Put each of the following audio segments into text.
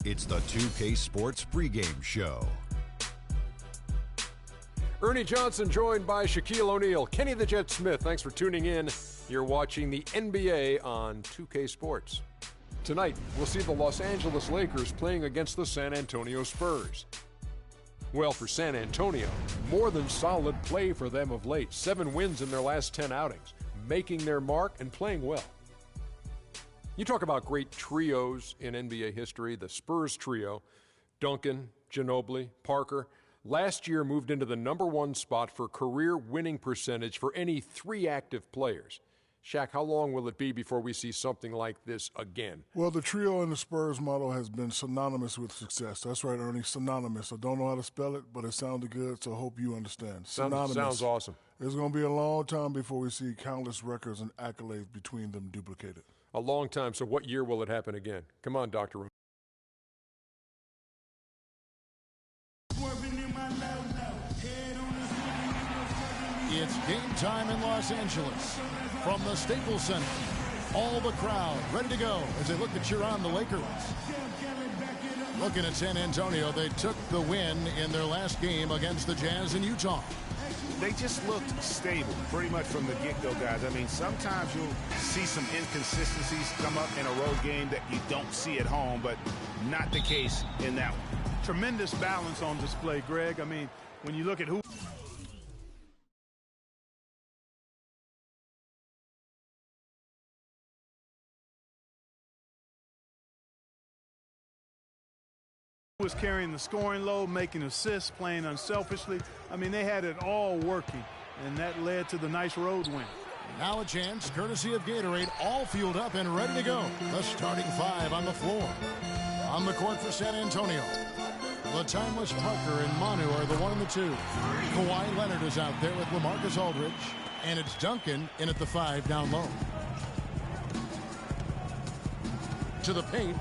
It's the 2K Sports pregame show. Ernie Johnson joined by Shaquille O'Neal. Kenny the Jet Smith, thanks for tuning in. You're watching the NBA on 2K Sports. Tonight, we'll see the Los Angeles Lakers playing against the San Antonio Spurs. Well, for San Antonio, more than solid play for them of late. 7 wins in their last 10 outings, making their mark and playing well. You talk about great trios in NBA history, the Spurs trio, Duncan, Ginobili, Parker, last year moved into the #1 spot for career winning percentage for any 3 active players. Shaq, how long will it be before we see something like this again? Well, the trio in the Spurs model has been synonymous with success. That's right, Ernie, synonymous. I don't know how to spell it, but it sounded good, so I hope you understand. Synonymous. Sounds awesome. It's going to be a long time before we see countless records and accolades between them duplicated. A long time. So what year will it happen again? Come on, Dr. Room. It's game time in Los Angeles. From the Staples Center, all the crowd ready to go as they look to cheer on the Lakers. Looking at San Antonio, they took the win in their last game against the Jazz in Utah. They just looked stable pretty much from the get-go, guys. I mean, sometimes you'll see some inconsistencies come up in a road game that you don't see at home, but not the case in that one. Tremendous balance on display, Greg. I mean, when you look at who was carrying the scoring load, making assists, playing unselfishly. I mean, they had it all working, and that led to the nice road win. Now a chance, courtesy of Gatorade, all fueled up and ready to go. The starting 5 on the floor. On the court for San Antonio, the timeless Parker and Manu are the 1 and the 2. Kawhi Leonard is out there with LaMarcus Aldridge, and it's Duncan in at the 5 down low. To the paint.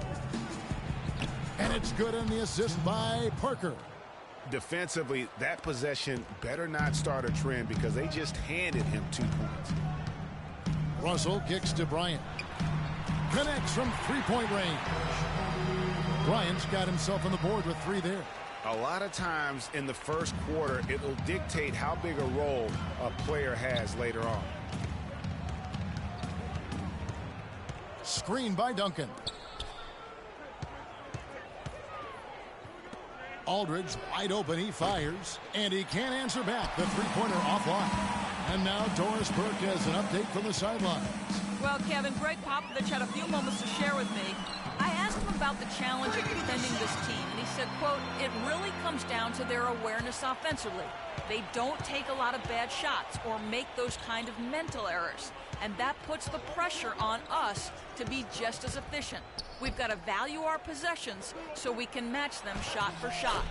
And it's good on the assist by Parker. Defensively, that possession better not start a trend because they just handed him 2 points. Russell kicks to Bryant. Connects from 3-point range. Bryant's got himself on the board with 3 there. A lot of times in the first quarter, it will dictate how big a role a player has later on. Screen by Duncan. Aldridge wide open, he fires, and he can't answer back. The 3-pointer offline. And now Doris Burke has an update from the sidelines. Well, Kevin, Greg Popovich had a few moments to share with me. I asked him about the challenge of defending this team, and he said, quote, it really comes down to their awareness offensively. They don't take a lot of bad shots or make those kind of mental errors, and that puts the pressure on us to be just as efficient. We've got to value our possessions so we can match them shot for shot.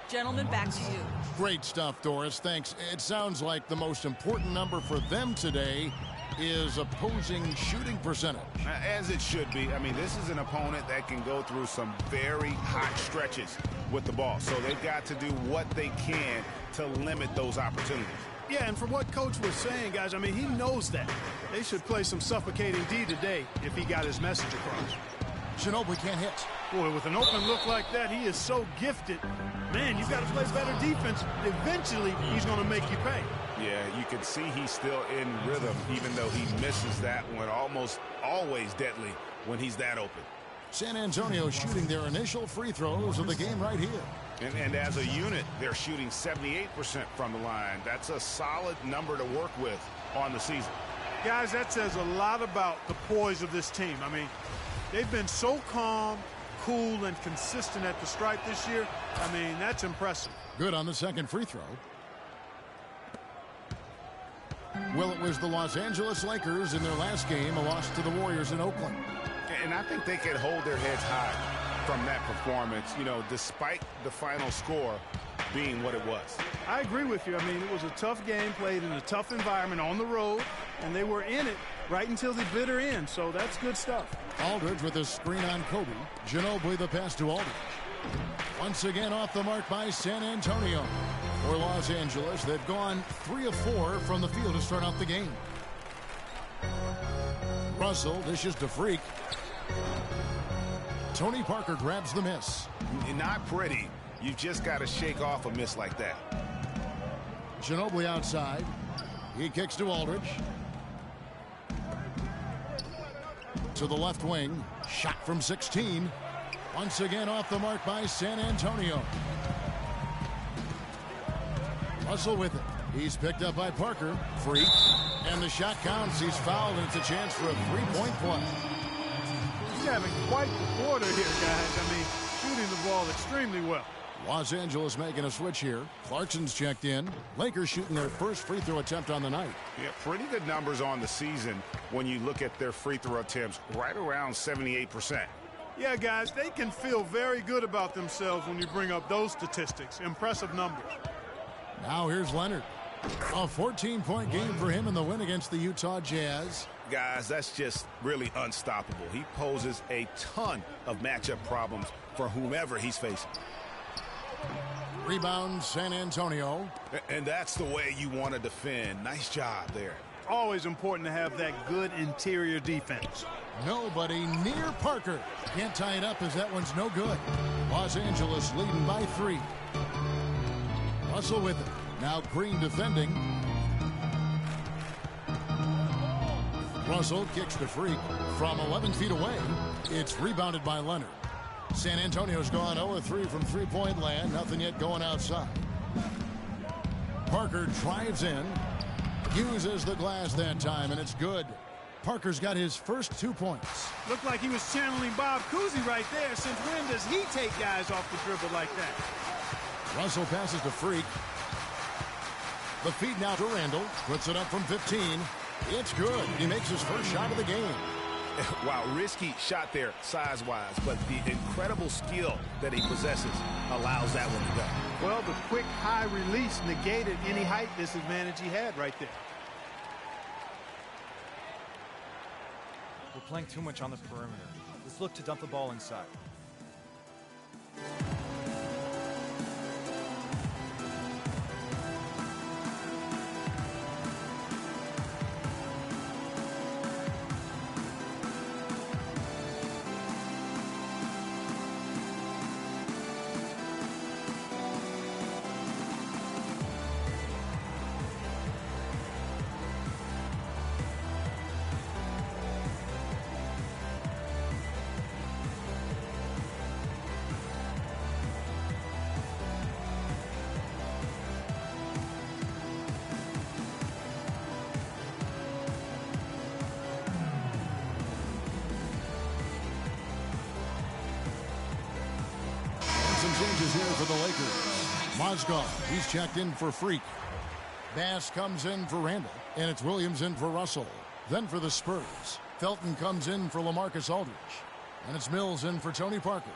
Gentlemen, back to you. Great stuff, Doris. Thanks. It sounds like the most important number for them today is opposing shooting percentage. As it should be. I mean, this is an opponent that can go through some very hot stretches with the ball. So they've got to do what they can to limit those opportunities. Yeah, and from what Coach was saying, guys, I mean, he knows that. They should play some suffocating D today if he got his message across. Ginobili can't hit. Boy, with an open look like that, he is so gifted. Man, you've got to play better defense. Eventually, he's going to make you pay. Yeah, you can see he's still in rhythm, even though he misses that one. Almost always deadly when he's that open. San Antonio shooting their initial free throws of the game right here. And as a unit, they're shooting 78% from the line. That's a solid number to work with on the season. Guys, that says a lot about the poise of this team. I mean, they've been so calm, cool, and consistent at the stripe this year. I mean, that's impressive. Good on the second free throw. Well, it was the Los Angeles Lakers in their last game, a loss to the Warriors in Oakland. And I think they can hold their heads high from that performance, you know, despite the final score being what it was. I agree with you. I mean, it was a tough game played in a tough environment on the road, and they were in it right until the bitter end, so that's good stuff. Aldridge with a screen on Kobe. Ginobili the pass to Aldridge. Once again off the mark by San Antonio. For Los Angeles, they've gone 3 of 4 from the field to start out the game. Russell dishes to Freak. Tony Parker grabs the miss. Not pretty. You've just got to shake off a miss like that. Ginobili outside. He kicks to Aldridge. To the left wing. Shot from 16. Once again off the mark by San Antonio. Russell with it. He's picked up by Parker. Freak. And the shot counts. He's fouled, and it's a chance for a three-point play. He's having quite the quarter here, guys. I mean, shooting the ball extremely well. Los Angeles making a switch here. Clarkson's checked in. Lakers shooting their first free throw attempt on the night. Yeah, pretty good numbers on the season when you look at their free throw attempts, right around 78%. Yeah, guys, they can feel very good about themselves when you bring up those statistics. Impressive numbers. Now here's Leonard. A 14-point game for him in the win against the Utah Jazz. Guys, that's just really unstoppable. He poses a ton of matchup problems for whomever he's facing. Rebound, San Antonio. And that's the way you want to defend. Nice job there. Always important to have that good interior defense. Nobody near Parker. Can't tie it up as that one's no good. Los Angeles leading by 3. Russell with it. Now Green defending. Russell kicks to Freak from 11 feet away. It's rebounded by Leonard. San Antonio's gone 0-3 from three-point land. Nothing yet going outside. Parker drives in. Uses the glass that time, and it's good. Parker's got his first 2 points. Looked like he was channeling Bob Cousy right there. Since when does he take guys off the dribble like that? Russell passes to Freak. The feed now to Randall. Puts it up from 15. It's good. He makes his first shot of the game. Wow, risky shot there size-wise, but the incredible skill that he possesses allows that one to go. Well, the quick high release negated any height disadvantage he had right there. We're playing too much on the perimeter. Let's look to dump the ball inside. Changes here for the Lakers. Mozgov, he's checked in for Freak. Bass comes in for Randall, and it's Williams in for Russell. Then for the Spurs, Felton comes in for LaMarcus Aldridge, and it's Mills in for Tony Parker.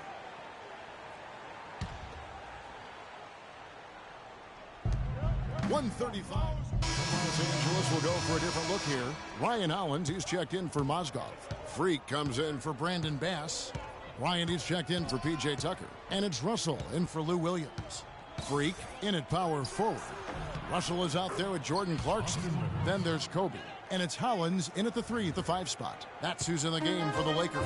.135. Los Angeles will go for a different look here. Ryan Hollins, he's checked in for Mozgov. Freak comes in for Brandon Bass. Ryan, he's checked in for P.J. Tucker. And it's Russell in for Lou Williams. Freak in at power forward. Russell is out there with Jordan Clarkson. Then there's Kobe. And it's Hollins in at the 3 at the 5 spot. That's who's in the game for the Lakers.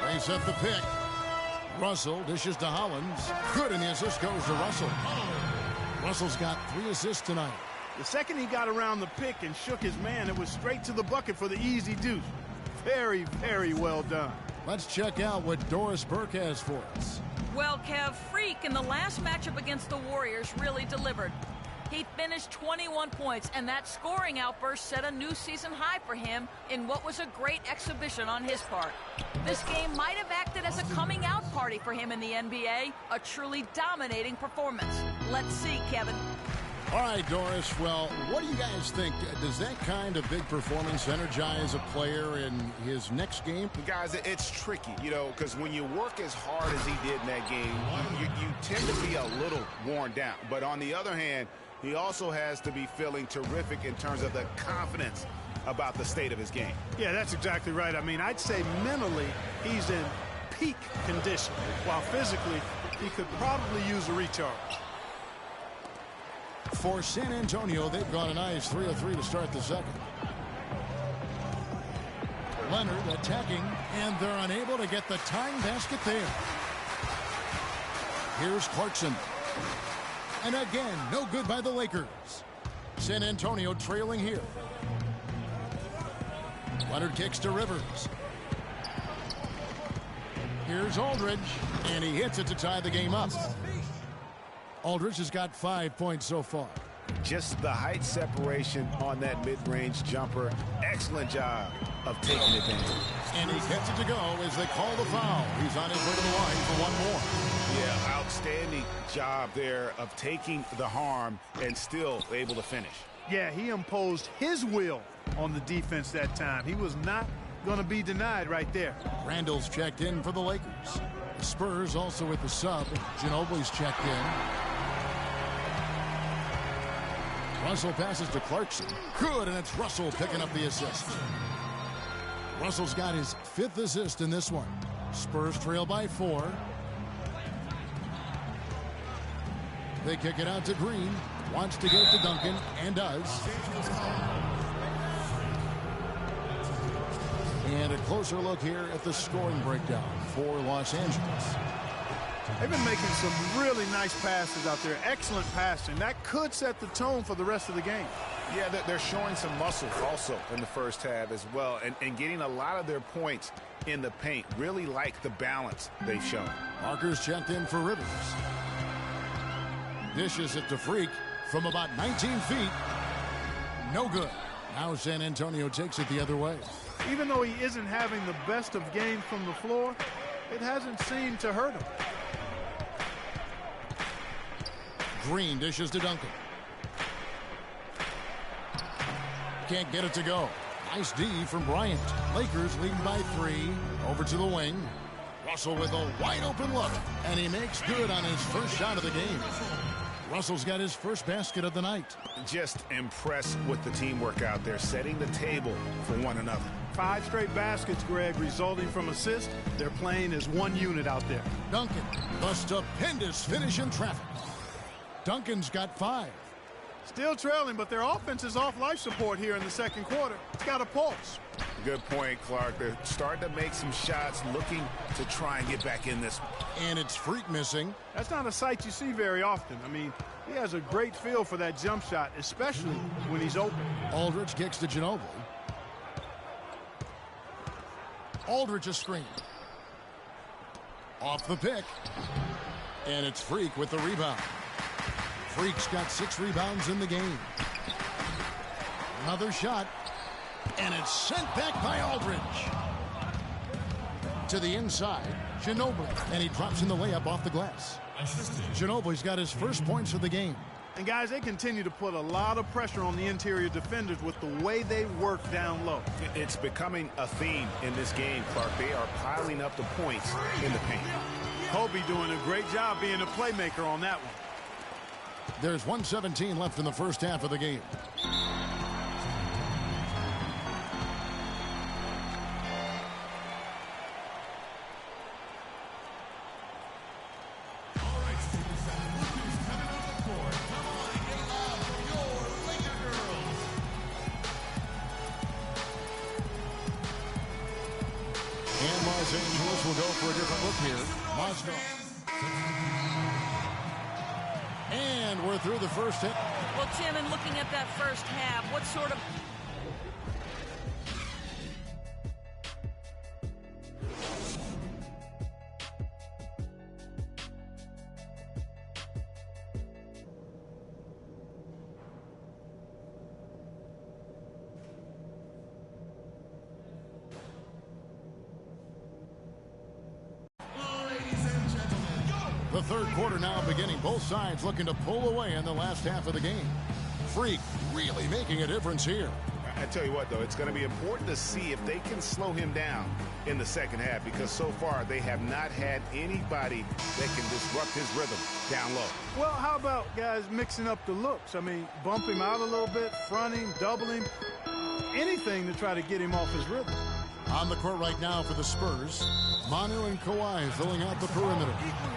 They set the pick. Russell dishes to Hollins. Good, and the assist goes to Russell. Russell's got 3 assists tonight. The second he got around the pick and shook his man, it was straight to the bucket for the easy deuce. Very, very well done. Let's check out what Doris Burke has for us. Well, Kev, Freak in the last matchup against the Warriors really delivered. He finished 21 points, and that scoring outburst set a new season high for him in what was a great exhibition on his part. This game might have acted as a coming-out party for him in the NBA, a truly dominating performance. Let's see, Kevin. All right, Doris, well, what do you guys think? Does that kind of big performance energize a player in his next game? Guys, it's tricky, you know, because when you work as hard as he did in that game, you tend to be a little worn down. But on the other hand, he also has to be feeling terrific in terms of the confidence about the state of his game. Yeah, that's exactly right. I mean, I'd say mentally he's in peak condition, while physically he could probably use a recharge. For San Antonio, they've gone a nice 3-of-3 to start the second. Leonard attacking, and they're unable to get the tying basket there. Here's Clarkson. And again, no good by the Lakers. San Antonio trailing here. Leonard kicks to Rivers. Here's Aldridge, and he hits it to tie the game up. Aldridge has got 5 points so far. Just the height separation on that mid-range jumper. Excellent job of taking advantage. And he gets it to go as they call the foul. He's on his way to the line for one more. Yeah, outstanding job there of taking the harm and still able to finish. Yeah, he imposed his will on the defense that time. He was not going to be denied right there. Randall's checked in for the Lakers. The Spurs also with the sub. Ginobili's checked in. Russell passes to Clarkson. Good, and it's Russell picking up the assist. Russell's got his 5th assist in this one. Spurs trail by 4. They kick it out to Green. Wants to get it to Duncan, and does. And a closer look here at the scoring breakdown for Los Angeles. They've been making some really nice passes out there. Excellent passing. That could set the tone for the rest of the game. Yeah, they're showing some muscle also in the first half as well, and getting a lot of their points in the paint. Really like the balance they've shown. Parker's checked in for Rivers. Dishes it to Freak from about 19 feet. No good. Now San Antonio takes it the other way. Even though he isn't having the best of games from the floor, it hasn't seemed to hurt him. Green dishes to Duncan. Can't get it to go. Nice D from Bryant. Lakers leading by 3. Over to the wing. Russell with a wide open look. And he makes good on his first shot of the game. Russell's got his first basket of the night. Just impressed with the teamwork out there, setting the table for one another. 5 straight baskets, Greg, resulting from assists. They're playing as one unit out there. Duncan, the stupendous finish in traffic. Duncan's got 5. Still trailing, but their offense is off life support here in the second quarter. It's got a pulse. Good point, Clark. They're starting to make some shots, looking to try and get back in this one. And it's Freak missing. That's not a sight you see very often. I mean, he has a great feel for that jump shot, especially when he's open. Aldridge kicks to Ginobili. Aldridge a screen. Off the pick. And it's Freak with the rebound. Freak's got 6 rebounds in the game. Another shot. And it's sent back by Aldridge. To the inside, Ginobili. And he drops in the layup off the glass. Ginobili's got his first points of the game. And guys, they continue to put a lot of pressure on the interior defenders with the way they work down low. It's becoming a theme in this game, Clark. They are piling up the points in the paint. Kobe doing a great job being a playmaker on that one. There's 1:17 left in the first half of the game. And Los Angeles will go for a different look here. Moscow. And we're through the first hit. Well, Tim, in looking at that first half, what sort of... The third quarter now beginning. Both sides looking to pull away in the last half of the game. Freak really making a difference here. I tell you what, though, it's going to be important to see if they can slow him down in the second half, because so far they have not had anybody that can disrupt his rhythm down low. Well, how about guys mixing up the looks? I mean, bump him out a little bit, fronting, doubling, anything to try to get him off his rhythm. On the court right now for the Spurs, Manu and Kawhi filling out the perimeter.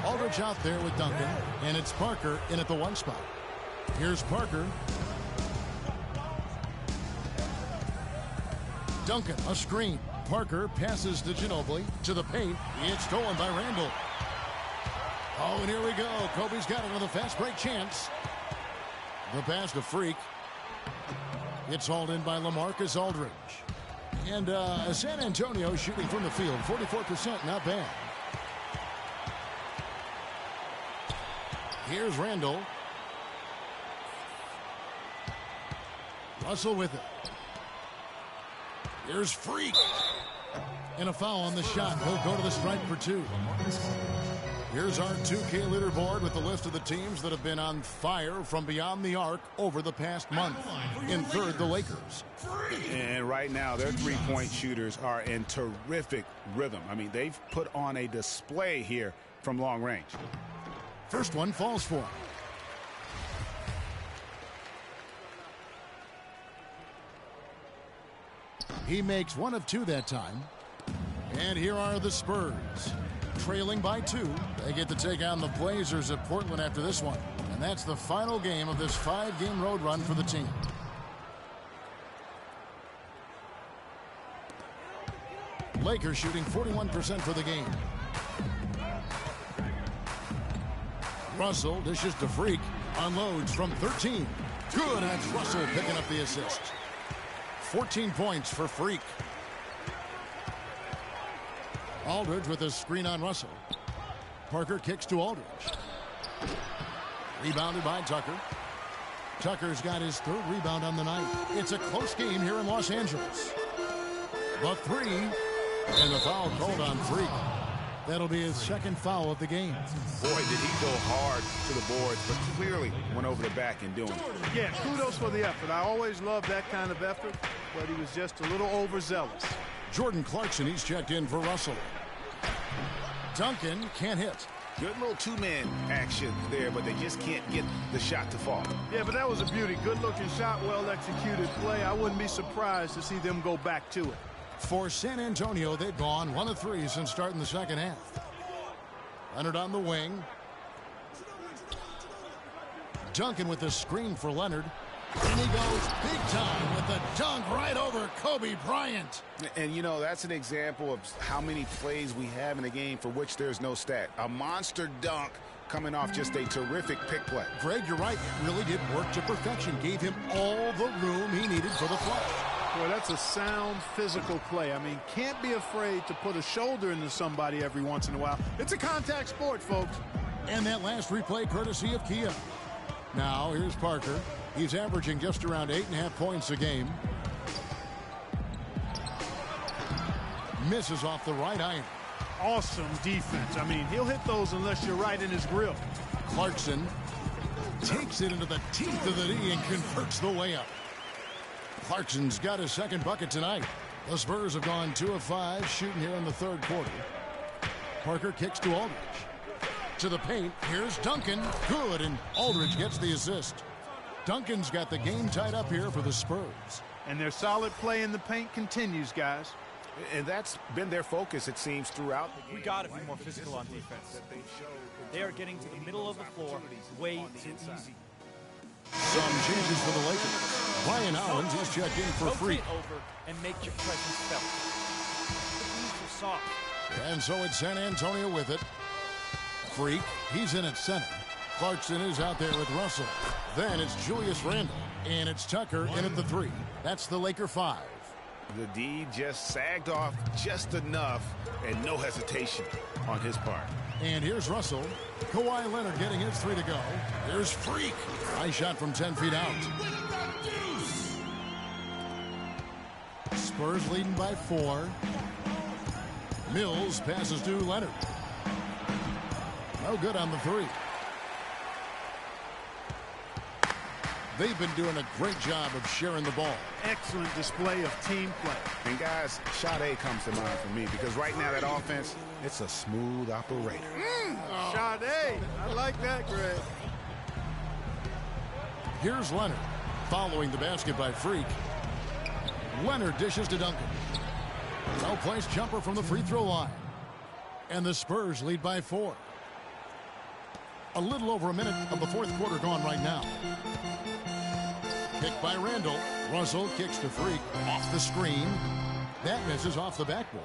Aldridge out there with Duncan, and it's Parker in at the 1 spot. Here's Parker. Duncan, a screen. Parker passes to Ginobili to the paint. It's stolen by Randall. Oh, and here we go. Kobe's got another fast break chance. The pass to Freak. It's hauled in by LaMarcus Aldridge. And San Antonio shooting from the field, 44%, not bad. Here's Randall. Russell with it. Here's Freak. And a foul on the shot. He'll go to the stripe for 2. Here's our 2K leaderboard with the list of the teams that have been on fire from beyond the arc over the past month. In third, the Lakers. And right now, their three-point shooters are in terrific rhythm. I mean, they've put on a display here from long range. First one falls for him. He makes 1 of 2 that time. And here are the Spurs. Trailing by 2. They get to take on the Blazers at Portland after this one. And that's the final game of this 5-game road run for the team. Lakers shooting 41% for the game. Russell dishes to Freak. Unloads from 13. Good, that's Russell picking up the assist. 14 points for Freak. Aldridge with a screen on Russell. Parker kicks to Aldridge. Rebounded by Tucker. Tucker's got his 3rd rebound on the night. It's a close game here in Los Angeles. The 3, and the foul called on Freak. That'll be his 2nd foul of the game. Boy, did he go hard to the boards, but clearly went over the back in doing it. Yeah, kudos for the effort. I always love that kind of effort, but he was just a little overzealous. Jordan Clarkson, he's checked in for Russell. Duncan can't hit. Good little 2-man action there, but they just can't get the shot to fall. Yeah, but that was a beauty. Good-looking shot, well-executed play. I wouldn't be surprised to see them go back to it. For San Antonio, they've gone 1 of 3 since starting the second half. Leonard on the wing. Duncan with the screen for Leonard. And he goes big time with the dunk right over Kobe Bryant. And, you know, that's an example of how many plays we have in a game for which there's no stat. A monster dunk coming off just a terrific pick play. Greg, you're right. It really did work to perfection. Gave him all the room he needed for the flush. Boy, that's a sound physical play. I mean, can't be afraid to put a shoulder into somebody every once in a while. It's a contact sport, folks. And that last replay courtesy of Kia. Now, here's Parker. He's averaging just around 8.5 points a game. Misses off the right iron. Awesome defense. I mean, he'll hit those unless you're right in his grill. Clarkson takes it into the teeth of the knee and converts the layup. Clarkson's got his 2nd bucket tonight. The Spurs have gone 2 of 5 shooting here in the 3rd quarter. Parker kicks to Aldridge. To the paint. Here's Duncan. Good, and Aldridge gets the assist. Duncan's got the game tied up here for the Spurs. And their solid play in the paint continues, guys. And that's been their focus, it seems, throughout the game. We got to be more physical on defense. They are getting to the middle of the floor way too easy. Some changes for the Lakers. Ryan Hollins is checked in for Freak. Over and make your presence felt. The knees are soft. And so it's San Antonio with it. Freak, he's in at center. Clarkson is out there with Russell. Then it's Julius Randle. And it's Tucker in at the 3. That's the Laker 5. The D just sagged off just enough, and no hesitation on his part. And here's Russell. Kawhi Leonard getting his 3 to go. There's Freak. Nice shot from 10 feet out. Spurs leading by 4. Mills passes to Leonard. No good on the 3. They've been doing a great job of sharing the ball. Excellent display of team play. And guys, shot A comes to mind for me because right now that offense, it's a smooth operator. Shot A. I like that, Greg. Here's Leonard following the basket by Freak. Leonard dishes to Duncan. Well-placed jumper from the free throw line. And the Spurs lead by 4. A little over a minute of the 4th quarter gone right now. Kick by Randall. Russell kicks to Freak. Off the screen. That misses off the backboard.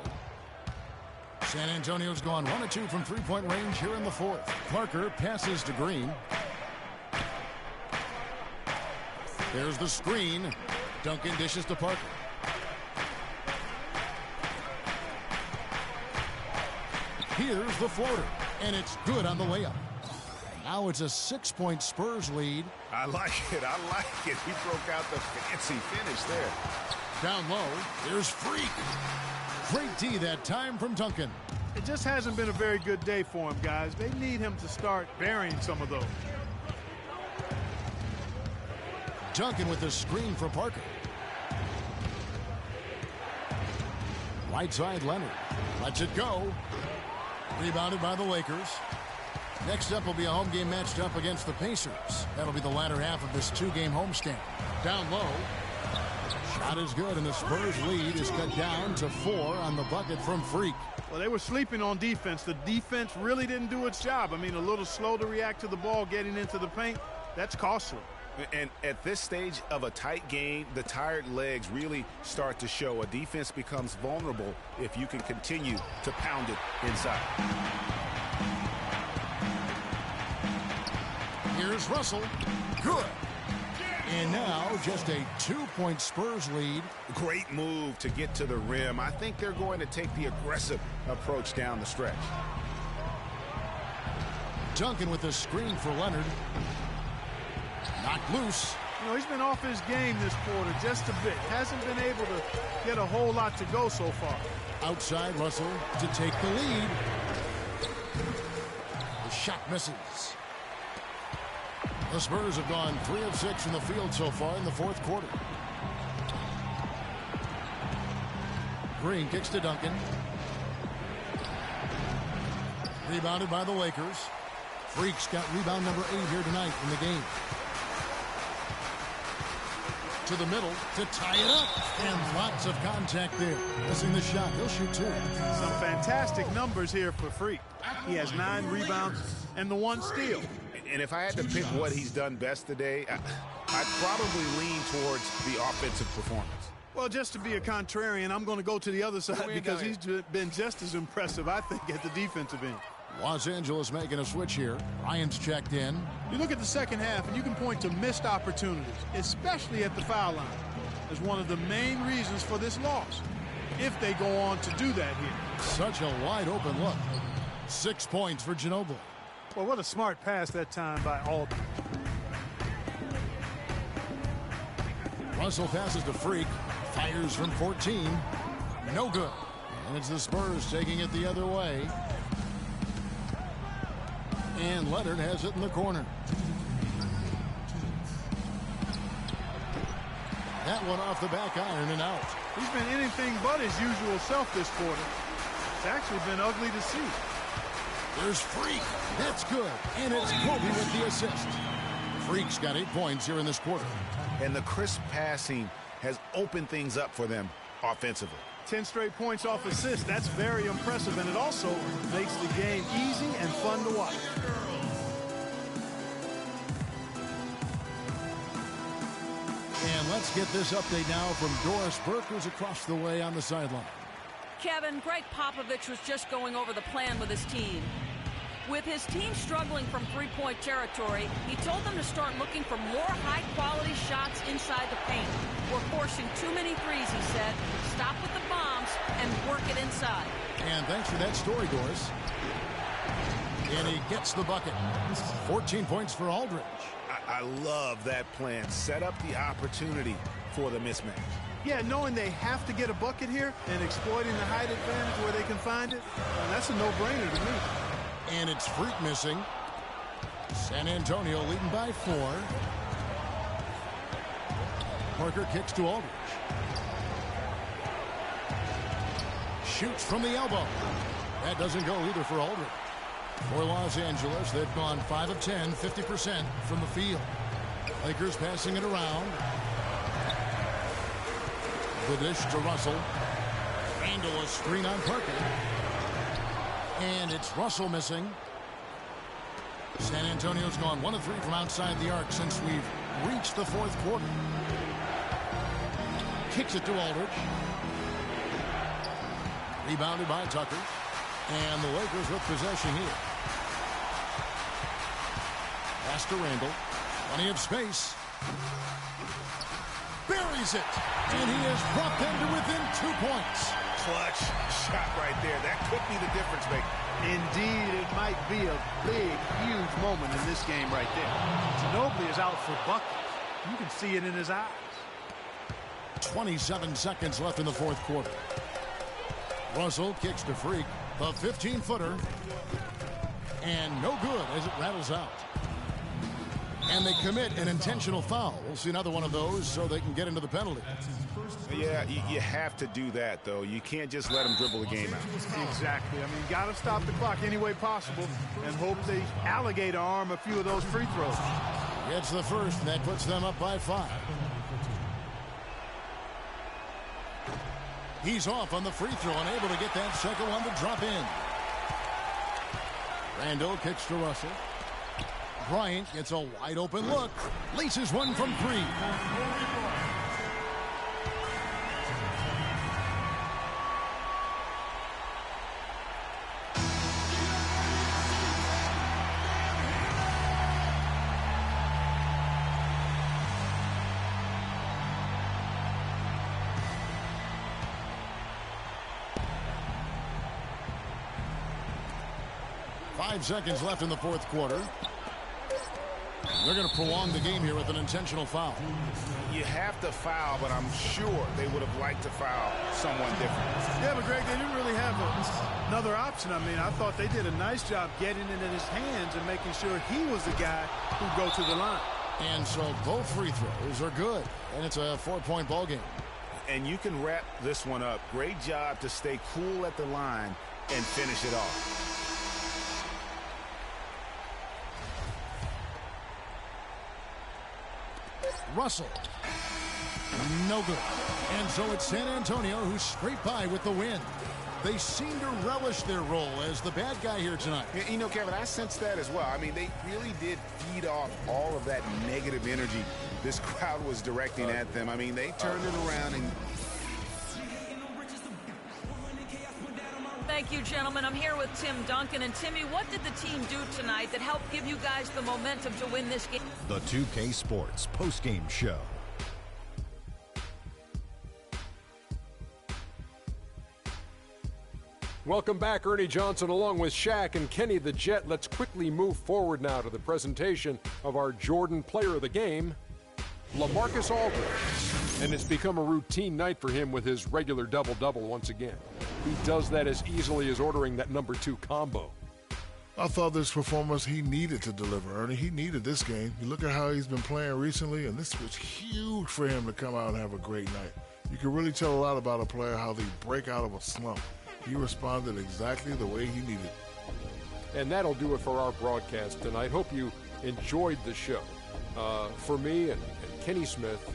San Antonio's gone 1 of 2 from three-point range here in the fourth. Parker passes to Green. There's the screen. Duncan dishes to Parker. Here's the floater, and it's good on the layup. Now it's a 6-point Spurs lead. I like it. I like it. He broke out the fancy finish there. Down low, there's Freak. Great D that time from Duncan. It just hasn't been a very good day for him, guys. They need him to start burying some of those. Duncan with the screen for Parker. Right side, Leonard. Lets it go. Rebounded by the Lakers. Next up will be a home game matched up against the Pacers. That'll be the latter half of this 2-game homestand. Down low. Shot is good, and the Spurs lead is cut down to 4 on the bucket from Freak. Well, they were sleeping on defense. The defense really didn't do its job. I mean, a little slow to react to the ball getting into the paint. That's costly. And at this stage of a tight game, the tired legs really start to show. A defense becomes vulnerable if you can continue to pound it inside. Here's Russell. Good. And now just a 2-point Spurs lead. Great move to get to the rim. I think they're going to take the aggressive approach down the stretch. Duncan with the screen for Leonard. Knocked loose. You know, he's been off his game this quarter just a bit. Hasn't been able to get a whole lot to go so far. Outside Russell to take the lead. The shot misses. The Spurs have gone 3 of 6 from the field so far in the fourth quarter. Green kicks to Duncan. Rebounded by the Lakers. Freak's got rebound number 8 here tonight in the game. To the middle to tie it up. And lots of contact there. Missing the shot. He'll shoot 2. Some fantastic numbers here for Freak. He has 9 rebounds and the 1 steal. And if I had to pick what he's done best today, I'd probably lean towards the offensive performance. Well, just to be a contrarian, I'm going to go to the other side because he's been just as impressive, I think, at the defensive end. Los Angeles making a switch here. Ryan's checked in. You look at the second half, and you can point to missed opportunities, especially at the foul line, as one of the main reasons for this loss, if they go on to do that here. Such a wide-open look. 6 points for Ginobili. Well, what a smart pass that time by Alden. Russell passes to Freak. Fires from 14. No good. And it's the Spurs taking it the other way. And Leonard has it in the corner. That one off the back iron and out. He's been anything but his usual self this quarter. It's actually been ugly to see. There's Freak. That's good. And it's Kobe with the assist. Freak's got 8 points here in this quarter. And the crisp passing has opened things up for them offensively. 10 straight points off assists. That's very impressive, and it also makes the game easy and fun to watch. And let's get this update now from Doris Burke, who's across the way on the sideline. Kevin, Greg Popovich was just going over the plan with his team. With his team struggling from three-point territory, he told them to start looking for more high-quality shots inside the paint. We're forcing too many threes, he said. Stop with the bombs and work it inside. And thanks for that story, Doris. And he gets the bucket. 14 points for Aldridge. I love that plan. Set up the opportunity for the mismatch. Yeah, knowing they have to get a bucket here and exploiting the height advantage where they can find it, that's a no-brainer to me. And it's Freak missing. San Antonio leading by 4. Parker kicks to Aldridge. Shoots from the elbow. That doesn't go either for Aldridge. For Los Angeles, they've gone 5 of 10, 50% from the field. Lakers passing it around. The dish to Russell. Randall a screen on Parker. And it's Russell missing. San Antonio's gone 1 of 3 from outside the arc since we've reached the fourth quarter. Kicks it to Aldridge. Rebounded by Tucker. And the Lakers with possession here. Pass to Randall. Plenty of space. Buries it. And he has brought them to within 2 points. Clutch shot right there. That could be the difference maker. Indeed, it might be a big, huge moment in this game right there. Ginobili is out for buckets. You can see it in his eyes. 27 seconds left in the fourth quarter. Russell kicks to Freak. The 15-footer. And no good as it rattles out. And they commit an intentional foul. We'll see another one of those so they can get into the penalty. Yeah, you have to do that, though. You can't just let them dribble the game out. Exactly. I mean, you got to stop the clock any way possible and hope they alligator arm a few of those free throws. Gets the first, and that puts them up by 5. He's off on the free throw, unable to get that second one to drop in. Randall kicks to Russell. Bryant gets a wide open look. Laces one from 3. 5 seconds left in the fourth quarter. They're going to prolong the game here with an intentional foul. You have to foul, but I'm sure they would have liked to foul someone different. Yeah, but Greg, they didn't really have another option. I mean, I thought they did a nice job getting it in his hands and making sure he was the guy who'd go to the line. And so both free throws are good, and it's a 4-point ball game. And you can wrap this one up. Great job to stay cool at the line and finish it off. Russell. No good. And so it's San Antonio who scraped by with the win. They seem to relish their role as the bad guy here tonight. You know, Kevin, I sense that as well. I mean, they really did feed off all of that negative energy this crowd was directing at them. I mean, they turned it around and... Thank you, gentlemen. I'm here with Tim Duncan. And Timmy, what did the team do tonight that helped give you guys the momentum to win this game? The 2K Sports postgame show. Welcome back, Ernie Johnson, along with Shaq and Kenny the Jet. Let's quickly move forward now to the presentation of our Jordan Player of the Game, LaMarcus Aldridge. And it's become a routine night for him with his regular double-double once again. He does that as easily as ordering that number 2 combo. I thought this performance he needed to deliver, Ernie. He needed this game. You look at how he's been playing recently, and this was huge for him to come out and have a great night. You can really tell a lot about a player, how they break out of a slump. He responded exactly the way he needed. And that'll do it for our broadcast tonight. Hope you enjoyed the show. For me and Kenny Smith,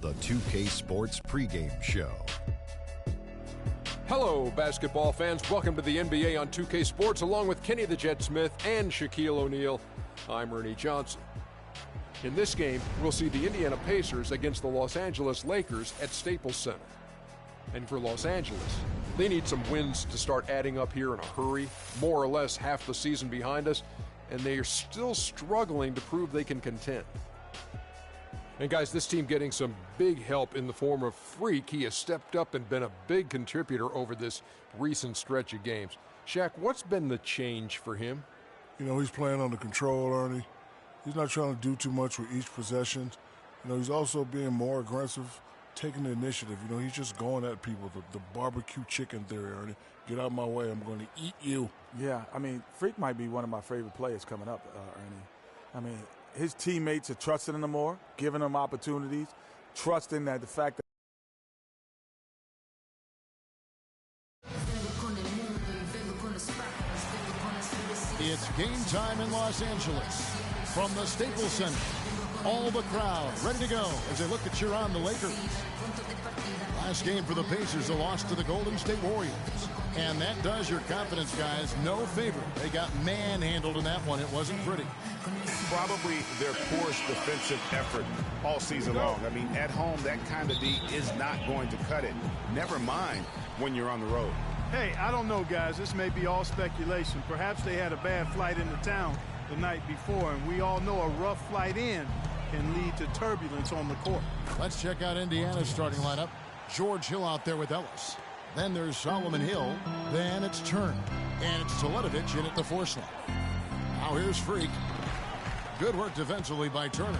The 2K Sports pregame show. hello, basketball fans. Welcome to the NBA on 2K Sports, along with Kenny the Jet Smith and Shaquille O'Neal. I'm Ernie Johnson. In this game, we'll see the Indiana Pacers against the Los Angeles Lakers at Staples Center. And for Los Angeles, they need some wins to start adding up here in a hurry. More or less half the season behind us, and they are still struggling to prove they can contend. And guys, this team getting some big help in the form of Freak. He has stepped up and been a big contributor over this recent stretch of games. Shaq, what's been the change for him? You know, he's playing under control, Ernie. He's not trying to do too much with each possession. You know, he's also being more aggressive, taking the initiative. You know, he's just going at people. The barbecue chicken theory, Ernie. Get out of my way. I'm going to eat you. Yeah, I mean, Freak might be one of my favorite players coming up, Ernie. I mean, his teammates are trusting him more, giving him opportunities, trusting that the fact that it's game time in Los Angeles. From the Staples Center, all the crowd ready to go as they look to cheer on the Lakers. Last game for the Pacers, a loss to the Golden State Warriors. And that does your confidence guys no favor. They got manhandled in that one. It wasn't pretty. Probably their poorest defensive effort all season long. I mean, at home, that kind of D is not going to cut it. Never mind when you're on the road. Hey, I don't know, guys. This may be all speculation. Perhaps they had a bad flight into town the night before, and we all know a rough flight in can lead to turbulence on the court. Let's check out Indiana's starting lineup. George Hill out there with Ellis. Then there's Solomon Hill. Then it's Turner. And it's Teletovic in at the 4 slot. Now here's Freak. Good work defensively by Turner.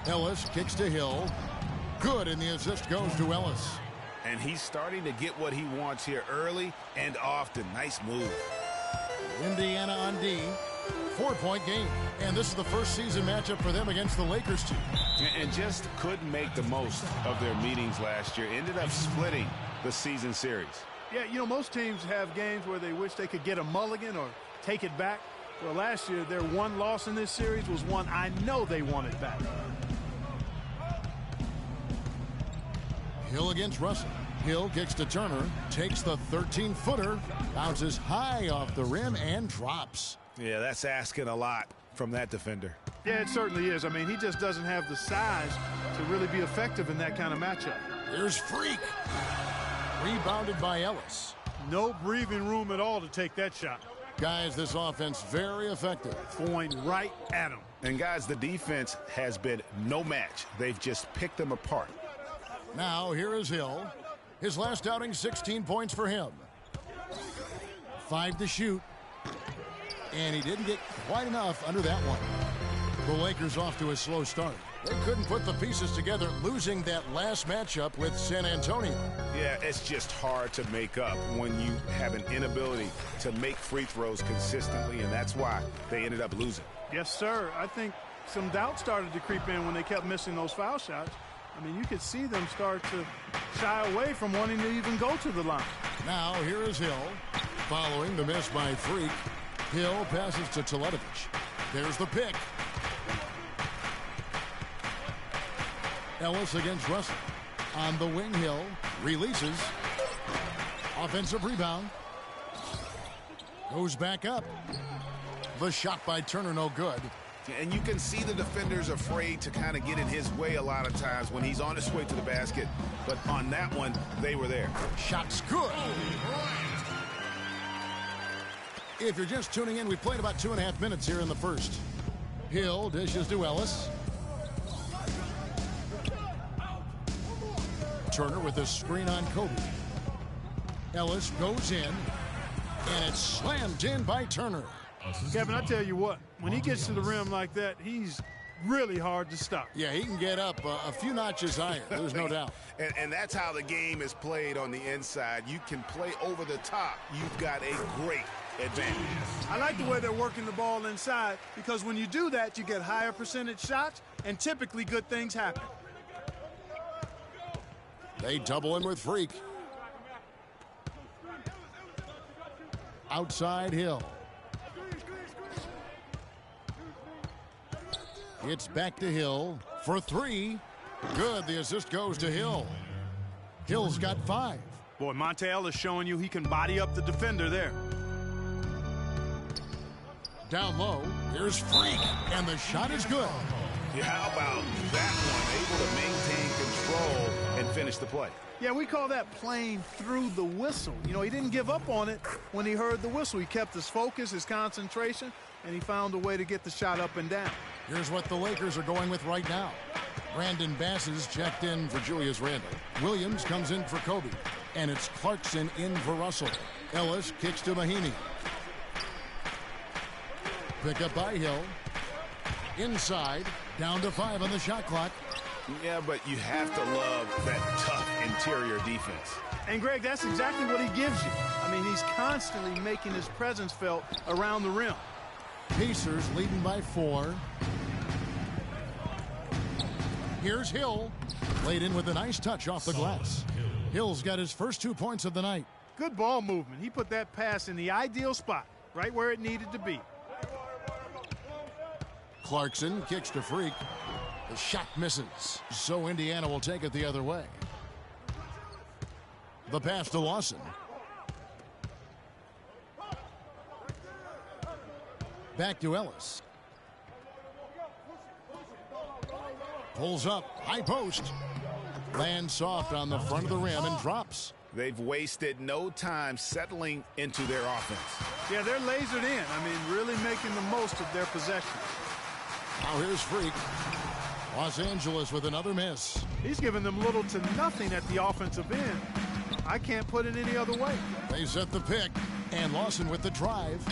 Ellis kicks to Hill. Good, and the assist goes to Ellis. And he's starting to get what he wants here early and often. Nice move. Indiana on D. 4-point game. And this is the first season matchup for them against the Lakers team. And just couldn't make the most of their meetings last year. Ended up splitting the season series. Yeah, you know, most teams have games where they wish they could get a mulligan or take it back. Well, last year, their one loss in this series was one I know they wanted back. Hill against Russell. Hill kicks to Turner, takes the 13-footer, bounces high off the rim, and drops. Yeah, that's asking a lot from that defender. Yeah, it certainly is. I mean, he just doesn't have the size to really be effective in that kind of matchup. Here's Freak. Rebounded by Ellis. No breathing room at all to take that shot. Guys, this offense very effective. Going right at him. And, guys, the defense has been no match. They've just picked them apart. Now, here is Hill. His last outing, 16 points for him. 5 to shoot. And he didn't get quite enough under that one. The Lakers off to a slow start. They couldn't put the pieces together, losing that last matchup with San Antonio. Yeah, it's just hard to make up when you have an inability to make free throws consistently, and that's why they ended up losing. Yes, sir. I think some doubt started to creep in when they kept missing those foul shots. I mean, you could see them start to shy away from wanting to even go to the line. Now, here is Hill. Following the miss by Freak, Hill passes to Teletovic. There's the pick. Ellis against Russell. On the wing, Hill releases. Offensive rebound. Goes back up. The shot by Turner, no good. And you can see the defenders afraid to kind of get in his way a lot of times when he's on his way to the basket. But on that one, they were there. Shot's good. If you're just tuning in, we played about 2.5 minutes here in the first. Hill dishes to Ellis. Turner with a screen on Kobe. Ellis goes in, and it's slammed in by Turner. Kevin, I tell you what, when he gets to the rim like that, he's really hard to stop. Yeah, he can get up a few notches higher, there's no doubt. And that's how the game is played on the inside. You can play over the top. You've got a great advantage. I like the way they're working the ball inside, because when you do that, you get higher percentage shots, and typically good things happen. They double in with Freak. Outside Hill. It's back to Hill for 3. Good. The assist goes to Hill. Hill's got 5. Boy, Montel is showing you he can body up the defender there. Down low. Here's Freak. And the shot is good. Yeah, how about that one? Able to maintain control and finish the play. Yeah, we call that playing through the whistle. You know, he didn't give up on it when he heard the whistle. He kept his focus, his concentration, and he found a way to get the shot up and down. Here's what the Lakers are going with right now. Brandon Bass is checked in for Julius Randle. Williams comes in for Kobe. And it's Clarkson in for Russell. Ellis kicks to Mahinmi. Pick up by Hill. Inside. Down to 5 on the shot clock. Yeah, but you have to love that tough interior defense. And, Greg, that's exactly what he gives you. I mean, he's constantly making his presence felt around the rim. Pacers leading by 4. Here's Hill. Laid in with a nice touch off the glass. Hill's got his first 2 points of the night. Good ball movement. He put that pass in the ideal spot, right where it needed to be. Clarkson kicks to Freak. The shot misses, so Indiana will take it the other way. The pass to Lawson. Back to Ellis. Pulls up, high post. Lands soft on the front of the rim and drops. They've wasted no time settling into their offense. Yeah, they're lasered in. I mean, really making the most of their possession. Now here's Freak. Los Angeles with another miss. He's given them little to nothing at the offensive end. I can't put it any other way. They set the pick, and Lawson with the drive.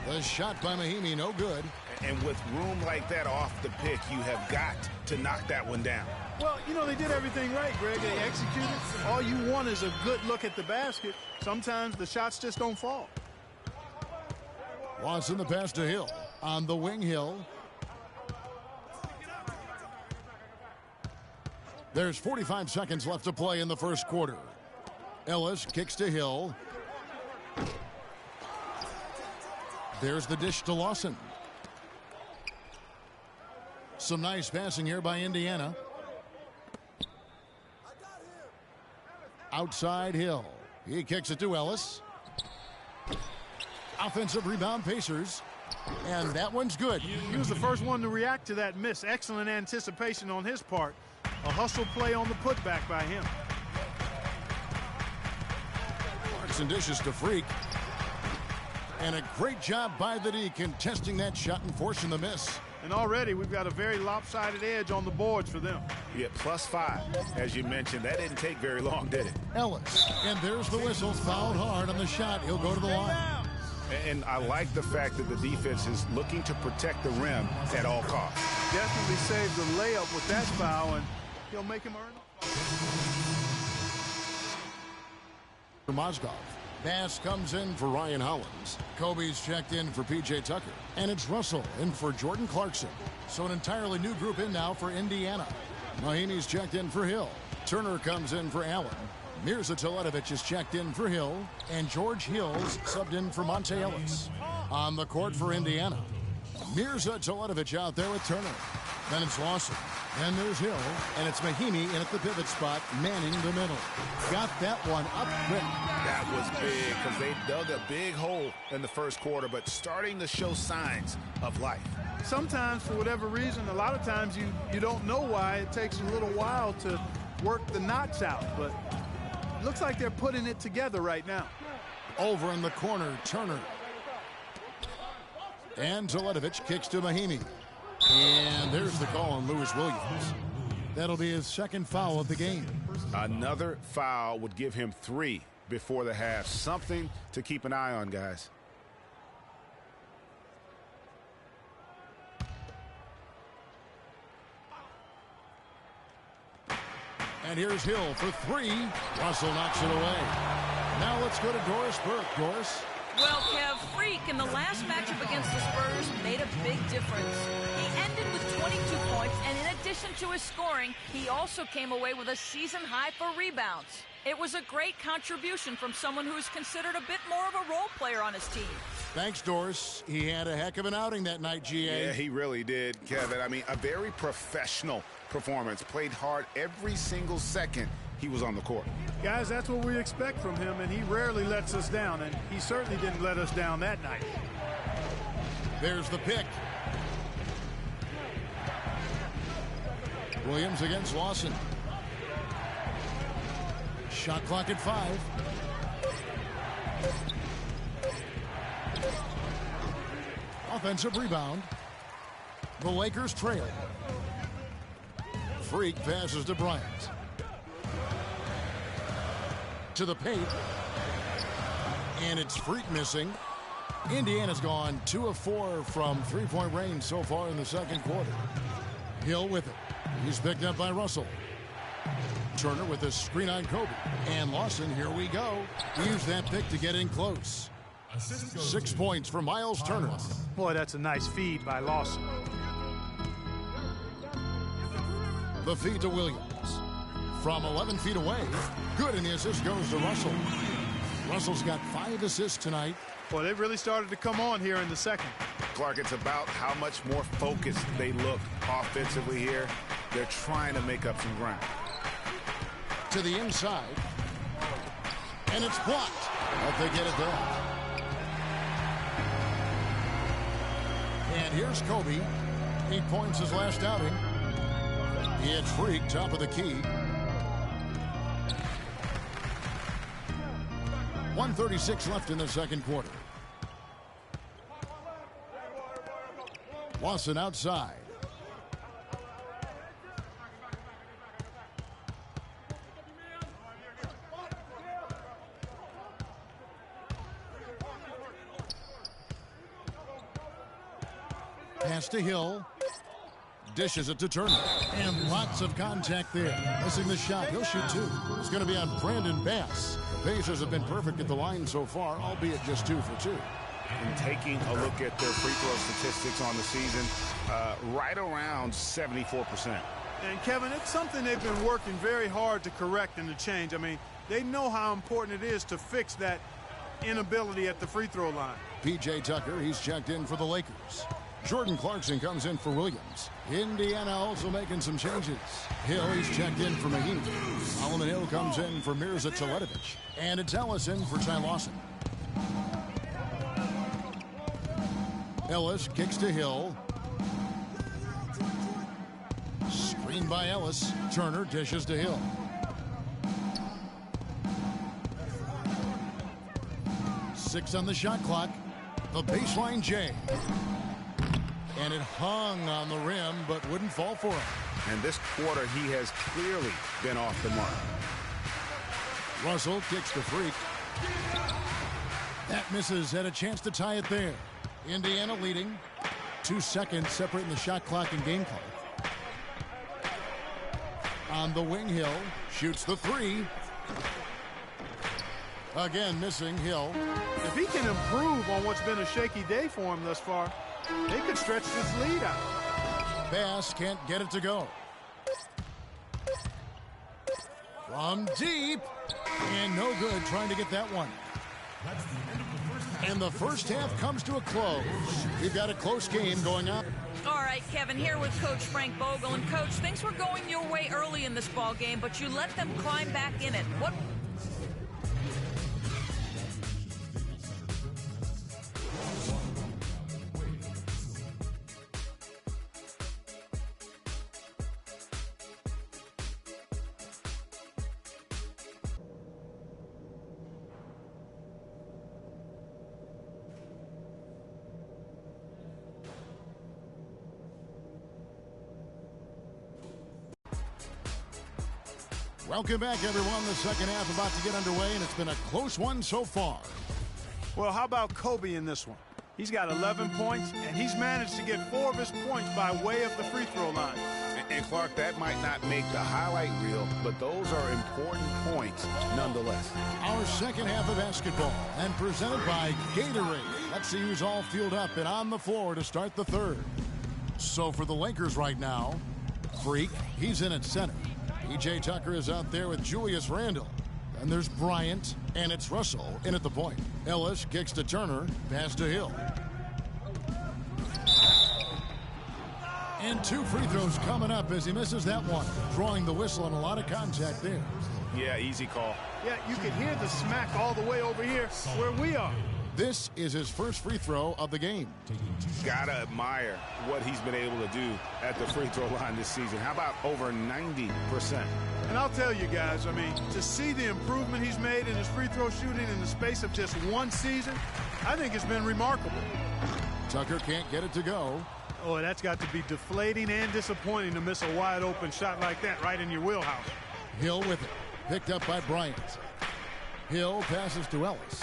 The shot by Mahinmi, no good. And with room like that off the pick, you have got to knock that one down. Well, you know, they did everything right, Greg. They executed. All you want is a good look at the basket. Sometimes the shots just don't fall. Lawson the pass to Hill. On the wing, Hill. There's 45 seconds left to play in the first quarter. Ellis kicks to Hill. There's the dish to Lawson. Some nice passing here by Indiana. Outside Hill. He kicks it to Ellis. Offensive rebound, Pacers. And that one's good. He was the first one to react to that miss. Excellent anticipation on his part. A hustle play on the putback by him. Clarkson dishes to Freak. And a great job by the D contesting that shot and forcing the miss. And already we've got a very lopsided edge on the boards for them. Yeah, +5. As you mentioned, that didn't take very long, did it? Ellis. And there's the whistle. Fouled hard on the shot. He'll go to the line. And I like the fact that the defense is looking to protect the rim at all costs. Definitely saved the layup with that foul, and he'll make him earn it. For Mozgov. Bass comes in for Ryan Hollins. Kobe's checked in for P.J. Tucker. And it's Russell in for Jordan Clarkson. So an entirely new group in now for Indiana. Mahinmi's checked in for Hill. Turner comes in for Allen. Mirza Teletovic is checked in for Hill. And George Hill's subbed in for Monte Ellis. On the court for Indiana. Mirza Teletovic out there with Turner. Then it's Lawson. Then there's Hill. And it's Mahinmi in at the pivot spot, manning the middle. Got that one up quick. That was big because they dug a big hole in the first quarter, but starting to show signs of life. Sometimes, for whatever reason, a lot of times you don't know why. It takes a little while to work the knots out, but it looks like they're putting it together right now. Over in the corner, Turner. And Teletovic kicks to Mahinmi. And there's the call on Lewis Williams. That'll be his second foul of the game. Another foul would give him 3 before the half. Something to keep an eye on, guys. And here's Hill for 3. Russell knocks it away. Now let's go to Doris Burke. Doris. Well, Kev, Freak in the last matchup against the Spurs made a big difference. He ended with 22 points, and in addition to his scoring, he also came away with a season high for rebounds. It was a great contribution from someone who's considered a bit more of a role player on his team. Thanks, Doris. He had a heck of an outing that night, GA. Yeah, he really did, Kevin. I mean, a very professional performance. Played hard every single second he was on the court. Guys, that's what we expect from him, and he rarely lets us down, and he certainly didn't let us down that night. There's the pick. Williams against Lawson. Shot clock at 5. Offensive rebound. The Lakers trail. Freak passes to Bryant. To the paint. And it's Freak missing. Indiana's gone 2 of 4 from three-point range so far in the second quarter. Hill with it. He's picked up by Russell. Turner with a screen on Kobe. And Lawson, here we go. Use that pick to get in close. 6 points for Miles Turner. Boy, that's a nice feed by Lawson. The feed to Williams. From 11 feet away. Good, and the assist goes to Russell. Russell's got 5 assists tonight. Well, they really started to come on here in the second. Clark, it's about how much more focused they look offensively here. They're trying to make up some ground. To the inside. And it's blocked. But they get it back. And here's Kobe. 8 points his last outing. It's Freak, top of the key. 1:36 left in the second quarter. Lawson outside. Pass to Hill. Dishes it to Turner. And lots of contact there. Missing the shot. He'll shoot 2. It's going to be on Brandon Bass. The Pacers have been perfect at the line so far, albeit just 2 for 2. And taking a look at their free throw statistics on the season, right around 74%. And Kevin, it's something they've been working very hard to correct and to change. I mean, they know how important it is to fix that inability at the free throw line. P.J. Tucker, he's checked in for the Lakers. Jordan Clarkson comes in for Williams. Indiana also making some changes. Hill, he's checked in for Mahine. Solomon Hill comes in for Mirza Teletovic. And it's Ellison for Ty Lawson. Ellis kicks to Hill. Screen by Ellis. Turner dishes to Hill. Six on the shot clock. The baseline J. And it hung on the rim, but wouldn't fall for him. And this quarter, he has clearly been off the mark. Russell kicks to Freak. That misses, had a chance to tie it there. Indiana leading. 2 seconds separating the shot clock and game clock. On the wing, Hill shoots the 3. Again, missing Hill. If he can improve on what's been a shaky day for him thus far, they could stretch this lead out. Bass can't get it to go. From deep. And no good trying to get that one. And the first half comes to a close. We've got a close game going on. All right, Kevin, here with Coach Frank Vogel. And, Coach, things were going your way early in this ball game, but you let them climb back in it. What? Welcome back, everyone. The second half about to get underway, and it's been a close one so far. Well, how about Kobe in this one? He's got 11 points, and he's managed to get 4 of his points by way of the free throw line. And Clark, that might not make the highlight reel, but those are important points nonetheless. Our second half of basketball, and presented by Gatorade. Let's see who's all fueled up and on the floor to start the third. So for the Lakers right now, Freak, he's in at center. P.J. Tucker is out there with Julius Randle. And there's Bryant, and it's Russell in at the point. Ellis kicks to Turner, pass to Hill. And 2 free throws coming up as he misses that one. Drawing the whistle and a lot of contact there. Yeah, easy call. Yeah, you can hear the smack all the way over here where we are. This is his first free throw of the game. Gotta admire what he's been able to do at the free throw line this season. How about over 90%? And I'll tell you guys, I mean, to see the improvement he's made in his free throw shooting in the space of just 1 season, I think it's been remarkable. Tucker can't get it to go. Oh, that's got to be deflating and disappointing to miss a wide open shot like that right in your wheelhouse. Hill with it. Picked up by Bryant. Hill passes to Ellis.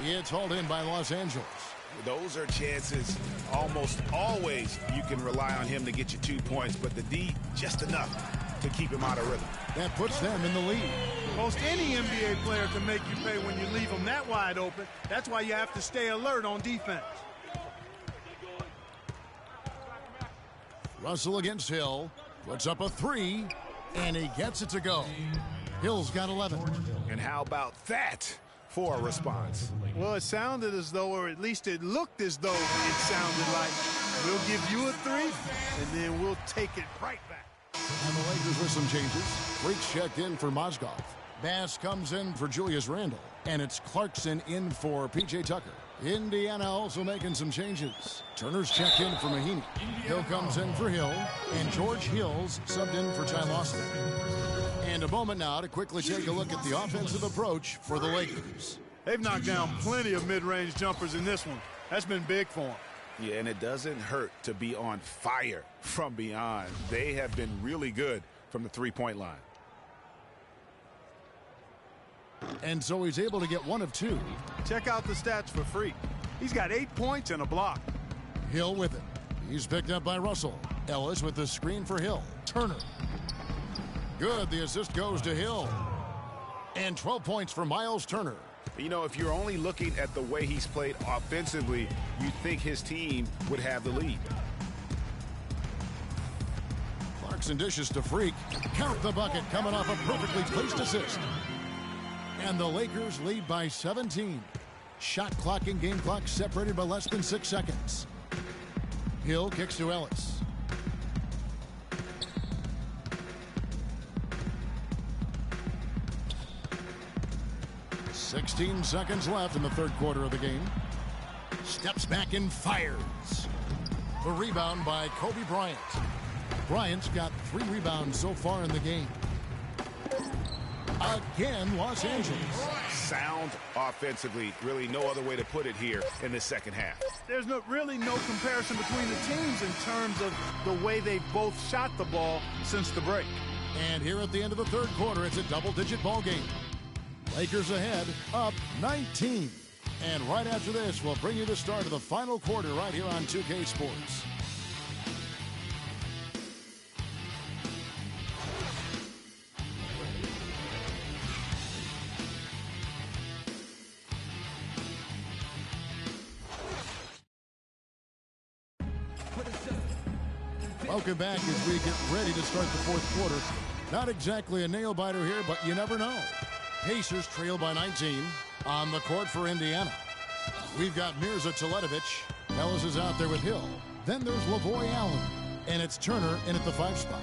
It's hauled in by Los Angeles. Those are chances almost always you can rely on him to get you 2 points, but the D just enough to keep him out of rhythm. That puts them in the lead. Most any NBA player can make you pay when you leave them that wide open. That's why you have to stay alert on defense. Russell against Hill. Puts up a 3, and he gets it to go. Hill's got 11. And how about that for a response? Well, it sounded as though, or at least it looked as though it sounded like, we'll give you a 3, and then we'll take it right back. And the Lakers with some changes. Freaks checked in for Mozgov. Bass comes in for Julius Randle. And it's Clarkson in for P.J. Tucker. Indiana also making some changes. Turner's checked in for Mahinmi. Hill comes in for Hill. And George Hill's subbed in for Ty Lawson. And a moment now to quickly take a look at the offensive approach for the Lakers. They've knocked down plenty of mid-range jumpers in this one. That's been big for them. Yeah, and it doesn't hurt to be on fire from beyond. They have been really good from the three-point line. And so he's able to get 1 of 2. Check out the stats for Freak. He's got 8 points and a block. Hill with it. He's picked up by Russell. Ellis with the screen for Hill. Turner. Good. The assist goes to Hill. And 12 points for Miles Turner. You know, if you're only looking at the way he's played offensively, you'd think his team would have the lead. Clarkson dishes to Freak. Count the bucket coming off a perfectly placed assist. And the Lakers lead by 17. Shot clock and game clock separated by less than 6 seconds. Hill kicks to Ellis. "16 seconds left in the third quarter of the game. Steps back and fires. The rebound by Kobe Bryant. Bryant's got 3 rebounds so far in the game. Again, Los Angeles. Sound offensively. Really no other way to put it here in the second half. There's really no comparison between the teams in terms of the way they both shot the ball since the break. And here at the end of the third quarter, it's a double-digit ball game. Lakers ahead, up 19. And right after this, we'll bring you the start of the final quarter right here on 2K Sports. Welcome back as we get ready to start the fourth quarter. Not exactly a nail-biter here, but you never know. Pacers trail by 19 on the court for Indiana. We've got Mirza Teletovic. Ellis is out there with Hill. Then there's Lavoy Allen. And it's Turner in at the 5 spot.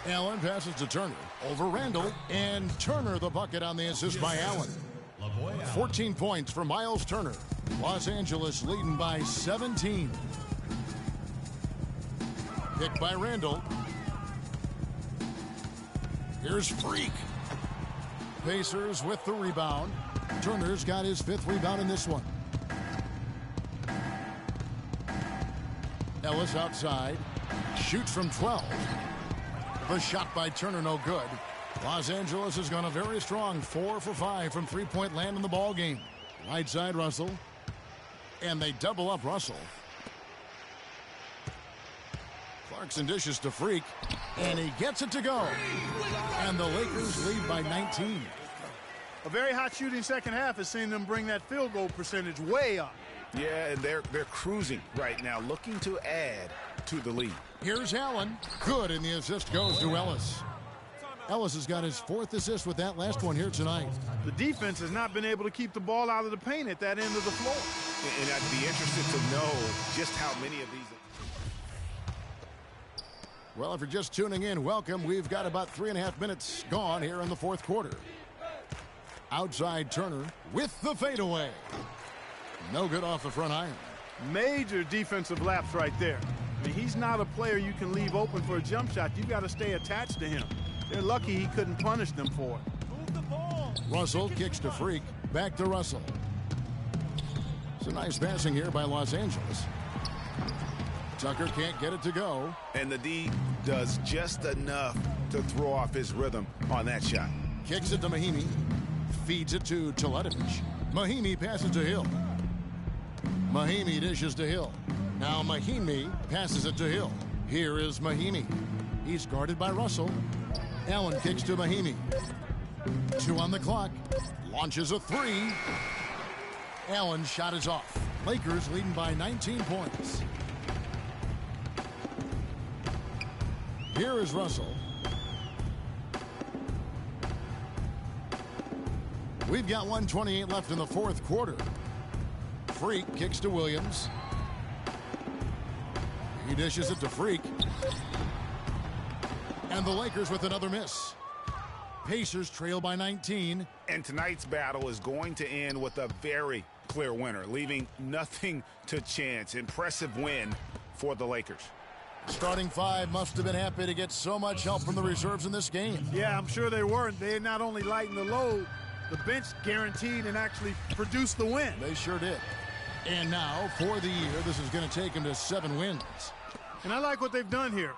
Allen passes to Turner. Over Randle. And Turner the bucket on the assist by Allen. 14 points for Miles Turner. Los Angeles leading by 17. Picked by Randle. Here's Freak. Pacers with the rebound. Turner's got his 5th rebound in this one. Ellis outside. Shoots from 12. The shot by Turner no good. Los Angeles has gone a very strong 4 for 5 from three-point land in the ball game. Right side Russell. And they double up Russell. Clarkson dishes to Freak. And he gets it to go. And the Lakers lead by 19. A very hot shooting second half has seen them bring that field goal percentage way up. Yeah, and they're cruising right now, looking to add to the lead. Here's Allen. Good, and the assist goes to Ellis. Ellis has got his 4th assist with that last one here tonight. The defense has not been able to keep the ball out of the paint at that end of the floor. And I'd be interested to know just how many of these. Well, if you're just tuning in, welcome. We've got about 3.5 minutes gone here in the fourth quarter. Outside Turner with the fadeaway. No good off the front iron. Major defensive lapse right there. I mean, he's not a player you can leave open for a jump shot. You've got to stay attached to him. They're lucky he couldn't punish them for it. Move the ball. Russell kicks to Freak. Back to Russell. It's a nice passing here by Los Angeles. Tucker can't get it to go. And the D does just enough to throw off his rhythm on that shot. Kicks it to Mahimi. Feeds it to Teletovic. Mahimi passes to Hill. Mahimi dishes to Hill. Now Mahimi passes it to Hill. Here is Mahimi. He's guarded by Russell. Allen kicks to Mahimi. 2 on the clock. Launches a 3. Allen's shot is off. Lakers leading by 19 points. Here is Russell. We've got 1:28 left in the fourth quarter. Freak kicks to Williams. He dishes it to Freak. And the Lakers with another miss. Pacers trail by 19. And tonight's battle is going to end with a very clear winner, leaving nothing to chance. Impressive win for the Lakers. Starting 5 must have been happy to get so much help from the reserves in this game. Yeah, I'm sure they weren't. They not only lightened the load, the bench guaranteed and actually produced the win. They sure did. And now, for the year, this is going to take them to 7 wins. And I like what they've done here.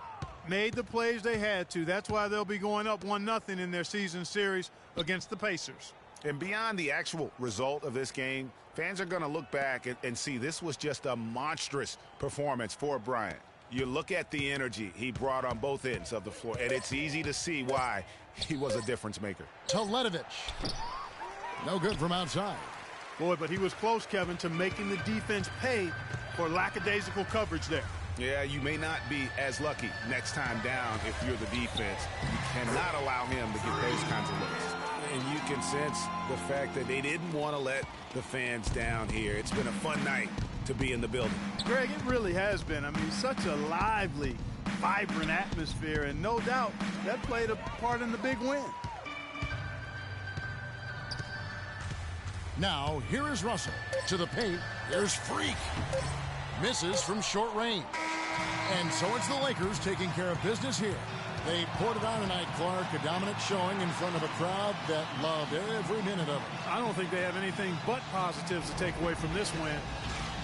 Made the plays they had to. That's why they'll be going up 1-0 in their season series against the Pacers. And beyond the actual result of this game, fans are going to look back and see this was just a monstrous performance for Bryant. You look at the energy he brought on both ends of the floor, and it's easy to see why he was a difference maker. Teletovic. No good from outside. Boy, but he was close, Kevin, to making the defense pay for lackadaisical coverage there. Yeah, you may not be as lucky next time down if you're the defense. You cannot allow him to get those kinds of looks. And you can sense the fact that they didn't want to let the fans down here. It's been a fun night to be in the building. Greg, it really has been. I mean, such a lively, vibrant atmosphere, and no doubt that played a part in the big win. Now, here is Russell. To the paint, there's Freak. Misses from short range. And so it's the Lakers taking care of business here. They poured it on tonight, Clark. A dominant showing in front of a crowd that loved every minute of it. I don't think they have anything but positives to take away from this win.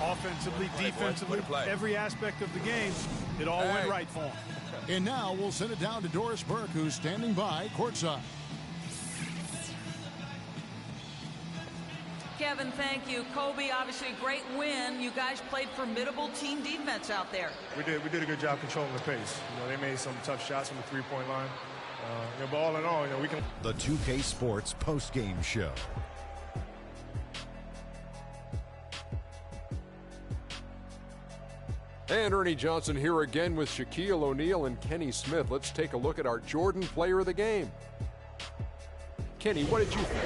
Offensively, defensively, every aspect of the game, it all went right for them. And now we'll send it down to Doris Burke, who's standing by courtside. Kevin, thank you. Kobe, obviously a great win. You guys played formidable team defense out there. We did a good job controlling the pace. They made some tough shots from the three-point line. But all in all, we can. The 2K Sports post-game show. And Ernie Johnson here again with Shaquille O'Neal and Kenny Smith. Let's take a look at our Jordan player of the game. Kenny, what did you think?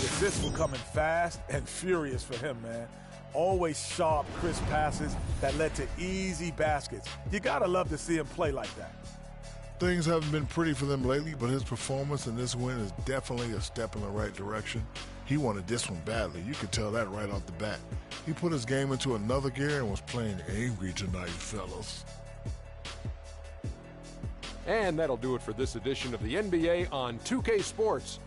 The assists were coming fast and furious for him, man. Always sharp, crisp passes that led to easy baskets. You gotta love to see him play like that. Things haven't been pretty for them lately, but his performance in this win is definitely a step in the right direction. He wanted this one badly. You could tell that right off the bat. He put his game into another gear and was playing angry tonight, fellas. And that'll do it for this edition of the NBA on 2K Sports.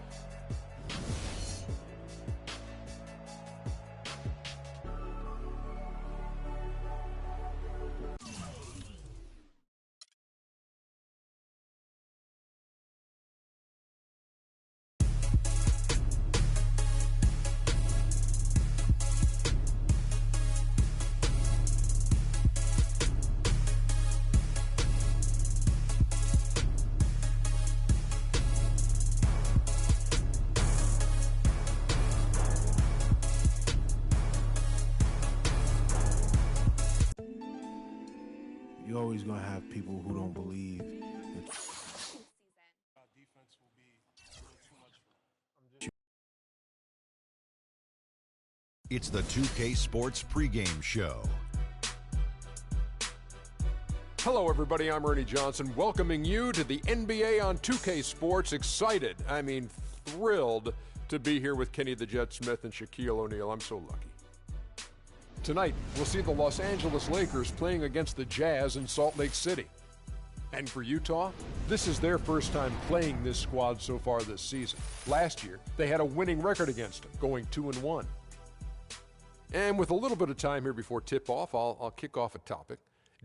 You're always going to have people who don't believe. It's the 2K Sports pregame show. Hello, everybody. I'm Ernie Johnson, welcoming you to the NBA on 2K Sports. Excited, thrilled to be here with Kenny the Jet Smith and Shaquille O'Neal. I'm so lucky. Tonight, we'll see the Los Angeles Lakers playing against the Jazz in Salt Lake City. And for Utah, this is their first time playing this squad so far this season. Last year, they had a winning record against them, going 2-1. And with a little bit of time here before tip-off, I'll kick off a topic.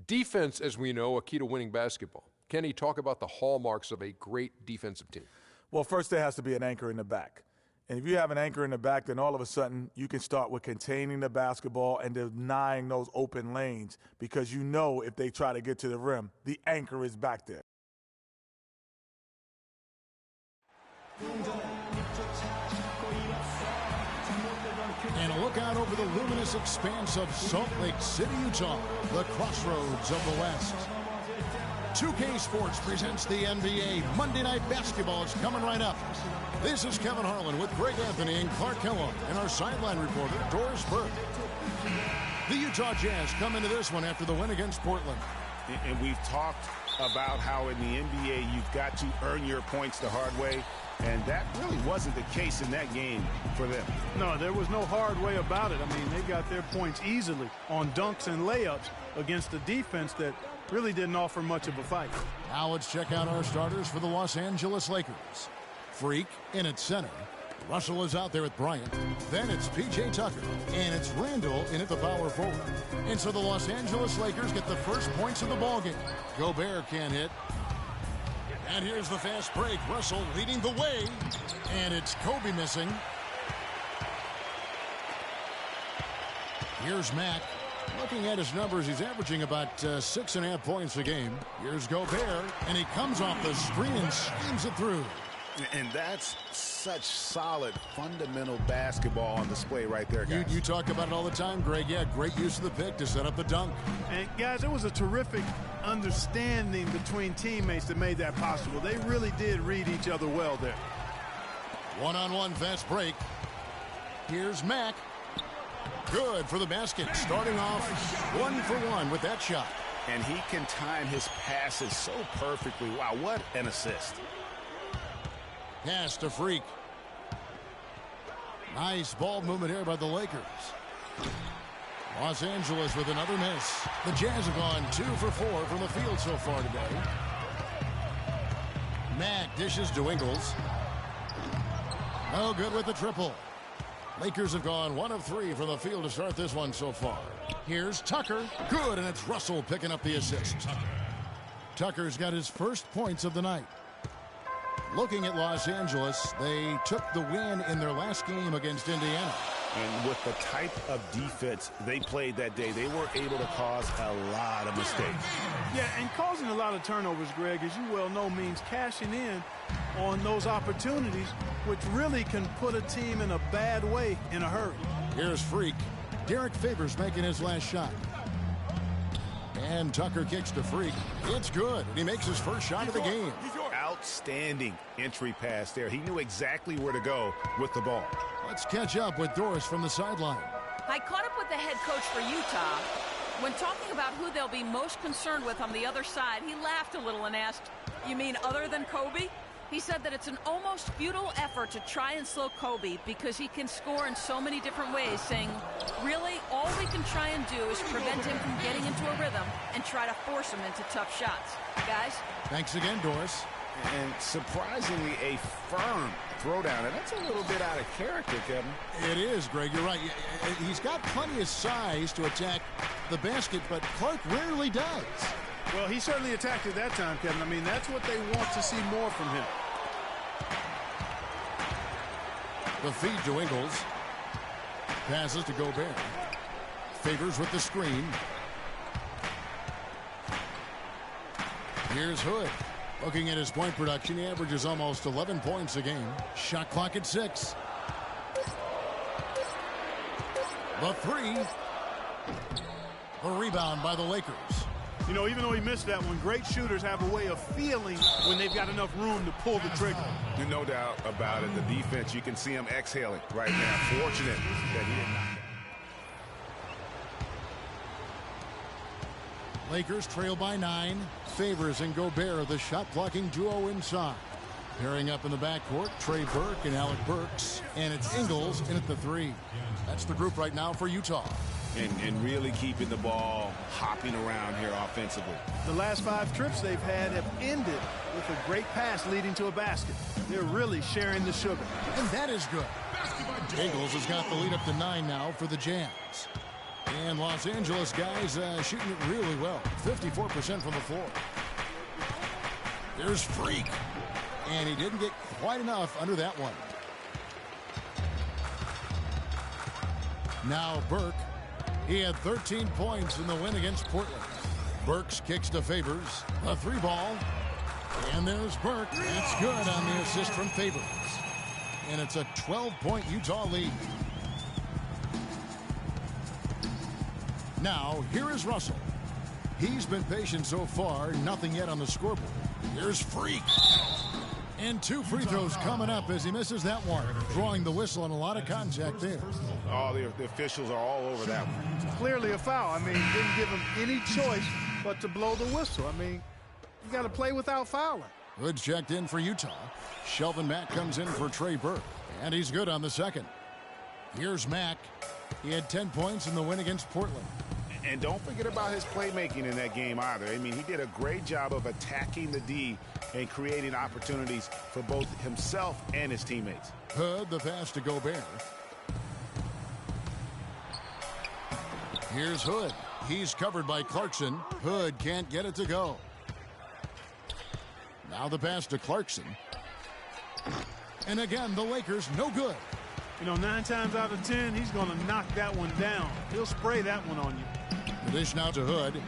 Defense, as we know, a key to winning basketball. Kenny, talk about the hallmarks of a great defensive team. Well, first there has to be an anchor in the back. And if you have an anchor in the back, then all of a sudden you can start with containing the basketball and denying those open lanes, because you know if they try to get to the rim, the anchor is back there. And a look out over the luminous expanse of Salt Lake City, Utah, the crossroads of the West. 2K Sports presents the NBA Monday Night Basketball. It's coming right up. This is Kevin Harlan with Greg Anthony and Clark Kellogg and our sideline reporter, Doris Burke. The Utah Jazz come into this one after the win against Portland. And we've talked about how in the NBA you've got to earn your points the hard way. And that really wasn't the case in that game for them. No, there was no hard way about it. I mean, they got their points easily on dunks and layups against a defense that really didn't offer much of a fight. Now let's check out our starters for the Los Angeles Lakers. Freak in at center. Russell is out there with Bryant. Then it's P.J. Tucker. And it's Randall in at the power forward. And so the Los Angeles Lakers get the first points of the ballgame. Gobert can't hit. And here's the fast break. Russell leading the way. And it's Kobe missing. Here's Mack. Looking at his numbers, he's averaging about 6.5 points a game. Here's Gobert. And he comes off the screen and schemes it through. And that's such solid, fundamental basketball on display right there, guys. You talk about it all the time, Greg. Yeah, great use of the pick to set up the dunk. And, guys, it was a terrific understanding between teammates that made that possible. They really did read each other well there. One-on-one fast break. Here's Mack. Good for the basket. Starting off 1-for-1 with that shot. And he can time his passes so perfectly. Wow, what an assist. Pass to Freak. Nice ball movement here by the Lakers. Los Angeles with another miss. The Jazz have gone 2 for 4 from the field so far today. Mack dishes to Ingles. No good with the triple. Lakers have gone 1 of 3 from the field to start this one so far. Here's Tucker. Good, and it's Russell picking up the assist. Tucker's got his first points of the night. Looking at Los Angeles, they took the win in their last game against Indiana. And with the type of defense they played that day, they were able to cause a lot of mistakes. Yeah, and causing a lot of turnovers, Greg, as you well know, means cashing in on those opportunities, which really can put a team in a bad way in a hurry. Here's Freak. Derek Favors making his last shot. And Tucker kicks to Freak. It's good. He makes his first shot of the game. Outstanding entry pass there. He knew exactly where to go with the ball. Let's catch up with Doris from the sideline. I caught up with the head coach for Utah. When talking about who they'll be most concerned with on the other side, he laughed a little and asked, "You mean other than Kobe?" He said that it's an almost futile effort to try and slow Kobe because he can score in so many different ways, saying, really, all we can try and do is prevent him from getting into a rhythm and try to force him into tough shots. Guys? Thanks again, Doris. And surprisingly, a firm throwdown. And that's a little bit out of character, Kevin. It is, Greg. You're right. He's got plenty of size to attack the basket, but Clark rarely does. Well, he certainly attacked it that time, Kevin. I mean, that's what they want to see more from him. The feed to Ingles. Passes to Gobert. Favors with the screen. Here's Hood. Looking at his point production, he averages almost 11 points a game. Shot clock at 6. The 3. The rebound by the Lakers. You know, even though he missed that one, great shooters have a way of feeling when they've got enough room to pull the trigger. No doubt about it. The defense, you can see him exhaling right now. Fortunate that he did not. Lakers trail by 9. Favors and Gobert, the shot-blocking duo inside. Pairing up in the backcourt, Trey Burke and Alec Burks. And it's Ingles in at the 3. That's the group right now for Utah. and really keeping the ball hopping around here offensively. The last 5 trips they've had have ended with a great pass leading to a basket. They're really sharing the sugar. And that is good. Eagles has got the lead up to 9 now for the Jazz. And Los Angeles guys shooting it really well. 54% from the floor. There's Freak. And he didn't get quite enough under that one. Now Burke. He had 13 points in the win against Portland. Burks kicks to Favors. A 3-ball. And there's Burke. That's good on the assist from Favors. And it's a 12-point Utah lead. Now, here is Russell. He's been patient so far. Nothing yet on the scoreboard. Here's Freak. And 2 free throws coming up as he misses that one. Drawing the whistle and a lot of contact there. Oh, the officials are all over that one. Clearly a foul. I mean, didn't give him any choice but to blow the whistle. I mean, you got to play without fouling. Good checked in for Utah. Shelvin Mack comes in for Trey Burke. And he's good on the second. Here's Mack. He had 10 points in the win against Portland. And don't forget about his playmaking in that game either. I mean, he did a great job of attacking the D and creating opportunities for both himself and his teammates. Hood, the pass to Gobert. Here's Hood. He's covered by Clarkson. Hood can't get it to go. Now the pass to Clarkson. And again, the Lakers no good. You know, 9 times out of 10, he's going to knock that one down. He'll spray that one on you. The dish now to Hood.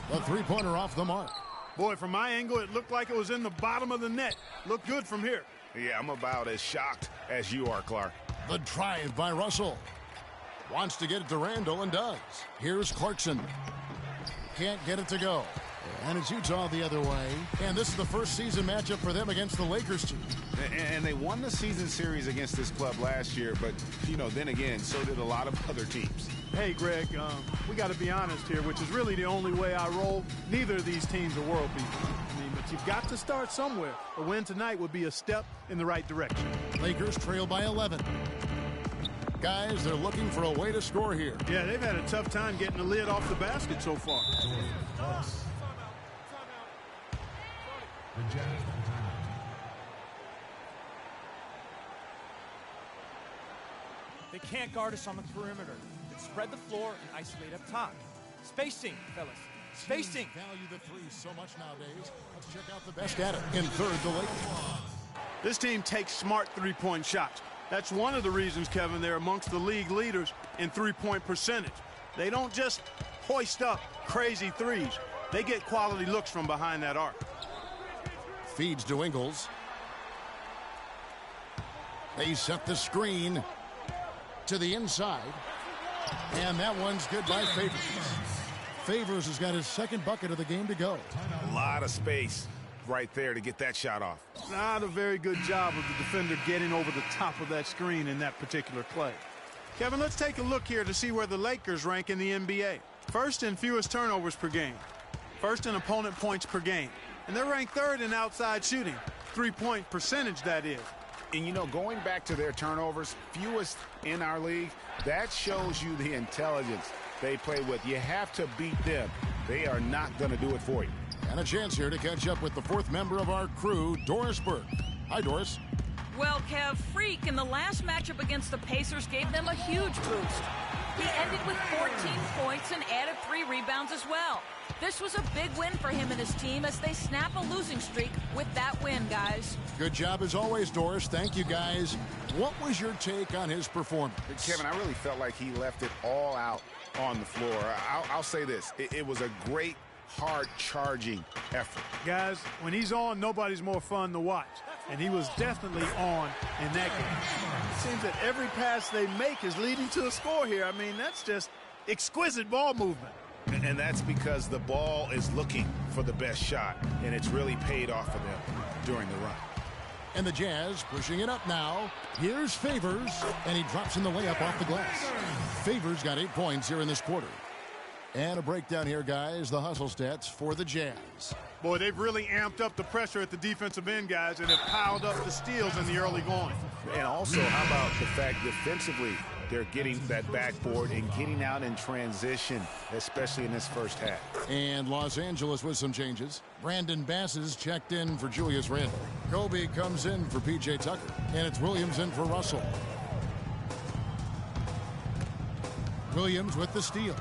The 3-pointer off the mark. Boy, from my angle, it looked like it was in the bottom of the net. Looked good from here. Yeah, I'm about as shocked as you are, Clark. The drive by Russell. Wants to get it to Randall and does. Here's Clarkson. Can't get it to go. And it's Utah the other way. And this is the first season matchup for them against the Lakers team. And they won the season series against this club last year, but, you know, then again, so did a lot of other teams. Hey, Greg, we got to be honest here, which is really the only way I roll. Neither of these teams are world beaters. I mean, but you've got to start somewhere. A win tonight would be a step in the right direction. Lakers trail by 11. Guys, they're looking for a way to score here. Yeah, they've had a tough time getting the lid off the basket so far. They can't guard us on the perimeter. They spread the floor and isolate up top. Spacing, fellas. Spacing. Value the 3 so much nowadays. Let's check out the best at it. In third, the Lakers. This team takes smart 3-point shots. That's one of the reasons, Kevin, they're amongst the league leaders in 3-point percentage. They don't just hoist up crazy threes. They get quality looks from behind that arc. Feeds to Ingles. They set the screen to the inside. And that one's good by Favors. Favors has got his second bucket of the game to go. A lot of space right there to get that shot off. Not a very good job of the defender getting over the top of that screen in that particular play. Kevin, let's take a look here to see where the Lakers rank in the NBA. First in fewest turnovers per game. First in opponent points per game. And they're ranked third in outside shooting. 3-point percentage, that is. And, you know, going back to their turnovers, fewest in our league, that shows you the intelligence they play with. You have to beat them. They are not going to do it for you. And a chance here to catch up with the 4th member of our crew, Doris Burke. Hi, Doris. Well, Kev, Freak in the last matchup against the Pacers gave them a huge boost. He ended with 14 points and added 3 rebounds as well. This was a big win for him and his team as they snap a losing streak with that win, guys. Good job as always, Doris. Thank you, guys. What was your take on his performance? Kevin, I really felt like he left it all out on the floor. I'll say this. It was a great, hard charging effort. Guys, when he's on, nobody's more fun to watch. And he was definitely on in that game. It seems that every pass they make is leading to a score here. I mean, that's just exquisite ball movement. And that's because the ball is looking for the best shot, and it's really paid off for them during the run. And the Jazz pushing it up now. Here's Favors, and he drops in the layup off the glass. Favors got 8 points here in this quarter. And a breakdown here, guys, the hustle stats for the Jazz. Boy, they've really amped up the pressure at the defensive end, guys, and have piled up the steals in the early going. And also, how about the fact defensively, they're getting that backboard and getting out in transition, especially in this first half. And Los Angeles with some changes. Brandon Bass is checked in for Julius Randle. Kobe comes in for P.J. Tucker. And it's Williams in for Russell. Williams with the steal.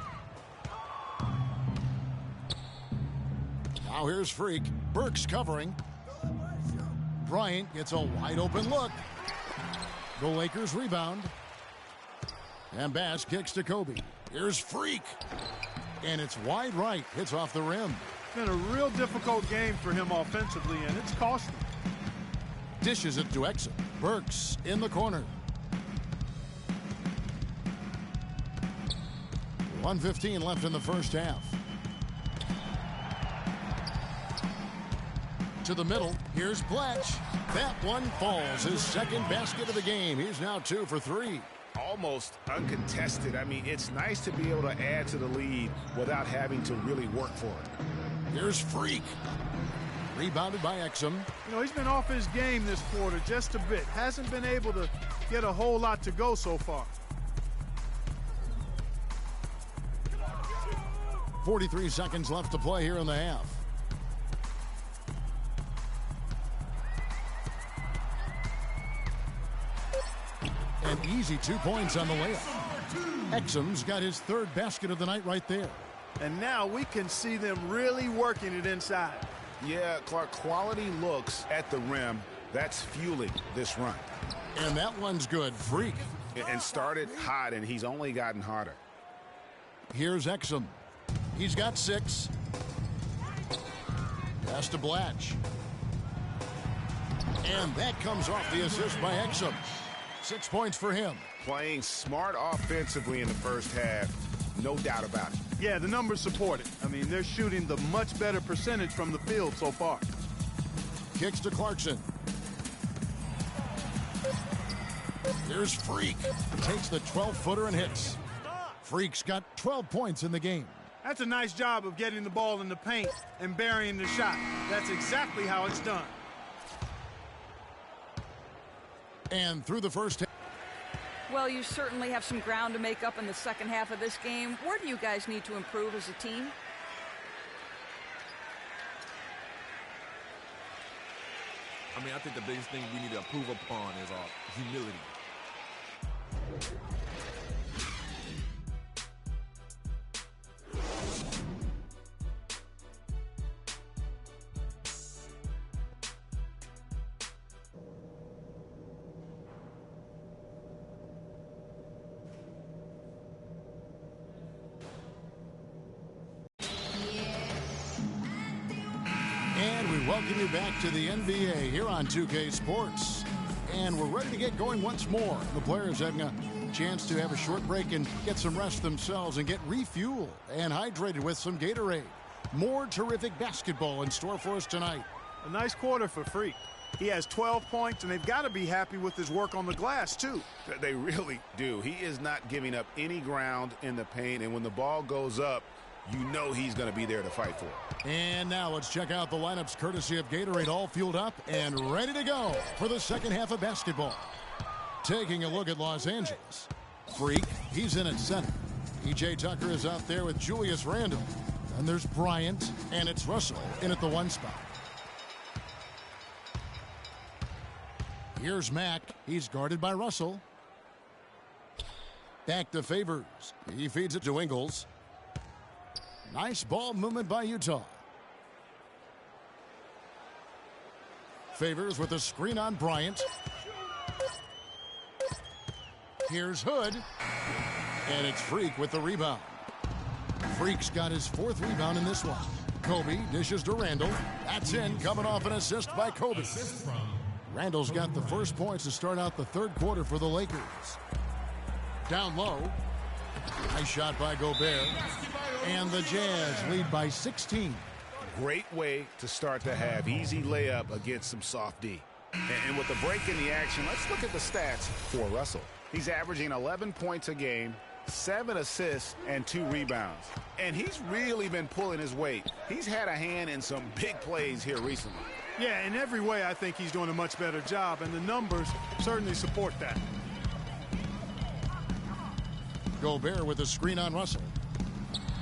Now here's Freak. Burks covering. Bryant gets a wide open look. The Lakers rebound. And Bass kicks to Kobe. Here's Freak. And it's wide right. Hits off the rim. It's been a real difficult game for him offensively, and it's cost him. Dishes it to Exum. Burks in the corner. 1:15 left in the first half. To the middle. Here's Blatch. That one falls. His second basket of the game. He's now 2 for 3. Almost uncontested. I mean, it's nice to be able to add to the lead without having to really work for it. Here's Freak. Rebounded by Exum. You know, he's been off his game this quarter just a bit. Hasn't been able to get a whole lot to go so far. 43 seconds left to play here in the half. An easy 2 points on the layup. Exum's got his third basket of the night right there. And now we can see them really working it inside. Yeah, Clark, quality looks at the rim. That's fueling this run. And that one's good. Freak. And started hot, and he's only gotten hotter. Here's Exum. He's got 6. Pass to Blatch. And that comes off the assist by Exum. 6 points for him. Playing smart offensively in the first half, no doubt about it. Yeah, the numbers support it. I mean, they're shooting the much better percentage from the field so far. Kicks to Clarkson. Here's Freak. Takes the 12-footer and hits. Freak's got 12 points in the game. That's a nice job of getting the ball in the paint and burying the shot. That's exactly how it's done. And through the first half. Well, you certainly have some ground to make up in the second half of this game. Where do you guys need to improve as a team? I mean, I think the biggest thing we need to improve upon is our humility. Welcome you back to the NBA here on 2K Sports. And we're ready to get going once more. The players having a chance to have a short break and get some rest themselves and get refueled and hydrated with some Gatorade. More terrific basketball in store for us tonight. A nice quarter for Freak. He has 12 points, and they've got to be happy with his work on the glass, too. They really do. He is not giving up any ground in the paint, and when the ball goes up, you know he's going to be there to fight for it. And now let's check out the lineups courtesy of Gatorade, all fueled up and ready to go for the second half of basketball. Taking a look at Los Angeles. Freak, he's in at center. P.J. Tucker is out there with Julius Randle. And there's Bryant, and it's Russell in at the 1 spot. Here's Mack. He's guarded by Russell. Back to Favors. He feeds it to Ingles. Nice ball movement by Utah. Favors with a screen on Bryant. Here's Hood. And it's Freak with the rebound. Freak's got his 4th rebound in this one. Kobe dishes to Randle. That's in, coming off an assist by Kobe. Randle's got the first points to start out the third quarter for the Lakers. Down low. Nice shot by Gobert. And the Jazz lead by 16. Great way to start the half. Easy layup against some soft D. And with the break in the action, let's look at the stats for Russell. He's averaging 11 points a game, 7 assists, and 2 rebounds. And he's really been pulling his weight. He's had a hand in some big plays here recently. Yeah, in every way, I think he's doing a much better job, and the numbers certainly support that. Gobert with a screen on Russell.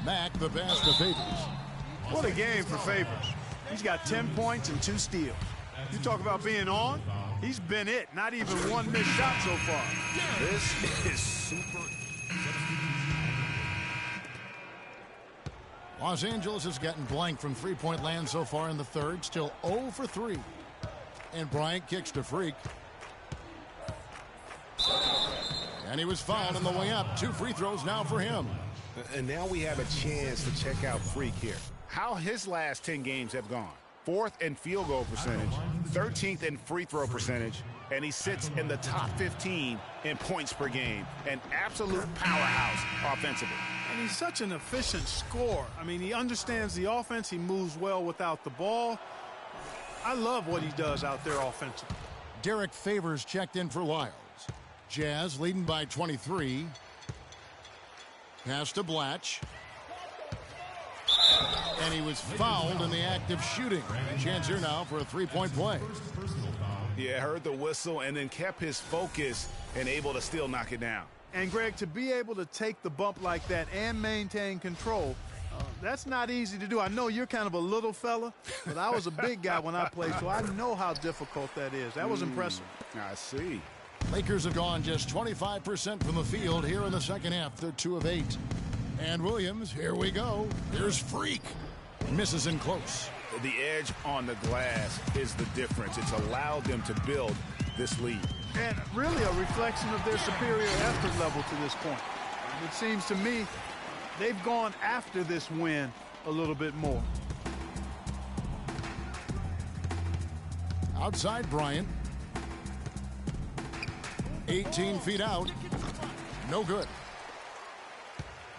Mack the pass to Favors. What a game for Favors. He's got 10 points and 2 steals. You talk about being on, he's been it. Not even one missed shot so far. This is super. Los Angeles is getting blank from three-point land so far in the third. Still 0 for 3. And Bryant kicks to Freak. And he was fouled on the way up. 2 free throws now for him. And now we have a chance to check out Freak here. How his last 10 games have gone. 4th in field goal percentage, 13th in free throw percentage, and he sits in the top 15 in points per game. An absolute powerhouse offensively. And he's such an efficient scorer. I mean, he understands the offense. He moves well without the ball. I love what he does out there offensively. Derek Favors checked in for Lyles. Jazz leading by 23. Pass to Blatch. And he was fouled in the act of shooting. Chance here now for a three-point play. Yeah, heard the whistle and then kept his focus and able to still knock it down. And, Greg, to be able to take the bump like that and maintain control, that's not easy to do. I know you're kind of a little fella, but I was a big guy when I played, so I know how difficult that is. That was impressive. I see. Lakers have gone just 25% from the field here in the second half. They're 2 of 8. And Williams, here we go. Here's Freak. Misses in close. The edge on the glass is the difference. It's allowed them to build this lead. And really a reflection of their superior effort level to this point. It seems to me they've gone after this win a little bit more. Outside Bryant. 18 feet out. No good.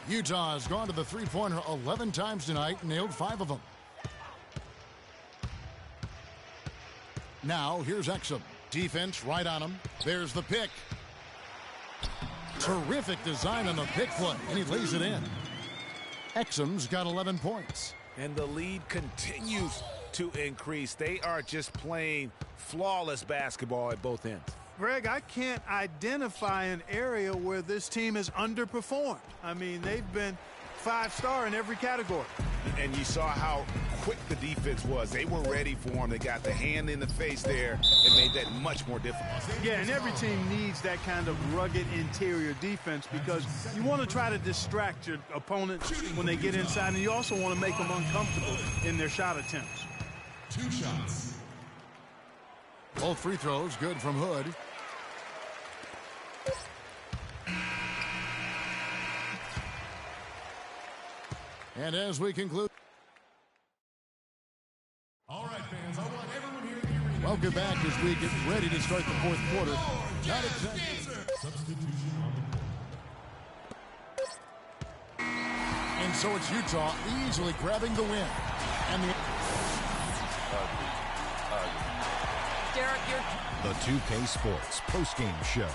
Utah has gone to the three-pointer 11 times tonight, nailed 5 of them. Now, here's Exum. Defense right on him. There's the pick. Terrific design on the pick play, and he lays it in. Exum's got 11 points. And the lead continues to increase. They are just playing flawless basketball at both ends. Greg, I can't identify an area where this team has underperformed. I mean, they've been 5-star in every category. And you saw how quick the defense was. They were ready for him. They got the hand in the face there and made that much more difficult. Yeah, and every team needs that kind of rugged interior defense because you want to try to distract your opponents when they get inside, and you also want to make them uncomfortable in their shot attempts. 2 shots. Both free throws good from Hood. And as we conclude. All right, fans, I want everyone here in the arena. Welcome back as we get ready to start the fourth quarter. Not exactly. Substitution on the court. And so it's Utah easily grabbing the win. And Derek, The 2K Sports postgame show.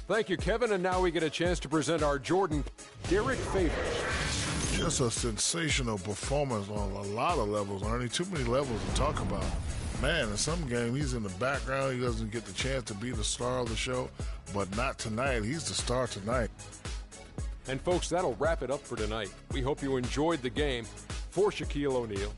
Thank you, Kevin. And now we get a chance to present our Jordan, Derek Favors. Just a sensational performance on a lot of levels, Ernie. Too many levels to talk about. Man, in some game, he's in the background. He doesn't get the chance to be the star of the show, but not tonight. He's the star tonight. And, folks, that'll wrap it up for tonight. We hope you enjoyed the game. For Shaquille O'Neal,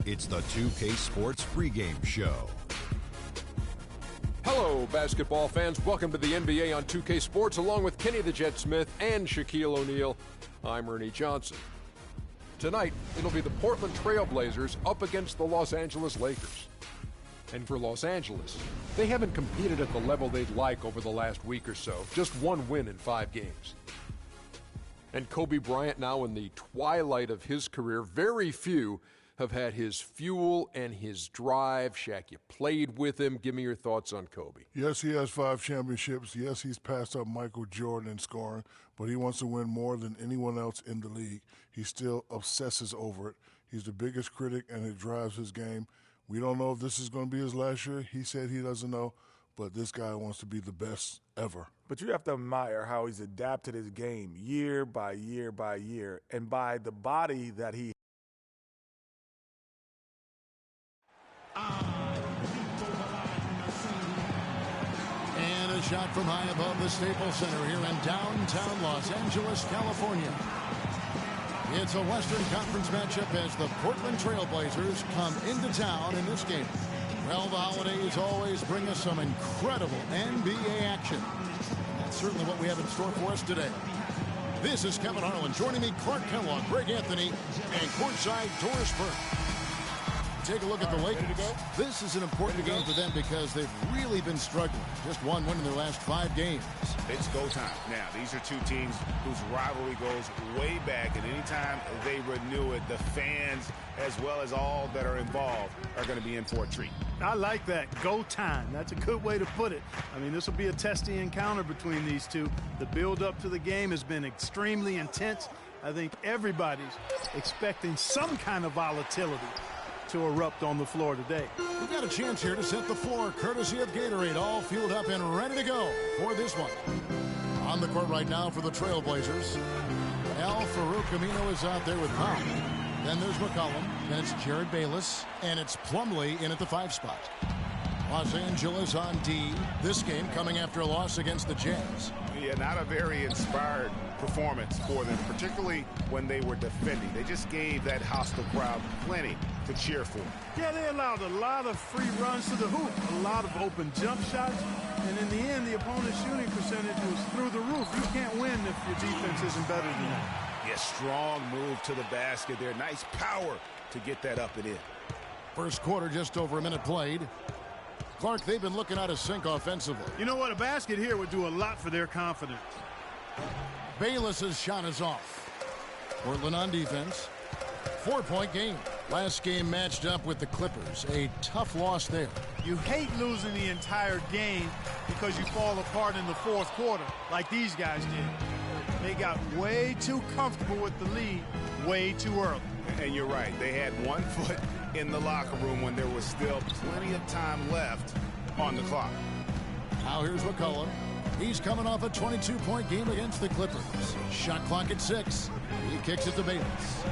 It's the 2K Sports pregame show. Hello, basketball fans. Welcome to the NBA on 2K Sports, along with Kenny the Jet Smith and Shaquille O'Neal. I'm Ernie Johnson. Tonight, it'll be the Portland Trail Blazers up against the Los Angeles Lakers. And for Los Angeles, they haven't competed at the level they'd like over the last week or so. Just one win in 5 games. And Kobe Bryant now in the twilight of his career. Very few have had his fuel and his drive. Shaq, you played with him. Give me your thoughts on Kobe. Yes, he has 5 championships. Yes, he's passed up Michael Jordan in scoring, but he wants to win more than anyone else in the league. He still obsesses over it. He's the biggest critic, and it drives his game. We don't know if this is going to be his last year. He said he doesn't know, but this guy wants to be the best ever. But you have to admire how he's adapted his game year by year by year, and by the body that he And a shot from high above the Staples Center here in downtown Los Angeles, California. It's a Western Conference matchup as the Portland Trail Blazers come into town in this game. Well, the holidays always bring us some incredible NBA action. That's certainly what we have in store for us today. This is Kevin Harlan. Joining me, Clark Kellogg, Greg Anthony, and courtside Doris Burke. Take a look at the Lakers. This is an important game for them because they've really been struggling. Just one win in their last 5 games. It's go time. Now, these are 2 teams whose rivalry goes way back, and anytime they renew it, the fans, as well as all that are involved, are going to be in for a treat. I like that. Go time. That's a good way to put it. I mean, this will be a testy encounter between these two. The build-up to the game has been extremely intense. I think everybody's expecting some kind of volatility to erupt on the floor today. We've got a chance here to set the floor, courtesy of Gatorade, all fueled up and ready to go for this one. On the court right now for the Trailblazers, Al-Farouq Aminu is out there with Powell. Then there's McCollum, then it's Jared Bayless, and it's Plumlee in at the 5 spot. Los Angeles on D. This game coming after a loss against the Jazz. Yeah, not a very inspired performance for them, particularly when they were defending. They just gave that hostile crowd plenty to cheer for. Yeah, they allowed a lot of free runs to the hoop, a lot of open jump shots, and in the end, the opponent's shooting percentage was through the roof. You can't win if your defense isn't better than that. Yeah, strong move to the basket there. Nice power to get that up and in. First quarter, just over a minute played. Clark, they've been looking out of sync offensively. You know what? A basket here would do a lot for their confidence. Bayless's shot is off. Portland on defense. 4-point game. Last game matched up with the Clippers. A tough loss there. You hate losing the entire game because you fall apart in the 4th quarter like these guys did. They got way too comfortable with the lead way too early. And you're right. They had 1 foot in the locker room when there was still plenty of time left on the clock. Now here's McCollum. He's coming off a 22-point game against the Clippers. Shot clock at 6. He kicks it to Bayless.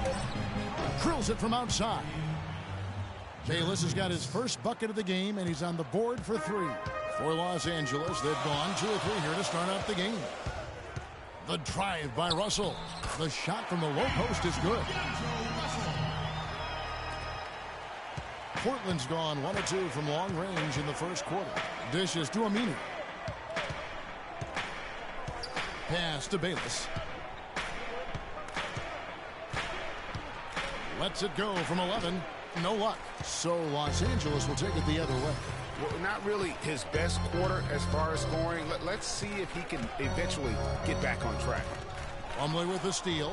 Drills it from outside. Bayless has got his first bucket of the game, and he's on the board for 3. For Los Angeles, they've gone 2 or 3 here to start out the game. The drive by Russell. The shot from the low post is good. Portland's gone 1 or 2 from long range in the first quarter. Dishes to Aminu. Pass to Bayless. Lets it go from 11. No luck. So Los Angeles will take it the other way. Well, not really his best quarter as far as scoring. Let's see if he can eventually get back on track. Plumlee with the steal.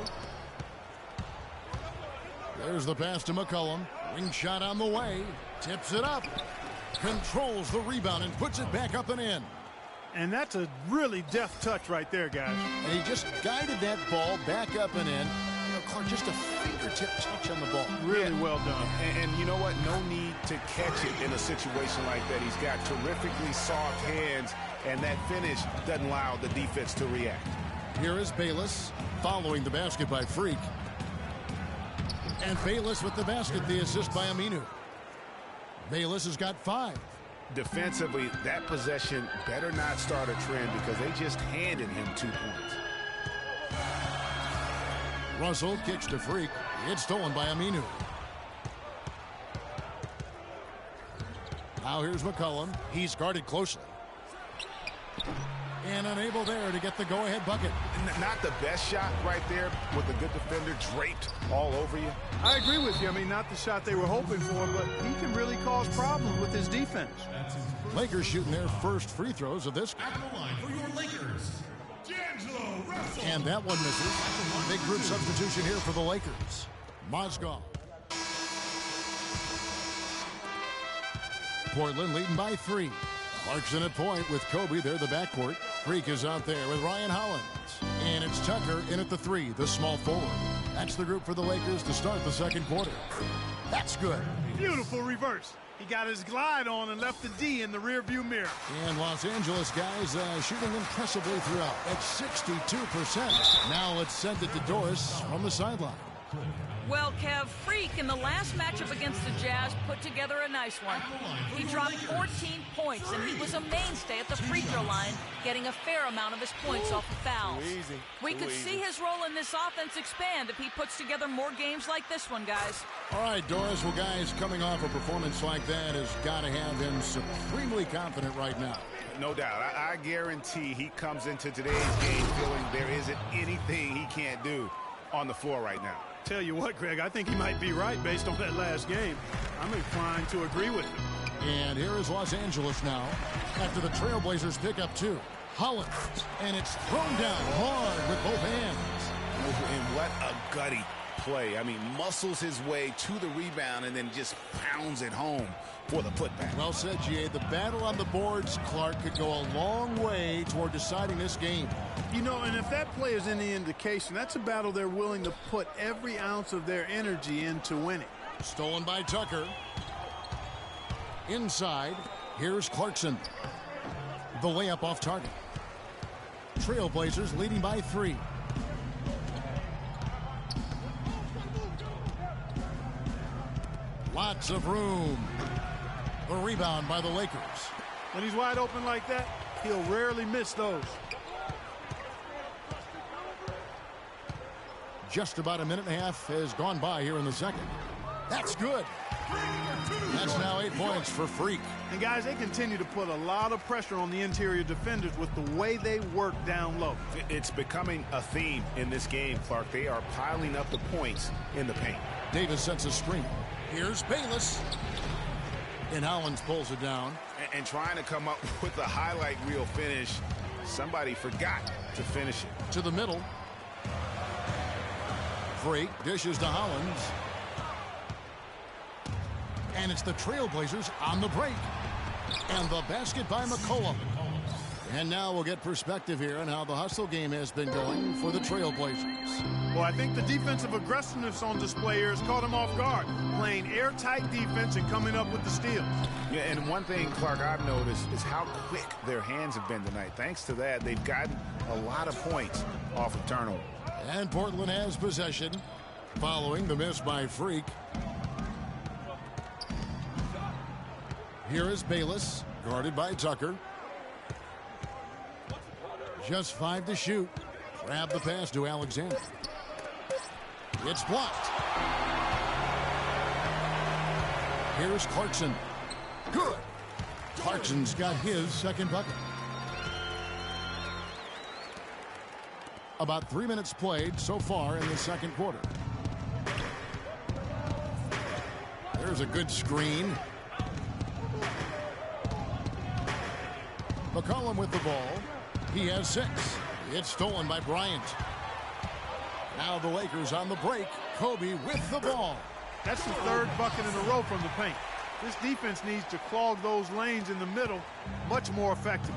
There's the pass to McCollum. Wing shot on the way. Tips it up. Controls the rebound and puts it back up and in. And that's a really deft touch right there, guys. And he just guided that ball back up and in. Clark, just a fingertip touch on the ball. Really well done. And you know what? No need to catch it in a situation like that. He's got terrifically soft hands, and that finish doesn't allow the defense to react. Here is Bayless following the basket by Freak. And Bayless with the basket, the assist by Aminu. Bayless has got 5. Defensively, that possession better not start a trend because they just handed him 2 points. Russell kicks to Freak. It's stolen by Aminu. Now here's McCollum. He's guarded closely. And unable there to get the go-ahead bucket. Not the best shot right there with a good defender draped all over you. I agree with you. I mean, not the shot they were hoping for, but he can really cause problems with his defense. Lakers shooting their first free throws of this. At the line for your Lakers, D'Angelo Russell. And that one misses. Big group substitution here for the Lakers. Mozgov. Portland leading by 3. Clarkson at point with Kobe. They're the backcourt. Freak is out there with Ryan Hollins. And it's Tucker in at the 3, the small forward. That's the group for the Lakers to start the second quarter. That's good. Beautiful reverse. He got his glide on and left the D in the rearview mirror. And Los Angeles guys shooting impressively throughout at 62%. Now let's send it to Doris from the sideline. Well, Kev, Freak in the last matchup against the Jazz put together a nice one. He dropped 14 points, and he was a mainstay at the free throw line, getting a fair amount of his points off of fouls. We could see his role in this offense expand if he puts together more games like this one, guys. All right, Doris. Well, guys, coming off a performance like that has got to have him supremely confident right now. No doubt. I guarantee he comes into today's game feeling there isn't anything he can't do on the floor right now. Tell you what, Greg, I think he might be right based on that last game. I'm inclined to agree with him. And here is Los Angeles now after the Trailblazers pick up 2. Hollins, and it's thrown down hard with both hands. And what a gutty play. I mean, muscles his way to the rebound and then just pounds it home for the putback. Well said, G.A. The battle on the boards, Clark, could go a long way toward deciding this game. You know, and if that play is any indication, that's a battle they're willing to put every ounce of their energy into winning. Stolen by Tucker. Inside, here's Clarkson. The layup off target. Trailblazers leading by 3. Lots of room. The rebound by the Lakers. When he's wide open like that, he'll rarely miss those. Just about a minute and a half has gone by here in the second. That's good. That's now 8 points for Freak. And guys, they continue to put a lot of pressure on the interior defenders with the way they work down low. It's becoming a theme in this game, Clark. They are piling up the points in the paint. Davis sets a screen. Here's Bayless. And Hollins pulls it down. And trying to come up with a highlight reel finish. Somebody forgot to finish it. To the middle. Freak dishes to Hollins. And it's the Trailblazers on the break. And the basket by McCollum. And now we'll get perspective here on how the hustle game has been going for the Trailblazers. Well, I think the defensive aggressiveness on display here has caught him off guard, playing airtight defense and coming up with the steals. Yeah, and one thing, Clark, I've noticed is how quick their hands have been tonight. Thanks to that, they've gotten a lot of points off of turnover. And Portland has possession following the miss by Freak. Here is Bayless, guarded by Tucker. Just 5 to shoot. Grab the pass to Alexander. It's blocked. Here's Clarkson. Good. Clarkson's got his second bucket. About 3 minutes played so far in the second quarter. There's a good screen. McCollum with the ball. He has 6. It's stolen by Bryant. Now the Lakers on the break. Kobe with the ball. That's the 3rd bucket in a row from the paint. This defense needs to clog those lanes in the middle much more effectively.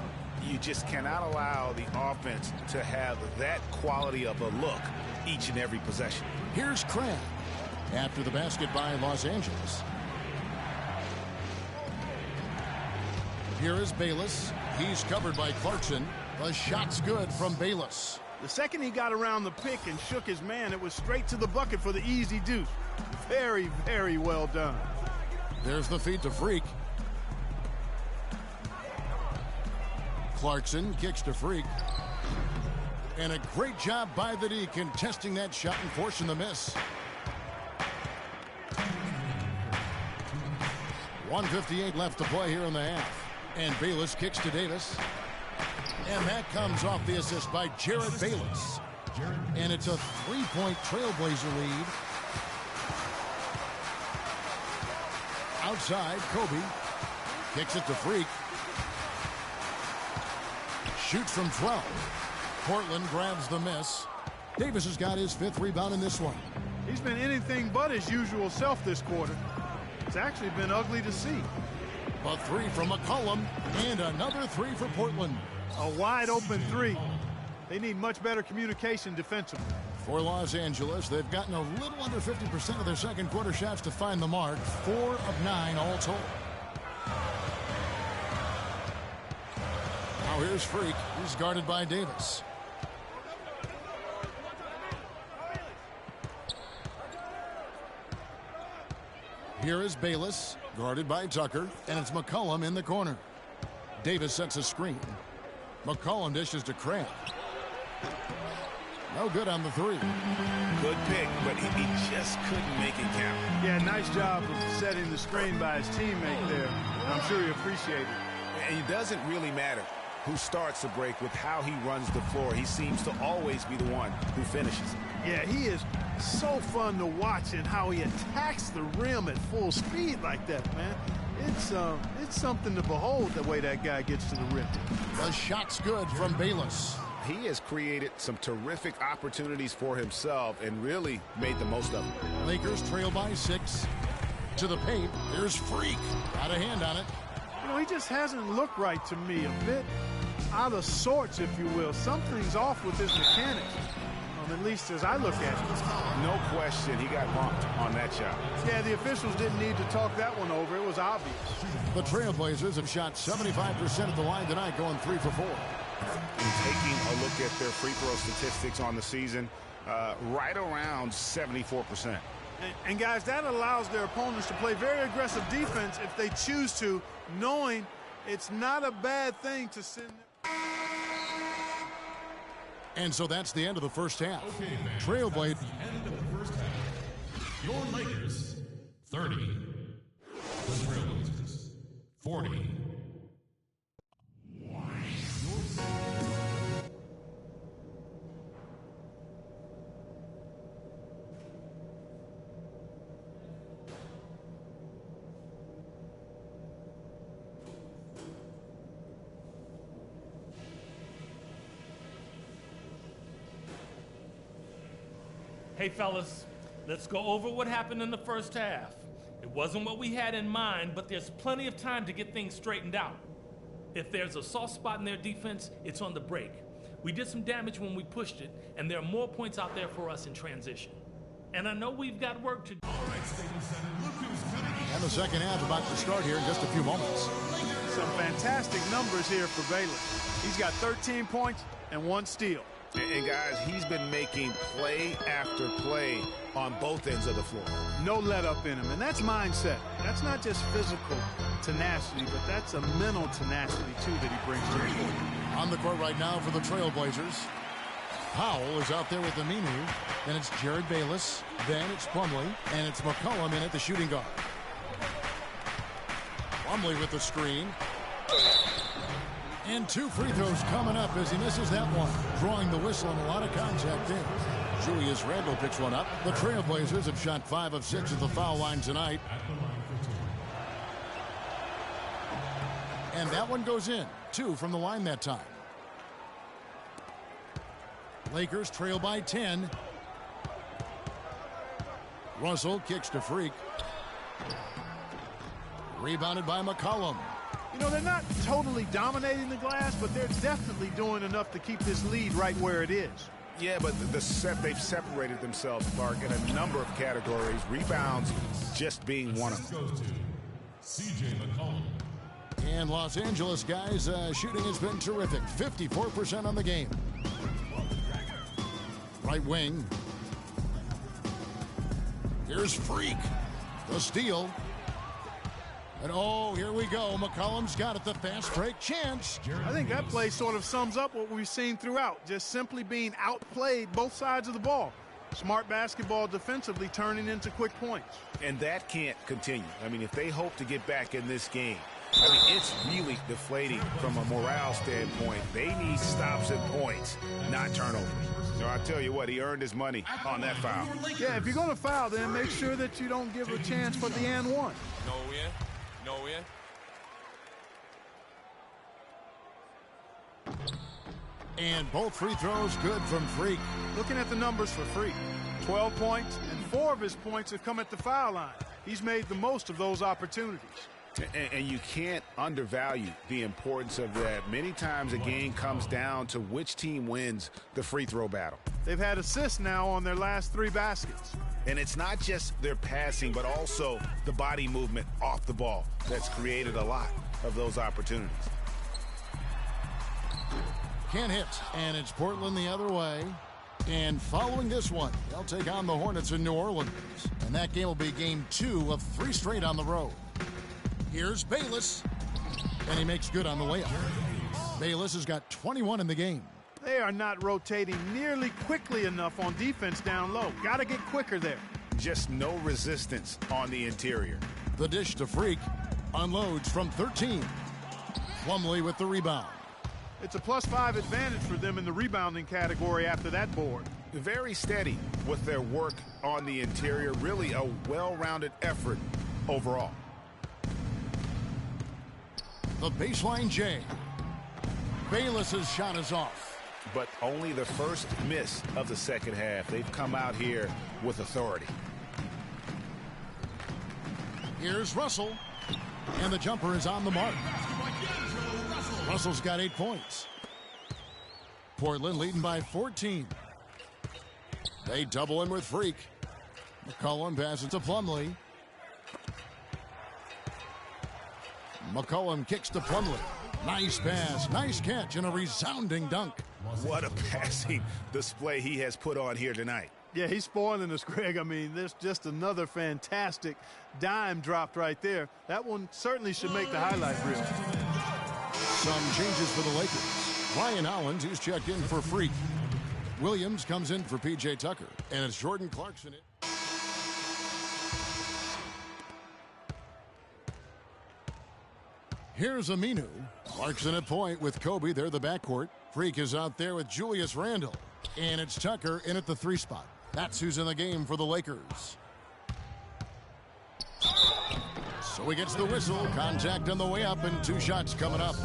You just cannot allow the offense to have that quality of a look each and every possession. Here's Crabb after the basket by Los Angeles. Here is Bayless. He's covered by Clarkson. The shot's good from Bayless. The second he got around the pick and shook his man, it was straight to the bucket for the easy deuce. Very, very well done. There's the feed to Freak. Clarkson kicks to Freak. And a great job by the D contesting that shot and forcing the miss. 1:58 left to play here in the half. And Bayless kicks to Davis. And that comes off the assist by Jared Bayless. And it's a 3-point Trailblazer lead. Outside, Kobe kicks it to Freak. Shoots from 12. Portland grabs the miss. Davis has got his 5th rebound in this one. He's been anything but his usual self this quarter. It's actually been ugly to see. A 3 from McCollum, and another 3 for Portland. A wide open 3. They need much better communication defensively. For Los Angeles, they've gotten a little under 50% of their second quarter shots to find the mark. 4 of 9 all told. Now here's Freak. He's guarded by Davis. Here is Bayless, guarded by Tucker, and it's McCollum in the corner. Davis sets a screen. McCollum dishes to Kraft. No good on the 3. Good pick, but he just couldn't make it count. Yeah, nice job of setting the screen by his teammate there. I'm sure he appreciated it. And it doesn't really matter who starts the break with how he runs the floor. He seems to always be the one who finishes. Yeah, he is so fun to watch and how he attacks the rim at full speed like that, man. It's something to behold the way that guy gets to the rim. The shot's good from Bayless. He has created some terrific opportunities for himself and really made the most of them. Lakers trail by 6. To the paint, there's Freak. Got a hand on it. You know, he just hasn't looked right to me. A bit out of sorts, if you will. Something's off with his mechanics. At least as I look at it. No question he got bumped on that shot. Yeah, the officials didn't need to talk that one over. It was obvious. The Trailblazers have shot 75% of the line tonight, going 3 for 4. And taking a look at their free throw statistics on the season, right around 74%. And guys, that allows their opponents to play very aggressive defense if they choose to, knowing it's not a bad thing to send them. And so that's the end of the first half. Okay, fans, Trailblade. that's the end of the first half. Your Lakers, 30. The Trailblazers, 40. Hey, fellas, let's go over what happened in the first half. It wasn't what we had in mind, but there's plenty of time to get things straightened out. If there's a soft spot in their defense, it's on the break. We did some damage when we pushed it, and there are more points out there for us in transition. And I know we've got work to do. All right, Staples Center, look who's coming in. And the second half about to start here in just a few moments. Some fantastic numbers here for Bayless. He's got 13 points and 1 steal. And guys, he's been making play after play on both ends of the floor. No let up in him, and that's mindset. That's not just physical tenacity, but that's a mental tenacity, too, that he brings to the court. On the court right now for the Trailblazers. Powell is out there with Aminu. Then it's Jared Bayless. Then it's Plumlee. And it's McCollum in at the shooting guard. Plumlee with the screen. And 2 free throws coming up as he misses that one. Drawing the whistle and a lot of contact in. Julius Randle picks one up. The Trailblazers have shot 5 of 6 at the foul line tonight. And that one goes in. 2 from the line that time. Lakers trail by 10. Russell kicks to Freak. Rebounded by McCollum. You know, they're not totally dominating the glass, but they're definitely doing enough to keep this lead right where it is. Yeah, but they've separated themselves, Clark, in a number of categories. Rebounds just being one of them. Goes to C.J. McCollum. And Los Angeles, guys, shooting has been terrific. 54% on the game. Right wing. Here's Freak. The steal. And oh, here we go. McCollum's got it. The fast break chance. I think that play sort of sums up what we've seen throughout. Just simply being outplayed both sides of the ball. Smart basketball defensively turning into quick points. And that can't continue. I mean, if they hope to get back in this game, I mean, it's really deflating from a morale standpoint. They need stops and points, not turnovers. So I tell you what, he earned his money on that foul. Yeah, if you're going to foul, then make sure that you don't give a chance for the and one. No win. No win. And both free throws good from Freak. Looking at the numbers for Freak, 12 points, and 4 of his points have come at the foul line. He's made the most of those opportunities. And you can't undervalue the importance of that. Many times a game comes down to which team wins the free throw battle. They've had assists now on their last 3 baskets. And it's not just their passing, but also the body movement off the ball that's created a lot of those opportunities. Can't hit, and it's Portland the other way. And following this one, they'll take on the Hornets in New Orleans. And that game will be game 2 of 3 straight on the road. Here's Bayless, and he makes good on the layup. Bayless has got 21 in the game. They are not rotating nearly quickly enough on defense down low. Got to get quicker there. Just no resistance on the interior. The dish to Freak. Unloads from 13. Plumlee with the rebound. It's a +5 advantage for them in the rebounding category after that board. Very steady with their work on the interior. Really a well-rounded effort overall. The baseline J. Bayless's shot is off. But only the first miss of the second half. They've come out here with authority. Here's Russell. And the jumper is on the mark. Russell's got 8 points. Portland leading by 14. They double him with Freak. McCollum passes to Plumlee. McCollum kicks to Plumlee. Nice pass, nice catch, and a resounding dunk. What a passing display he has put on here tonight. Yeah, he's spoiling us, Greg. I mean, there's just another fantastic dime dropped right there. That one certainly should make the highlight reel. Some changes for the Lakers. Ryan Hollins, he's checked in for Freak. Williams comes in for P.J. Tucker, and it's Jordan Clarkson. Here's Aminu. Clarkson at point with Kobe. They're the backcourt. Freak is out there with Julius Randle. And it's Tucker in at the 3 spot. That's who's in the game for the Lakers. So he gets the whistle. Contact on the way up and 2 shots coming up.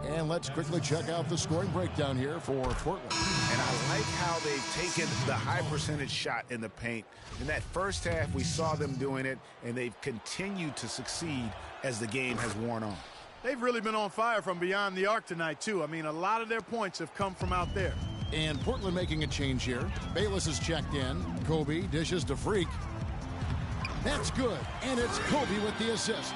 And let's quickly check out the scoring breakdown here for Portland. And I like how they've taken the high percentage shot in the paint. In that first half, we saw them doing it, and they've continued to succeed as the game has worn on. They've really been on fire from beyond the arc tonight, too. I mean, a lot of their points have come from out there. And Portland making a change here. Bayless is checked in. Kobe dishes to Freak. That's good. And it's Kobe with the assist.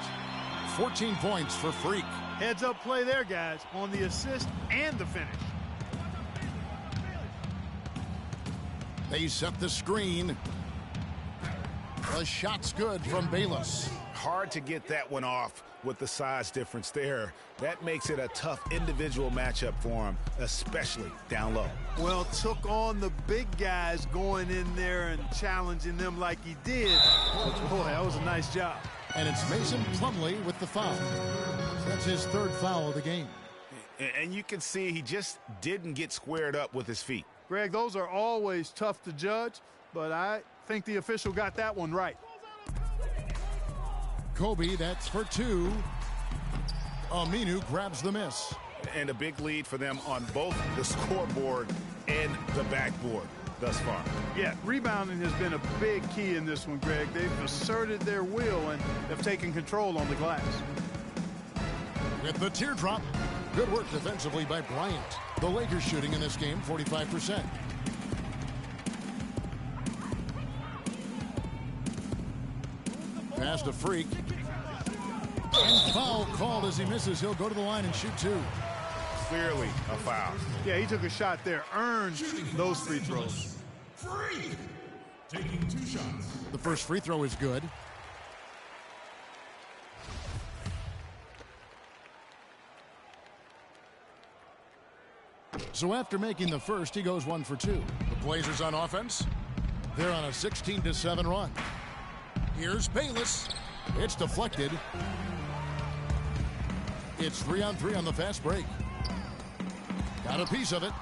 14 points for Freak. Heads up play there, guys, on the assist and the finish. They set the screen. The shot's good from Bayless. Hard to get that one off with the size difference there. That makes it a tough individual matchup for him, especially down low. Well, took on the big guys going in there and challenging them like he did. Boy, that was a nice job. And it's Mason Plumlee with the foul. That's his 3rd foul of the game. And you can see he just didn't get squared up with his feet. Greg, those are always tough to judge, but I think the official got that one right. Kobe, that's for 2. Aminu grabs the miss. And a big lead for them on both the scoreboard and the backboard thus far. Yeah, rebounding has been a big key in this one, Greg. They've asserted their will and have taken control on the glass. With the teardrop, good work defensively by Bryant. The Lakers shooting in this game 45%. Pass to Freak. And foul called as he misses. He'll go to the line and shoot 2. Clearly a foul. Yeah, he took a shot there, earned those free throws. Freak taking 2 shots. The first free throw is good. So after making the first, he goes 1 for 2. The Blazers on offense. They're on a 16-7 run. Here's Bayless. It's deflected. It's 3-on-3 on the fast break. Got a piece of it.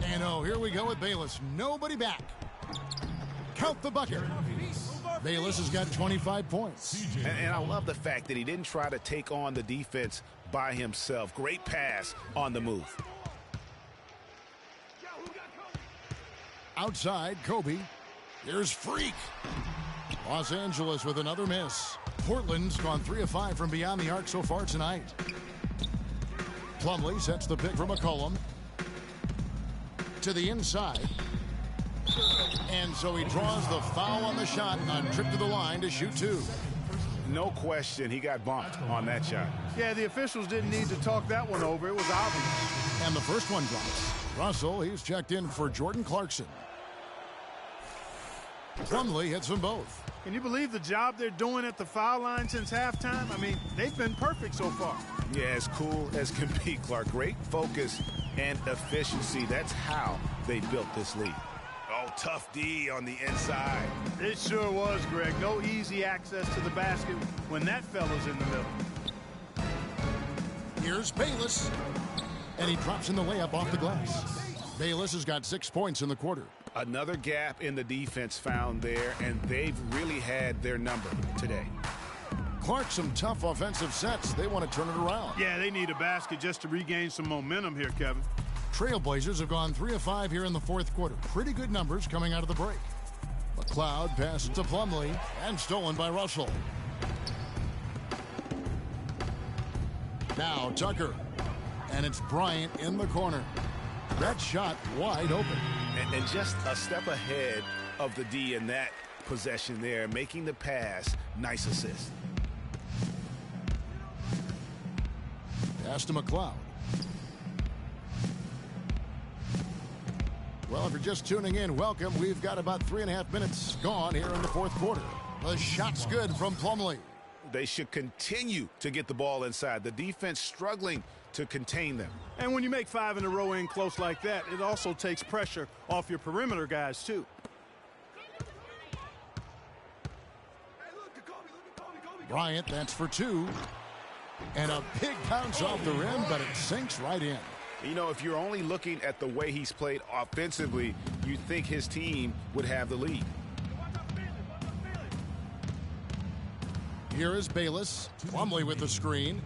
And oh, here we go with Bayless. Nobody back. Count the bucket. Bayless has got 25 points. And I love the fact that he didn't try to take on the defense by himself. Great pass on the move. Outside, Kobe. Here's Freak. Los Angeles with another miss. Portland's gone 3 of 5 from beyond the arc so far tonight. Plumlee sets the pick for McCollum. To the inside. And so he draws the foul on the shot on trip to the line to shoot 2. No question, he got bumped on that shot. Yeah, the officials didn't need to talk that one over. It was obvious. And the first one drops. Russell, he's checked in for Jordan Clarkson. Plumlee hits them both. Can you believe the job they're doing at the foul line since halftime? I mean, they've been perfect so far. Yeah, as cool as can be, Clark. Great focus and efficiency. That's how they built this lead. Oh, tough D on the inside. It sure was, Greg. No easy access to the basket when that fella's in the middle. Here's Bayless. And he drops in the layup off the glass. Bayless has got 6 points in the quarter. Another gap in the defense found there, and they've really had their number today. Clark, some tough offensive sets. They want to turn it around. Yeah, they need a basket just to regain some momentum here, Kevin. Trailblazers have gone 3 of 5 here in the fourth quarter. Pretty good numbers coming out of the break. McLeod passes to Plumlee and stolen by Russell. Now Tucker. And it's Bryant in the corner. That shot wide open. And just a step ahead of the D in that possession there, making the pass. Nice assist. Pass to McLeod. Well, if you're just tuning in, welcome. We've got about 3.5 minutes gone here in the fourth quarter. The shot's good from Plumlee. They should continue to get the ball inside. The defense struggling to contain them. And when you make 5 in a row in close like that, it also takes pressure off your perimeter guys, too. Bryant, that's for 2. And a big bounce off the rim, but it sinks right in. You know, if you're only looking at the way he's played offensively, you'd think his team would have the lead. Here is Bayless. Plumlee with the screen.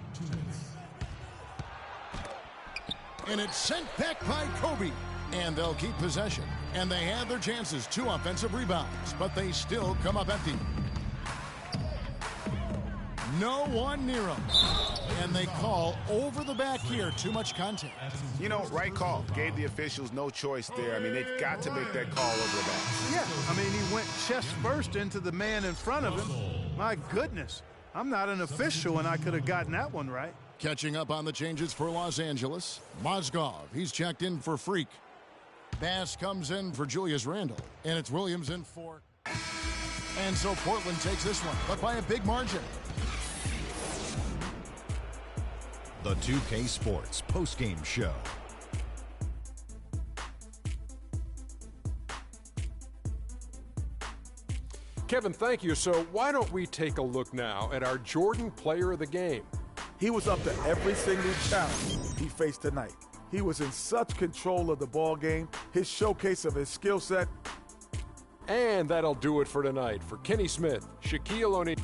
And it's sent back by Kobe. And they'll keep possession. And they have their chances. 2 offensive rebounds. But they still come up empty. No one near him. And they call over the back here. Too much contact. You know, right call. Gave the officials no choice there. I mean, they've got to make that call over the back. Yeah, I mean, he went chest first into the man in front of him. My goodness. I'm not an official, and I could have gotten that one right. Catching up on the changes for Los Angeles. Mozgov, he's checked in for Freak. Bass comes in for Julius Randle. And it's Williams in for... And so Portland takes this one, but by a big margin. The 2K Sports postgame show. Kevin, thank you. So why don't we take a look now at our Jordan player of the game? He was up to every single challenge he faced tonight. He was in such control of the ball game, his showcase of his skill set. And that'll do it for tonight. For Kenny Smith, Shaquille O'Neal.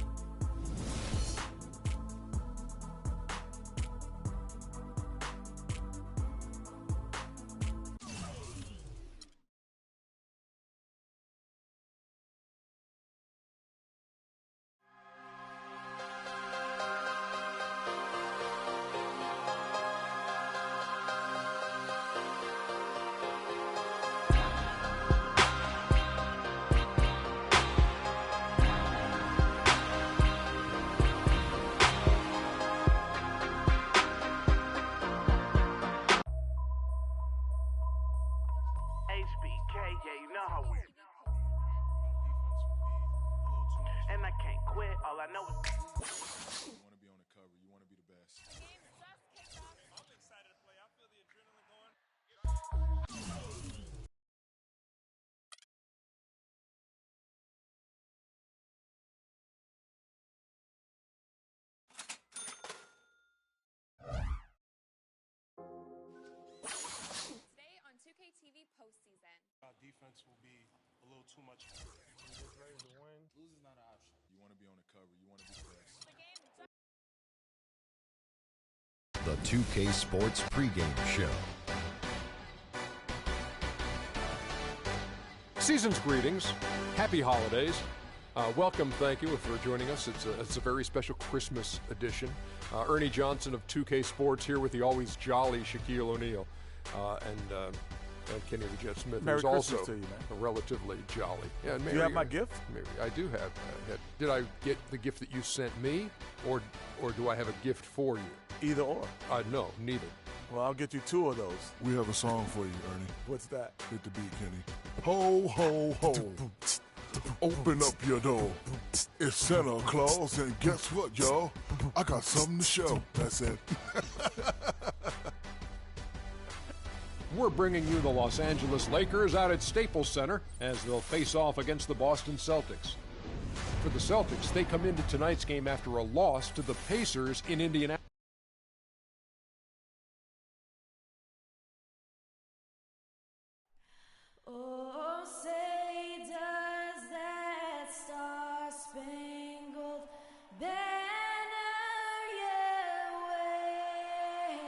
And I can't quit, all I know is... You want to be on the cover. You want to be the best. I'm excited to play. I feel the too much. Just ready to win. Losing is not an option. You want to be on the cover. You want to be best. The 2K Sports pregame show. Season's greetings. Happy holidays. Welcome, thank you for joining us. It's a very special Christmas edition. Ernie Johnson of 2K Sports here with the always jolly Shaquille O'Neal and Kenny the Jet Smith. Merry who's Christmas also to you, man. relatively jolly. Yeah, Do you have my gift? Maybe I do have. Did I get the gift that you sent me, or do I have a gift for you? Either or. No, neither. Well, I'll get you 2 of those. We have a song for you, Ernie. What's that? Hit the beat, Kenny. Ho, ho, ho. Open up your door. It's Santa Claus, and guess what, y'all? I got something to show. That's it. We're bringing you the Los Angeles Lakers out at Staples Center as they'll face off against the Boston Celtics. For the Celtics, they come into tonight's game after a loss to the Pacers in Indianapolis. Oh, say does that star-spangled banner yet wave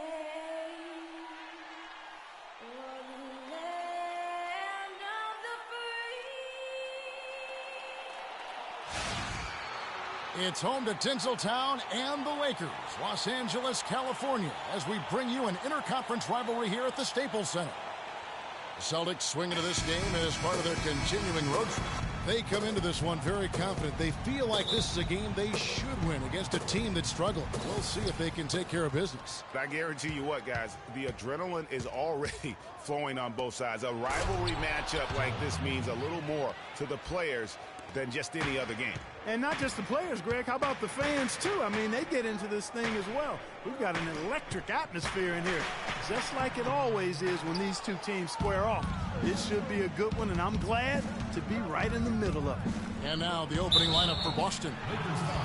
o'er the land of the free? It's home to Tinseltown and the Lakers, Los Angeles, California, as we bring you an interconference rivalry here at the Staples Center. The Celtics swing into this game as part of their continuing road trip. They come into this one very confident. They feel like this is a game they should win against a team that's struggling. We'll see if they can take care of business. I guarantee you what, guys, the adrenaline is already flowing on both sides. A rivalry matchup like this means a little more to the players than just any other game. And not just the players, Greg. How about the fans, too? I mean, they get into this thing as well. We've got an electric atmosphere in here, just like it always is when these two teams square off. This should be a good one, and I'm glad to be right in the middle of it. And now the opening lineup for Boston.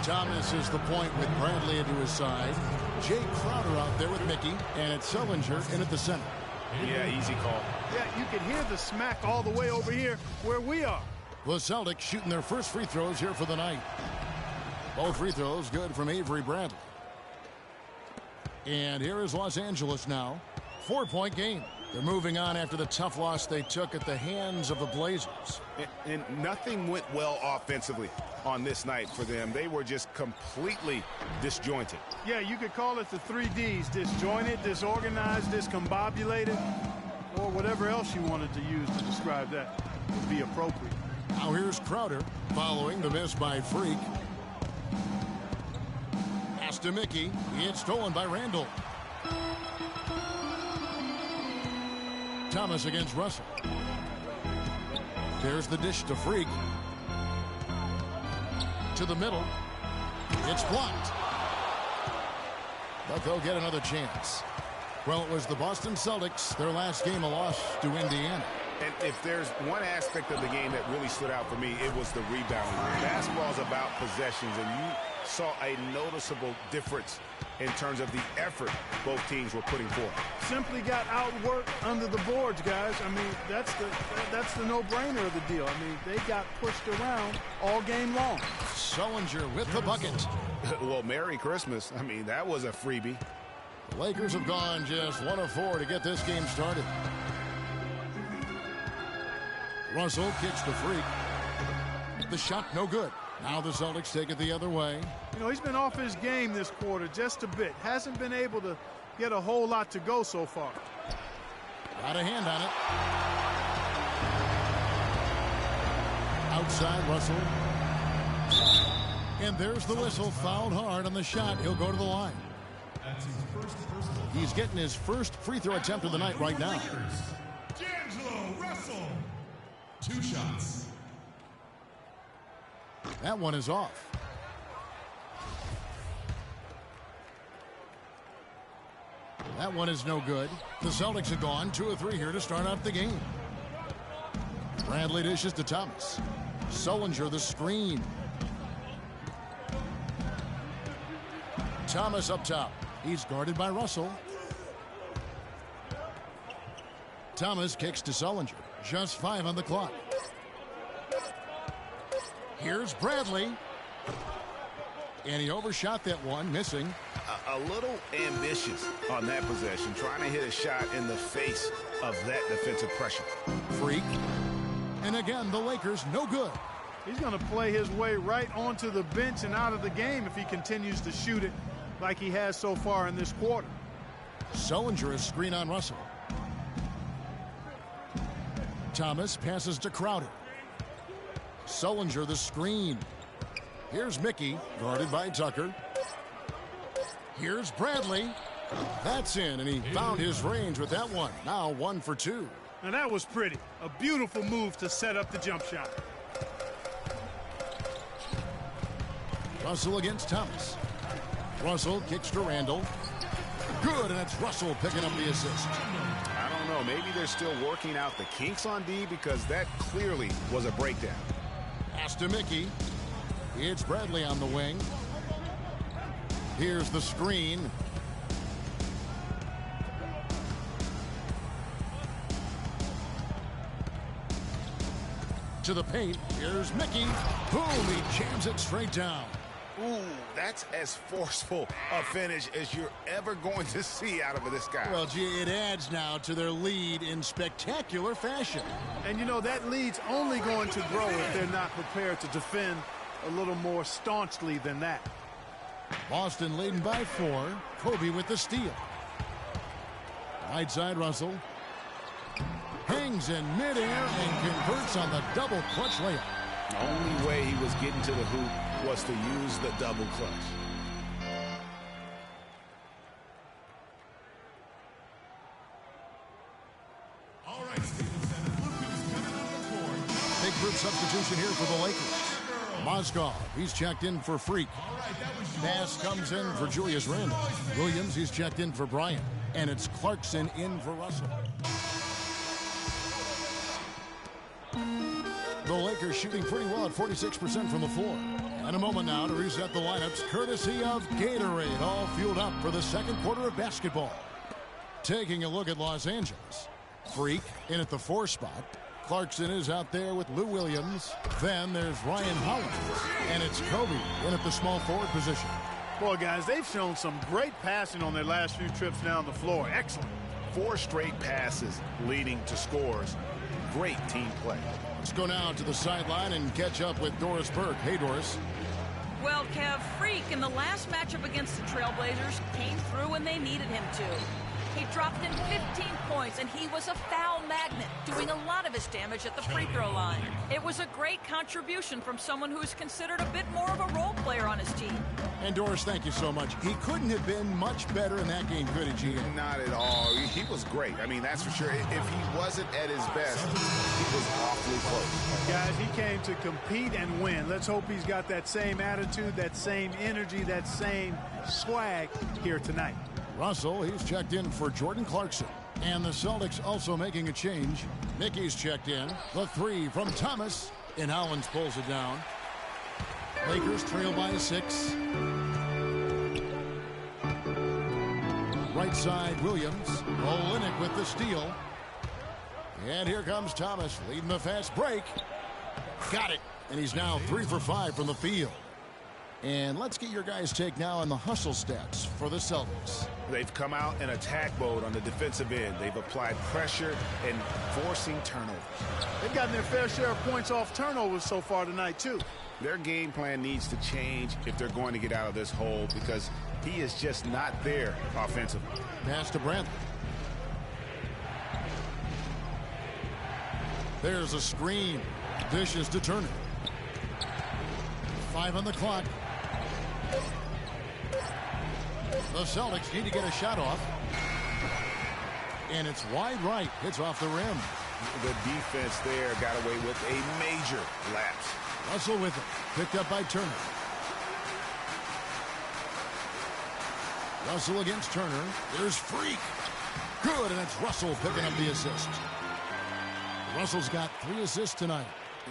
Thomas is the point with Bradley into his side. Jay Crowder out there with Mickey, and it's Sullinger in at the center. Yeah, easy call. Yeah, you can hear the smack all the way over here where we are. The Celtics shooting their first free throws here for the night. Both free throws good from Avery Bradley. And here is Los Angeles now. 4-point game. They're moving on after the tough loss they took at the hands of the Blazers. And nothing went well offensively on this night for them. They were just completely disjointed. Yeah, you could call it the 3 Ds. Disjointed, disorganized, discombobulated, or whatever else you wanted to use to describe that would be appropriate. Now here's Crowder following the miss by Freak. Pass to Mickey. It's stolen by Randall. Thomas against Russell. There's the dish to Freak. To the middle. It's blocked. But they'll get another chance. Well, it was the Boston Celtics, their last game a loss to Indiana. And if there's one aspect of the game that really stood out for me, it was the rebounding. Basketball is about possessions, and you saw a noticeable difference in terms of the effort both teams were putting forth. Simply got outworked under the boards, guys. I mean, that's the no-brainer of the deal. I mean, they got pushed around all game long. Sullinger with the bucket. Well, Merry Christmas. I mean, that was a freebie. The Lakers have gone just 1 of 4 to get this game started. Russell kicks to Freak. The shot no good. Now the Celtics take it the other way. You know, he's been off his game this quarter just a bit. Hasn't been able to get a whole lot to go so far. Got a hand on it. Outside Russell. And there's the whistle. Fouled hard on the shot. He'll go to the line. He's getting his first free throw attempt of the night right now. D'Angelo Russell. 2 shots. That one is off. That one is no good. The Celtics have gone 2 of 3 here to start out the game. Bradley dishes to Thomas. Sullinger the screen. Thomas up top. He's guarded by Russell. Thomas kicks to Sullinger. Just 5 on the clock. Here's Bradley. And he overshot that one, missing. A little ambitious on that possession, trying to hit a shot in the face of that defensive pressure. Freak. And again, the Lakers no good. He's going to play his way right onto the bench and out of the game if he continues to shoot it like he has so far in this quarter. Sullinger is screen on Russell. Thomas passes to Crowder. Sullinger the screen. Here's Mickey, guarded by Tucker. Here's Bradley. That's in, and he found his range with that one. Now 1 for 2. Now that was pretty. A beautiful move to set up the jump shot. Russell against Thomas. Russell kicks to Randall. Good, and it's Russell picking up the assist. I don't know. Maybe they're still working out the kinks on D because that clearly was a breakdown. Pass to Mickey. It's Bradley on the wing. Here's the screen. To the paint. Here's Mickey. Boom, he jams it straight down. Ooh, that's as forceful a finish as you're ever going to see out of this guy. Well, gee, it adds now to their lead in spectacular fashion. And you know, that lead's only going to grow if they're not prepared to defend a little more staunchly than that. Boston leading by 4. Kobe with the steal. Right side Russell. Hangs in midair and converts on the double clutch layup. The only way he was getting to the hoop was to use the double clutch. All right, Stevenson. Look who's coming on the court. Big group substitution here for the Lakers. Mozgov, he's checked in for Freak. Bass comes in for Julius Randle. Williams, he's checked in for Bryant. And it's Clarkson in for Russell. The Lakers shooting pretty well at 46% from the floor. And a moment now to reset the lineups, courtesy of Gatorade, all fueled up for the second quarter of basketball. Taking a look at Los Angeles. Freak in at the 4 spot. Clarkson is out there with Lou Williams. Then there's Ryan Holland. And it's Kobe in at the small forward position. Boy, guys, they've shown some great passing on their last few trips down the floor. Excellent. 4 straight passes leading to scores. Great team play. Let's go now to the sideline and catch up with Doris Burke. Hey, Doris. Well, Kev, Freak in the last matchup against the Trailblazers came through when they needed him to. He dropped in 15 points, and he was a foul magnet, doing a lot of his damage at the free throw line. It was a great contribution from someone who's considered a bit more of a role player on his team. And Doris, thank you so much. He couldn't have been much better in that game, could he, G? Not at all. He was great. I mean, that's for sure. If he wasn't at his best, he was awfully close. Guys, he came to compete and win. Let's hope he's got that same attitude, that same energy, that same swag here tonight. Russell, he's checked in for Jordan Clarkson. And the Celtics also making a change. Mickey's checked in. The 3 from Thomas. And Hollins pulls it down. Lakers trail by 6. Right side, Williams. Olynyk with the steal. And here comes Thomas leading the fast break. Got it. And he's now 3 for 5 from the field. And let's get your guys' take now on the hustle stats for the Celtics. They've come out in attack mode on the defensive end. They've applied pressure and forcing turnovers. They've gotten their fair share of points off turnovers so far tonight, too. Their game plan needs to change if they're going to get out of this hole because he is just not there offensively. Pass to Brantley. There's a screen. Dishes to Turner. 5 on the clock. The Celtics need to get a shot off. And it's wide right. It's off the rim. The defense there got away with a major lapse. Russell with it. Picked up by Turner. Russell against Turner. There's Freak. Good, and it's Russell picking up the assist. Russell's got 3 assists tonight.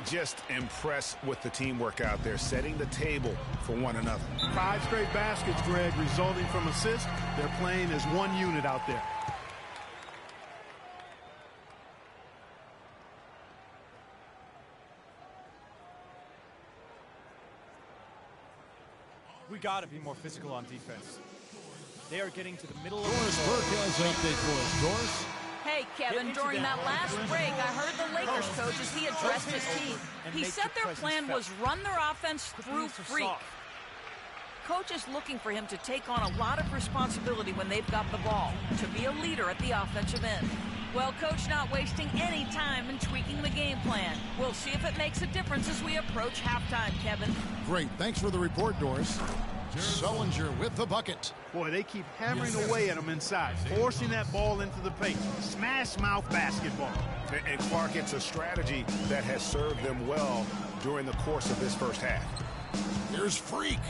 Just impressed with the teamwork out there, setting the table for one another. 5 straight baskets, Greg, resulting from assists. They're playing as one unit out there. We got to be more physical on defense. They are getting to the middle of Doris the Burke has an update for us. Doris? Hey, Kevin, during that last break, I heard the Lakers coach as he addressed his team. He said their plan was run their offense through Freak. Coach is looking for him to take on a lot of responsibility when they've got the ball, to be a leader at the offensive end. Well, Coach not wasting any time in tweaking the game plan. We'll see if it makes a difference as we approach halftime, Kevin. Great. Thanks for the report, Doris. Sullinger with the bucket. Boy, they keep hammering away at him inside, forcing that ball into the paint. Smash mouth basketball. And Clark, it's a strategy that has served them well during the course of this first half. Here's Freak.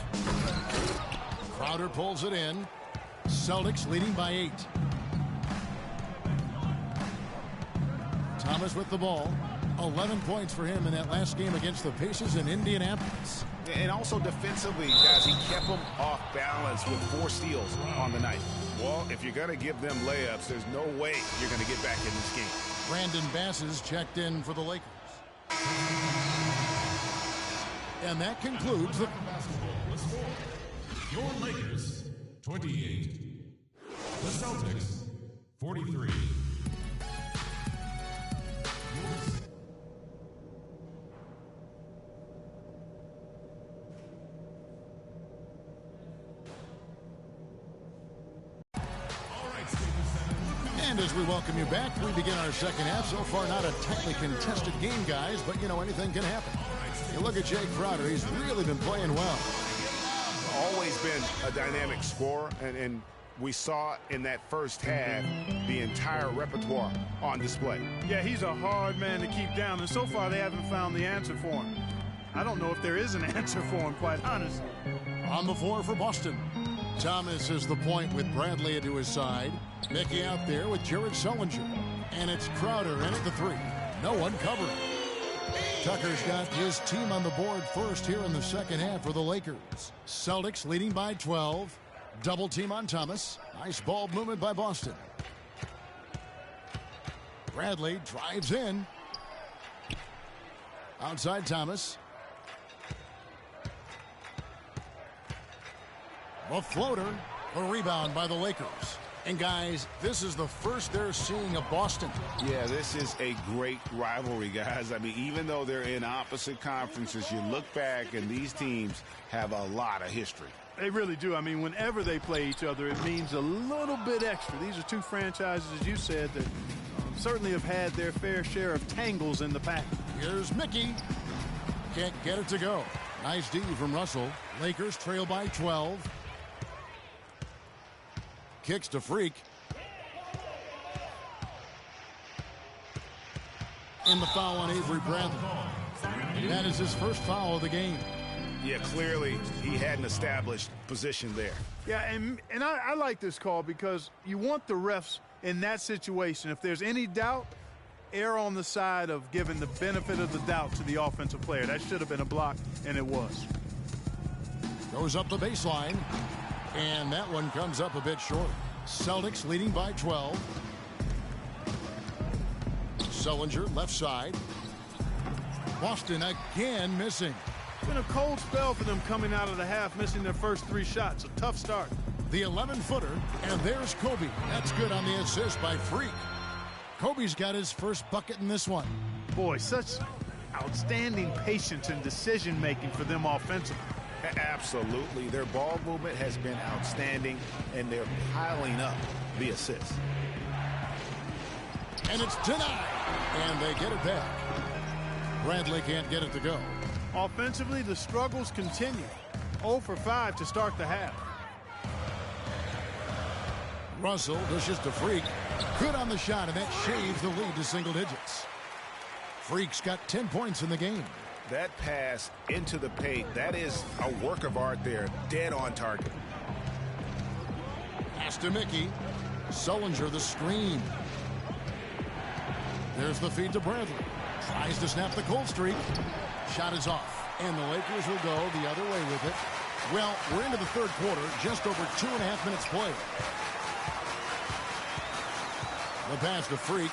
Crowder pulls it in. Celtics leading by 8. Thomas with the ball. 11 points for him in that last game against the Pacers in Indianapolis. And also defensively, guys, he kept them off balance with 4 steals on the night. Well, if you're going to give them layups, there's no way you're going to get back in this game. Brandon Bass is checked in for the Lakers. And that concludes the Your Lakers, 28. The Celtics, 43. And as we welcome you back, we begin our second half. So far, not a tightly contested game, guys, but, you know, anything can happen. You look at Jake Crowder, he's really been playing well. Always been a dynamic scorer, and we saw in that first half the entire repertoire on display. Yeah, he's a hard man to keep down, and so far they haven't found the answer for him. I don't know if there is an answer for him, quite honestly. On the floor for Boston. Thomas is the point with Bradley to his side. Mickey out there with Jared Sullinger. And it's Crowder in at the 3. No one covering. Tucker's got his team on the board first here in the second half for the Lakers. Celtics leading by 12. Double team on Thomas. Nice ball movement by Boston. Bradley drives in. Outside Thomas. A floater. A rebound by the Lakers. And guys, this is the first they're seeing of Boston. Yeah, this is a great rivalry, guys. I mean, even though they're in opposite conferences, you look back and these teams have a lot of history. They really do. I mean, whenever they play each other, it means a little bit extra. These are two franchises, as you said, that certainly have had their fair share of tangles in the past. Here's Mickey. Can't get it to go. Nice D from Russell. Lakers trail by 12. Kicks to Freak. And the foul on Avery Bradley. That is his first foul of the game. Yeah, clearly he hadn't established position there. Yeah, and I like this call because you want the refs in that situation. If there's any doubt, err on the side of giving the benefit of the doubt to the offensive player. That should have been a block, and it was. Goes up the baseline. And that one comes up a bit short. Celtics leading by 12. Sullinger left side. Boston again missing. It's been a cold spell for them coming out of the half, missing their first 3 shots. A tough start. The 11-footer, and there's Kobe. That's good on the assist by Freak. Kobe's got his first bucket in this one. Boy, such outstanding patience and decision-making for them offensively. Absolutely. Their ball movement has been outstanding, and they're piling up the assists. And it's denied. And they get it back. Bradley can't get it to go. Offensively, the struggles continue. 0 for 5 to start the half. Russell dishes to Freak. Good on the shot, and that shaves the lead to single digits. Freak's got 10 points in the game. That pass into the paint, that is a work of art there. Dead on target. Pass to Mickey. Sullinger the screen. There's the feed to Bradley. Tries to snap the cold streak. Shot is off. And the Lakers will go the other way with it. Well, we're into the third quarter. Just over 2.5 minutes played. The pass to Freak.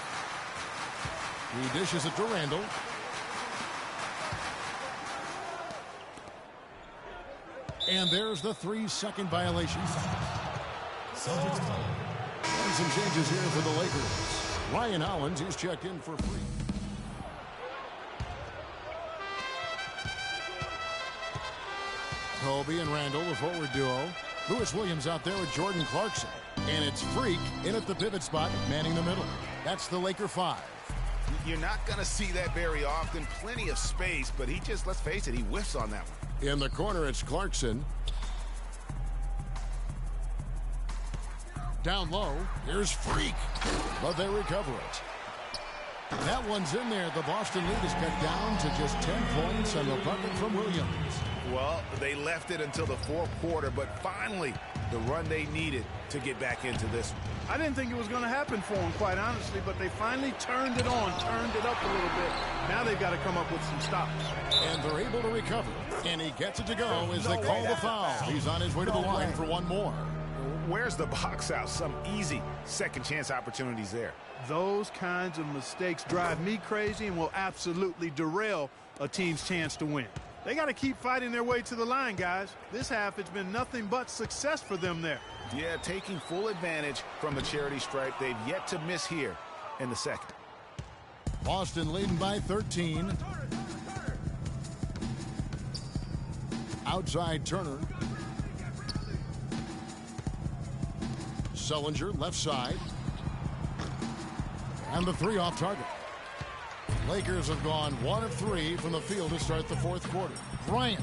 He dishes it to Randall. And there's the 3-second violation. Celtics call. And some changes here for the Lakers. Ryan Hollins is checked in for free. Kobe and Randall, the forward duo. Lewis Williams out there with Jordan Clarkson. And it's Freak in at the pivot spot, manning the middle. That's the Laker 5. You're not going to see that very often. Plenty of space, but he just, let's face it, he whiffs on that one. In the corner, it's Clarkson. Down low, here's Freak. But they recover it. That one's in there. The Boston lead is cut down to just 10 points and the bucket from Williams. Well, they left it until the fourth quarter, but finally the run they needed to get back into this one. I didn't think it was going to happen for them, quite honestly, but they finally turned it on, turned it up a little bit. Now they've got to come up with some stops. And they're able to recover. And he gets it to go as they call the foul. He's on his way to the line for one more. Where's the box out? Some easy second chance opportunities there. Those kinds of mistakes drive me crazy and will absolutely derail a team's chance to win. They got to keep fighting their way to the line, guys. This half, it's been nothing but success for them there. Yeah, taking full advantage from the charity stripe. They've yet to miss here in the second. Boston leading by 13. Outside Turner. Sullinger left side. And the 3 off target. Lakers have gone 1 of 3 from the field to start the fourth quarter. Bryant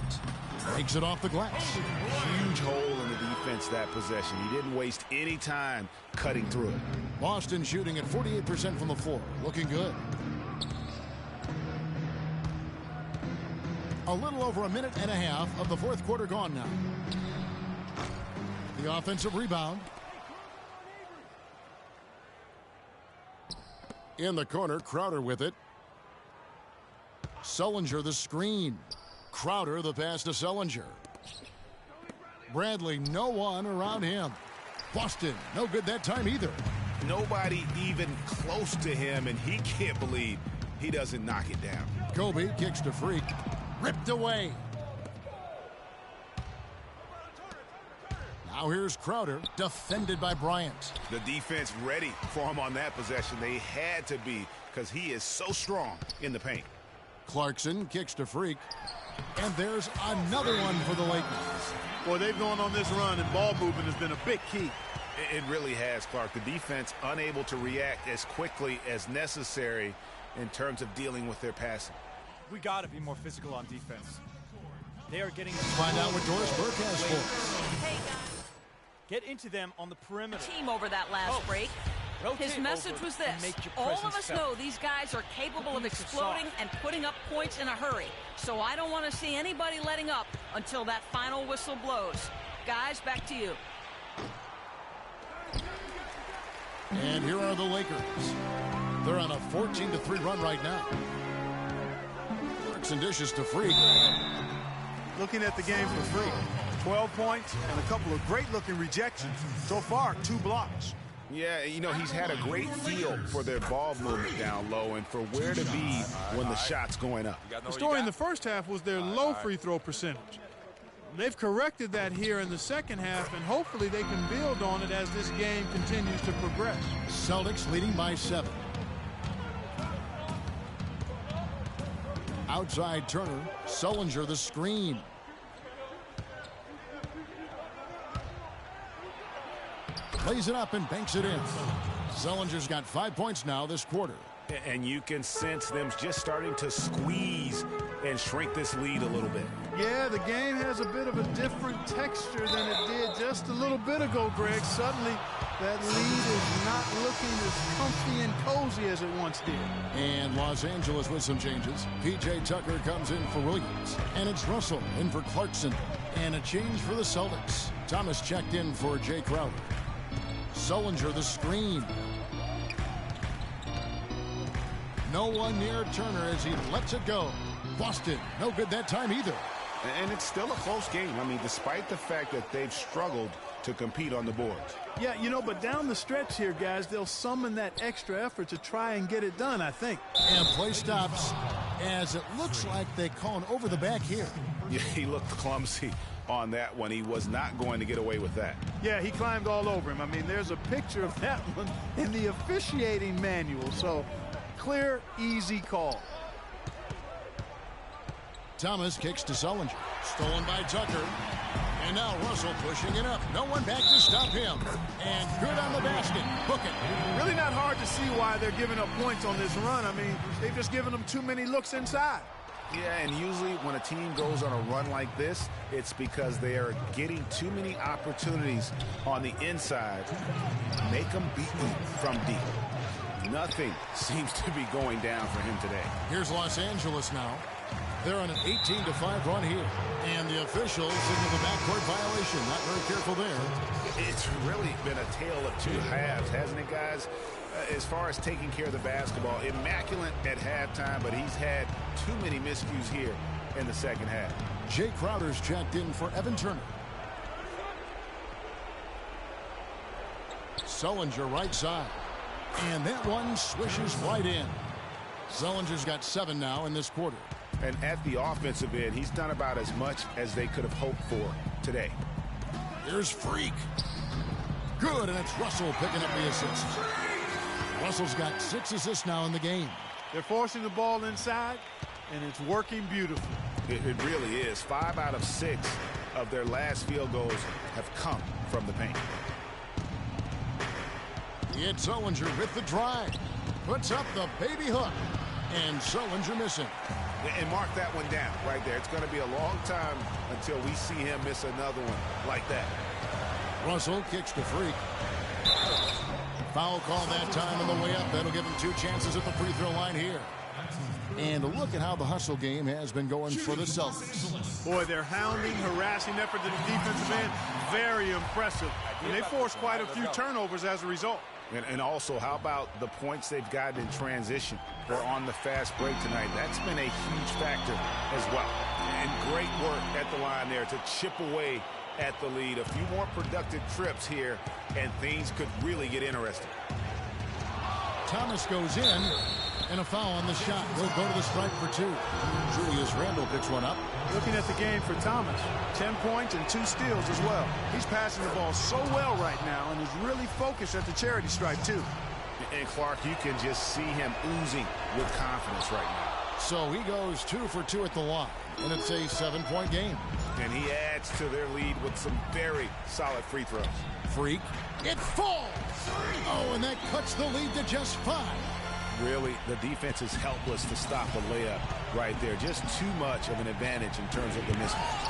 makes it off the glass. Huge hole in the defense that possession. He didn't waste any time cutting through it. Boston shooting at 48% from the floor. Looking good. A little over a minute and a half of the fourth quarter gone now. The offensive rebound. In the corner, Crowder with it. Sullinger the screen. Crowder the pass to Sullinger. Bradley, no one around him. Boston, no good that time either. Nobody even close to him, and he can't believe he doesn't knock it down. Kobe kicks to Freak. Ripped away. Now here's Crowder, defended by Bryant. The defense ready for him on that possession. They had to be, because he is so strong in the paint. Clarkson kicks to Freak. And there's another one for the Lakers. Boy, they've gone on this run, and ball movement has been a big key. It really has, Clark. The defense unable to react as quickly as necessary in terms of dealing with their passing. We got to be more physical on defense. They are getting... Find out what Doris Burke has for us. Hey, guys. Get into them on the perimeter. Team over that last break. His message was this: all of us know these guys are capable of exploding and putting up points in a hurry. So I don't want to see anybody letting up until that final whistle blows. Guys, back to you. And here are the Lakers. They're on a 14-3 run right now. Clarkson dishes to Freak. Looking at the game for Freak. 12 points and a couple of great-looking rejections. So far, 2 blocks. Yeah, you know, he's had a great feel for their ball movement down low and for where to be when the shot's going up. The story in the first half was their low free throw percentage. They've corrected that here in the second half, and hopefully they can build on it as this game continues to progress. Celtics leading by 7. Outside Turner, Sullinger the screen. Plays it up and banks it in. Sullinger's got 5 points now this quarter. And you can sense them just starting to squeeze and shrink this lead a little bit. Yeah, the game has a bit of a different texture than it did just a little bit ago, Greg. Suddenly, that lead is not looking as comfy and cozy as it once did. And Los Angeles with some changes. P.J. Tucker comes in for Williams. And it's Russell in for Clarkson. And a change for the Celtics. Thomas checked in for Jay Crowder. Sullinger the screen. No one near Turner as he lets it go. Boston, no good that time either. And it's still a close game. I mean, despite the fact that they've struggled to compete on the boards. Yeah, you know, but down the stretch here, guys, they'll summon that extra effort to try and get it done, I think. And play stops as it looks like they call an over the back here. Yeah, he looked clumsy on that one. He was not going to get away with that. Yeah, he climbed all over him. I mean, there's a picture of that one in the officiating manual. So, clear, easy call. Thomas kicks to Sullinger. Stolen by Tucker. And now Russell pushing it up. No one back to stop him. And good on the basket. Book it. Really not hard to see why they're giving up points on this run. I mean, they've just given them too many looks inside. Yeah, and usually when a team goes on a run like this, it's because they are getting too many opportunities on the inside. Make them beat you from deep. Nothing seems to be going down for him today. Here's Los Angeles now. They're on an 18-5 run here. And the officials signal the backcourt violation. Not very careful there. It's really been a tale of two halves, hasn't it, guys? As far as taking care of the basketball, immaculate at halftime, but he's had too many miscues here in the second half. Jay Crowder's checked in for Evan Turner. Sullinger right side. And that one swishes right in. Sullinger's got 7 now in this quarter. And at the offensive end, he's done about as much as they could have hoped for today. Here's Freak. Good, and it's Russell picking up the assist. Russell's got 6 assists now in the game. They're forcing the ball inside, and it's working beautifully. It really is. 5 out of 6 of their last field goals have come from the paint. It's Sullinger with the drive. Puts up the baby hook. And Sullinger missing. And mark that one down right there. It's going to be a long time until we see him miss another one like that. Russell kicks to Freak. Foul call that time on the way up. That'll give him 2 chances at the free throw line here. And look at how the hustle game has been going for the Celtics. Boy, their hounding, harassing effort to the defensive end, very impressive. And they forced quite a few turnovers as a result. And also, how about the points they've gotten in transition or on the fast break tonight? That's been a huge factor as well. And great work at the line there to chip away at the lead. A few more productive trips here, and things could really get interesting. Thomas goes in, and a foul on the shot. He'll go to the stripe for 2. Julius Randle picks one up. Looking at the game for Thomas, 10 points and 2 steals as well. He's passing the ball so well right now and is really focused at the charity stripe, too. And Clark, you can just see him oozing with confidence right now. So he goes 2 for 2 at the line, and it's a 7-point game. And he adds to their lead with some very solid free throws. Freak. It falls. Oh, and that cuts the lead to just 5. Really, the defense is helpless to stop a layup right there. Just too much of an advantage in terms of the mismatch.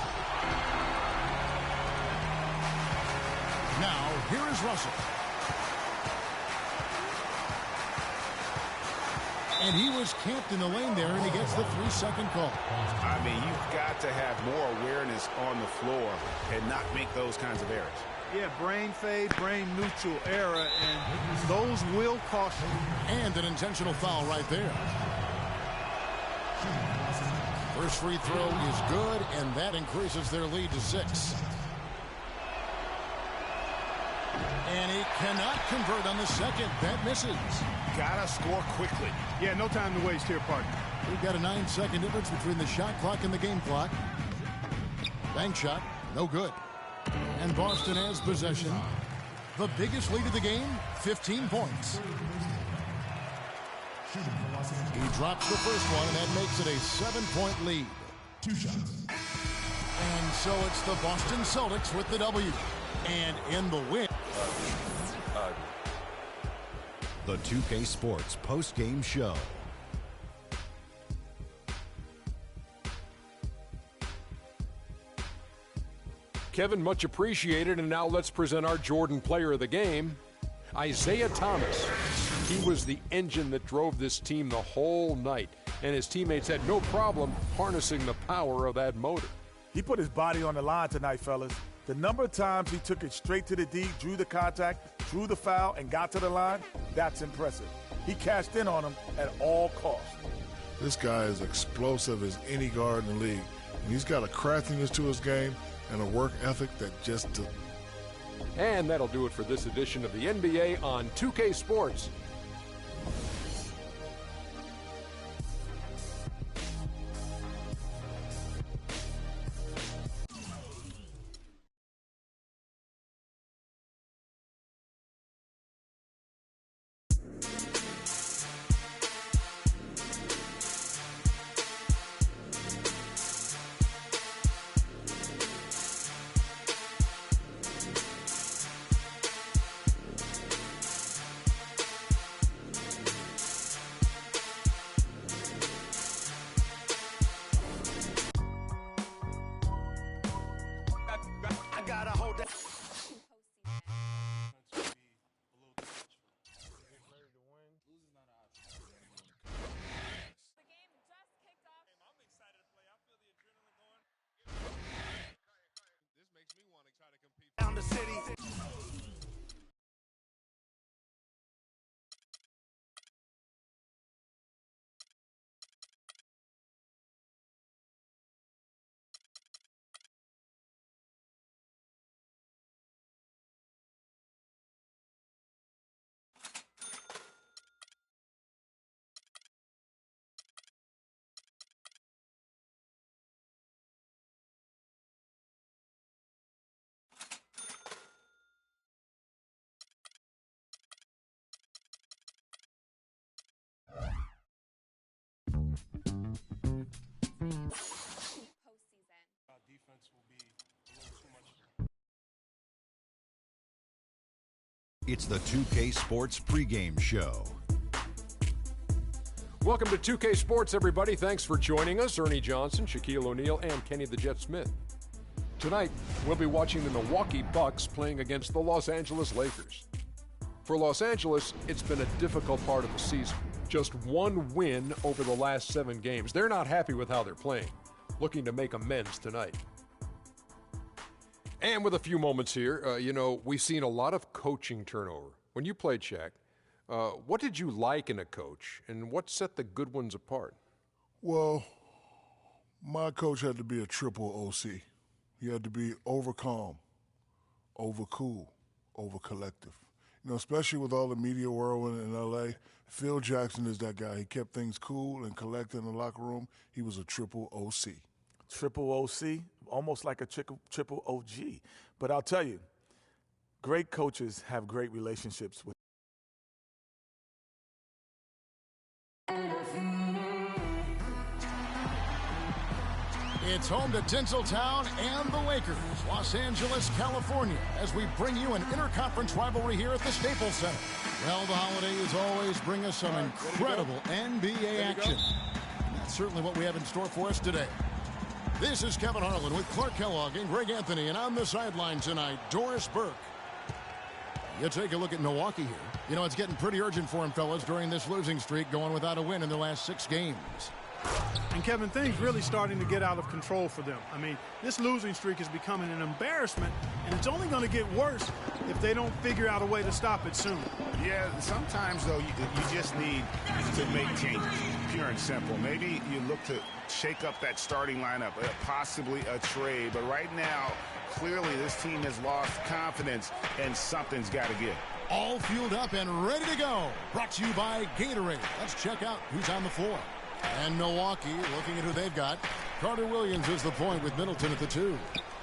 Now, here is Russell. And he was camped in the lane there, and he gets the 3-second call. I mean, you've got to have more awareness on the floor and not make those kinds of errors. Yeah, brain fade, brain neutral error, and those will cost you. And an intentional foul right there. First free throw is good, and that increases their lead to 6. And he cannot convert on the second. That misses. Gotta score quickly. Yeah, no time to waste here, partner. We've got a 9-second difference between the shot clock and the game clock. Bank shot, no good. And Boston has possession. The biggest lead of the game, 15 points. He drops the first one, and that makes it a 7-point lead. 2 shots. And so it's the Boston Celtics with the W. And in the win. The 2K Sports post-game show. Kevin, much appreciated, and now let's present our Jordan player of the game, Isaiah Thomas. He was the engine that drove this team the whole night, and his teammates had no problem harnessing the power of that motor. He put his body on the line tonight, fellas. The number of times he took it straight to the D, drew the contact, drew the foul, and got to the line, that's impressive. He cashed in on him at all costs. This guy is explosive as any guard in the league. And he's got a craftiness to his game and a work ethic that just... And that'll do it for this edition of the NBA on 2K Sports. It's the 2K Sports pregame show. Welcome to 2K Sports, everybody. Thanks for joining us. Ernie Johnson, Shaquille O'Neal, and Kenny the Jet Smith. Tonight, we'll be watching the Milwaukee Bucks playing against the Los Angeles Lakers. For Los Angeles, it's been a difficult part of the season. Just one win over the last 7 games. They're not happy with how they're playing, looking to make amends tonight. And with a few moments here, we've seen a lot of coaching turnover. When you played, Shaq, what did you like in a coach, and what set the good ones apart? Well, my coach had to be a triple OC. He had to be over calm, over cool, over collective. Especially with all the media whirlwind in L.A., Phil Jackson is that guy. He kept things cool and collected in the locker room. He was a triple OC. Triple OC, almost like a triple OG. But I'll tell you, great coaches have great relationships with. It's home to Tinseltown and the Lakers, Los Angeles, California, as we bring you an interconference rivalry here at the Staples Center. Well, the holidays always bring us some incredible NBA action. That's certainly what we have in store for us today. This is Kevin Harlan with Clark Kellogg and Greg Anthony, and on the sideline tonight, Doris Burke. You take a look at Milwaukee here. It's getting pretty urgent for him, fellas, during this losing streak, going without a win in the last 6 games. And Kevin, things really starting to get out of control for them. I mean, this losing streak is becoming an embarrassment, and it's only going to get worse if they don't figure out a way to stop it soon. Yeah, sometimes, though, you just need to make changes, pure and simple. Maybe you look to shake up that starting lineup, possibly a trade. But right now, clearly this team has lost confidence, and something's got to give. All fueled up and ready to go. Brought to you by Gatorade. Let's check out who's on the floor. And Milwaukee, looking at who they've got. Carter Williams is the point with Middleton at the 2.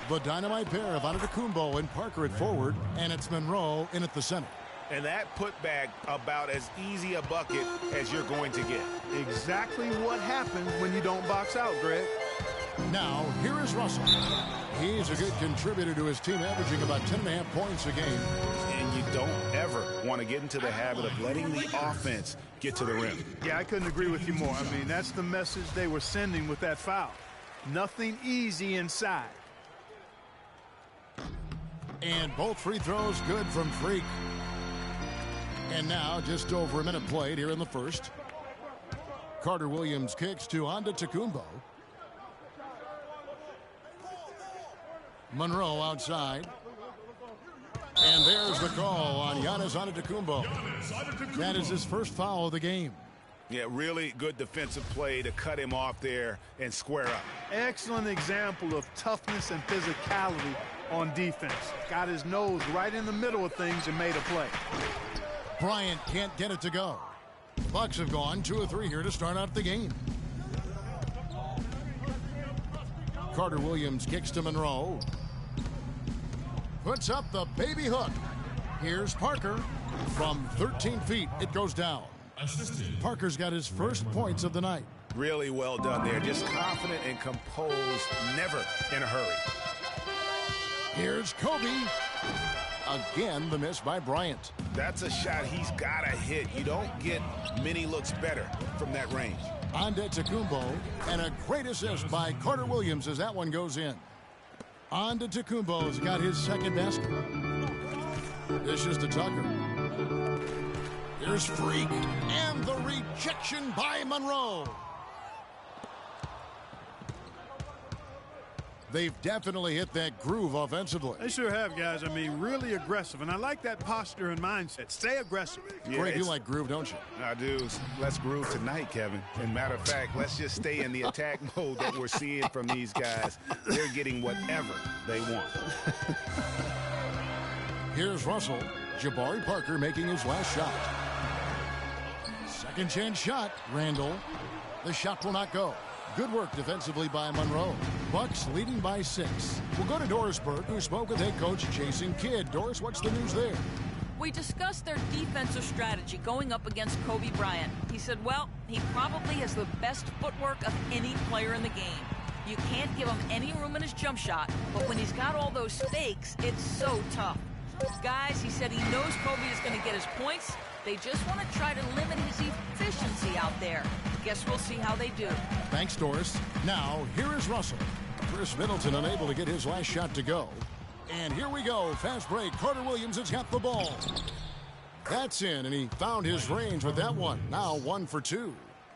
The dynamite pair of Antetokounmpo and Parker at forward, and it's Monroe in at the center. And that putback about as easy a bucket as you're going to get. Exactly what happens when you don't box out, Greg. Now, here is Russell. He's a good contributor to his team, averaging about 10.5 points a game. And you don't ever want to get into the habit of letting the offense get to the rim. Yeah, I couldn't agree with you more. I mean, that's the message they were sending with that foul. Nothing easy inside. And both free throws good from Freak. And now, just over a minute played here in the first. Carter Williams kicks to Antetokounmpo. Monroe outside. And there's the call on Giannis Antetokounmpo. That is his first foul of the game. Yeah, really good defensive play to cut him off there and square up. Excellent example of toughness and physicality on defense. Got his nose right in the middle of things and made a play. Bryant can't get it to go. Bucks have gone 2 of 3 here to start out the game. Carter Williams kicks to Monroe. Puts up the baby hook. Here's Parker. From 13 feet, it goes down. Parker's got his first points of the night. Really well done there. Just confident and composed, never in a hurry. Here's Kobe. Again, the miss by Bryant. That's a shot he's got to hit. You don't get many looks better from that range. Antetokounmpo, and a great assist by Carter Williams as that one goes in. Antetokounmpo's got his second basket. This is to Tucker. Here's Freak, and the rejection by Monroe. They've definitely hit that groove offensively. They sure have, guys. I mean, really aggressive. And I like that posture and mindset. Stay aggressive. Yeah, Greg, you like groove, don't you? I do. Let's groove tonight, Kevin. And matter of fact, let's just stay in the attack mode that we're seeing from these guys. They're getting whatever they want. Here's Russell. Jabari Parker making his last shot. Second chance shot. Randall. The shot will not go. Good work defensively by Monroe. Bucks leading by 6. We'll go to Doris Burke, who spoke with head coach Jason Kidd. Doris, what's the news there? We discussed their defensive strategy going up against Kobe Bryant. He said, well, he probably has the best footwork of any player in the game. You can't give him any room in his jump shot, but when he's got all those fakes, it's so tough. Guys, he said he knows Kobe is going to get his points. They just want to try to limit his efficiency out there. Guess we'll see how they do. Thanks, Doris. Now, here is Russell. Chris Middleton unable to get his last shot to go. And here we go. Fast break. Carter Williams has got the ball. That's in, and he found his range with that one. Now 1 for 2.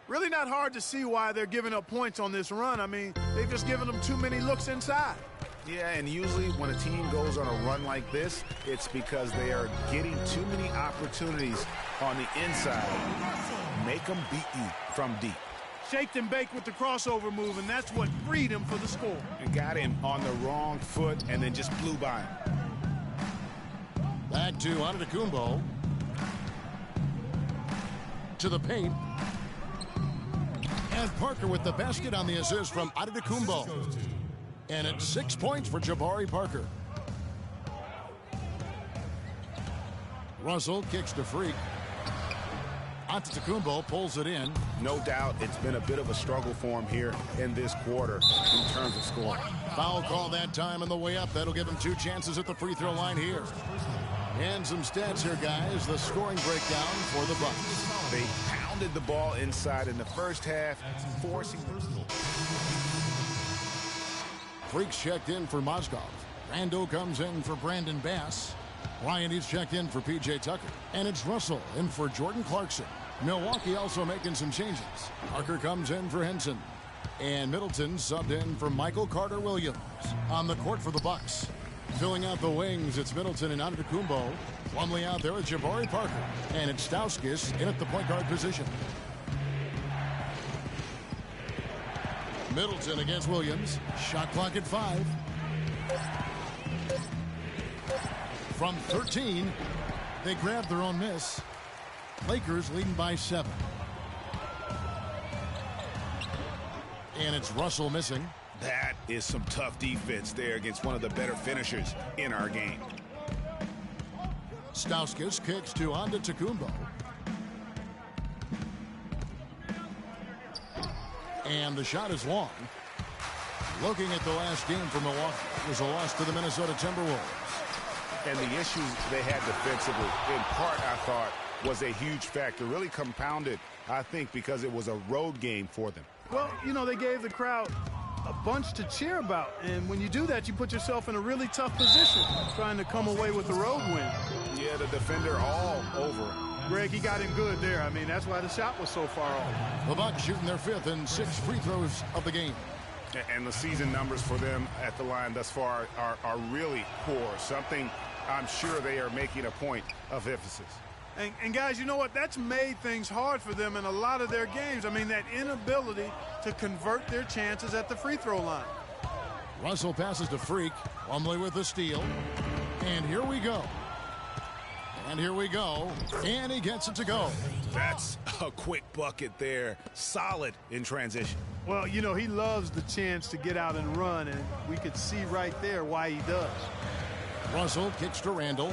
Really not hard to see why they're giving up points on this run. I mean, they've just given them too many looks inside. Yeah, and usually when a team goes on a run like this, it's because they are getting too many opportunities on the inside. Make them beat you from deep. Shaked and baked with the crossover move, and that's what freed him for the score. And got him on the wrong foot and then just flew by him. Back to Antetokounmpo. To the paint. And Parker with the basket on the assist from Antetokounmpo. And it's 6 points for Jabari Parker. Russell kicks to Freak. Antetokounmpo pulls it in. No doubt it's been a bit of a struggle for him here in this quarter in terms of scoring. Foul call that time on the way up. That'll give him 2 chances at the free throw line here. And some stats here, guys. The scoring breakdown for the Bucks. They pounded the ball inside in the first half, forcing Freaks checked in for Mozgov. Randall comes in for Brandon Bass. Ryan is checked in for P.J. Tucker. And it's Russell in for Jordan Clarkson. Milwaukee also making some changes. Parker comes in for Henson. And Middleton subbed in for Michael Carter Williams. On the court for the Bucks. Filling out the wings, it's Middleton and Antetokounmpo. Plumlee out there with Jabari Parker. And it's Stauskas in at the point guard position. Middleton against Williams. Shot clock at 5. From 13, they grab their own miss. Lakers leading by 7. And it's Russell missing. That is some tough defense there against one of the better finishers in our game. Stauskas kicks to Antetokounmpo. And the shot is long. Looking at the last game for Milwaukee, it was a loss to the Minnesota Timberwolves. And the issues they had defensively, in part, I thought, was a huge factor. Really compounded, I think, because it was a road game for them. Well, you know, they gave the crowd a bunch to cheer about. And when you do that, you put yourself in a really tough position, trying to come away with a road win. Yeah, the defender all over him. Greg, he got him good there. I mean, that's why the shot was so far off. The Bucks shooting their 5th and 6th free throws of the game. And the season numbers for them at the line thus far are really poor. Something I'm sure they are making a point of emphasis. And guys, you know what? That's made things hard for them in a lot of their games. I mean, that inability to convert their chances at the free throw line. Russell passes to Freak. Plumlee with the steal. And here we go. And here we go. And he gets it to go. That's a quick bucket there. Solid in transition. Well, you know, he loves the chance to get out and run, and we could see right there why he does. Russell kicks to Randall.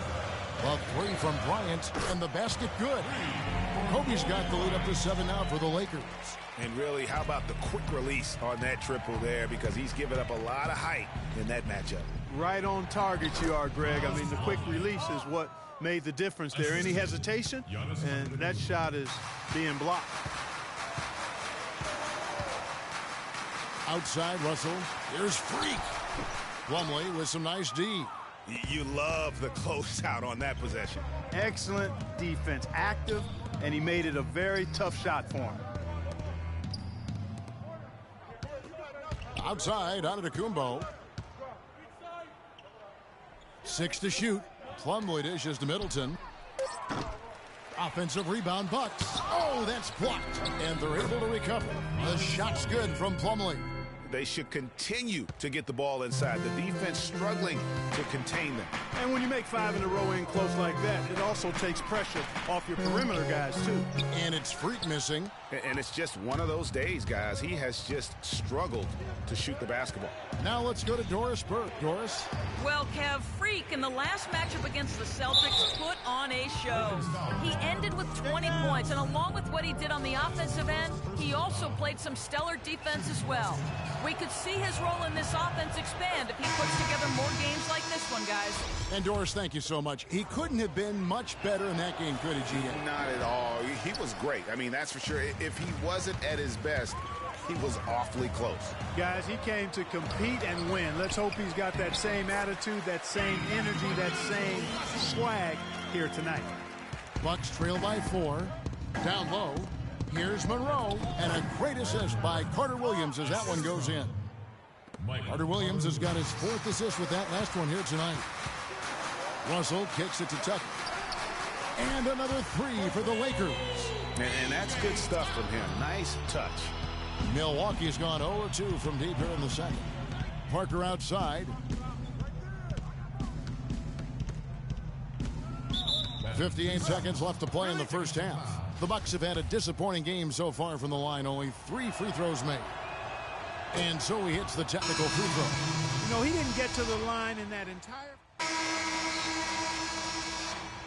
A 3 from Bryant, and the basket good. Kobe's got the lead up to 7 now for the Lakers. And really, how about the quick release on that triple there, because he's given up a lot of height in that matchup. Right on target you are, Greg. I mean, the quick release is what made the difference there. Any hesitation, and that shot is being blocked. Outside, Russell. Here's Freak. Plumlee with some nice D. You love the closeout on that possession. Excellent defense. Active, and he made it a very tough shot for him. Outside, Antetokounmpo. 6 to shoot. Plumlee dishes to Middleton. Offensive rebound, Bucks. Oh, that's blocked. And they're able to recover. The shot's good from Plumlee. They should continue to get the ball inside. The defense struggling to contain them. And when you make 5 in a row in close like that, it also takes pressure off your perimeter guys, too. And it's Freak missing. And it's just one of those days, guys. He has just struggled to shoot the basketball. Now let's go to Doris Burke. Doris? Well, Kev, Freak in the last matchup against the Celtics put on a show. He ended with 20 points, and along with what he did on the offensive end, he also played some stellar defense as well. We could see his role in this offense expand if he puts together more games like this one, guys. And Doris, thank you so much. He couldn't have been much better in that game, could he, GM? Not at all. He was great. I mean, that's for sure. If he wasn't at his best, he was awfully close. Guys, he came to compete and win. Let's hope he's got that same attitude, that same energy, that same swag here tonight. Bucks trail by 4. Down low. Here's Monroe. And a great assist by Carter Williams as that one goes in. Carter Williams has got his 4th assist with that last one here tonight. Russell kicks it to Tucker. And another 3 for the Lakers. And that's good stuff from him. Nice touch. Milwaukee's gone 0-2 from deep here in the second. Parker outside. 58 seconds left to play in the first half. The Bucks have had a disappointing game so far from the line. Only 3 free throws made. And so he hits the technical free throw. You know, he didn't get to the line in that entire...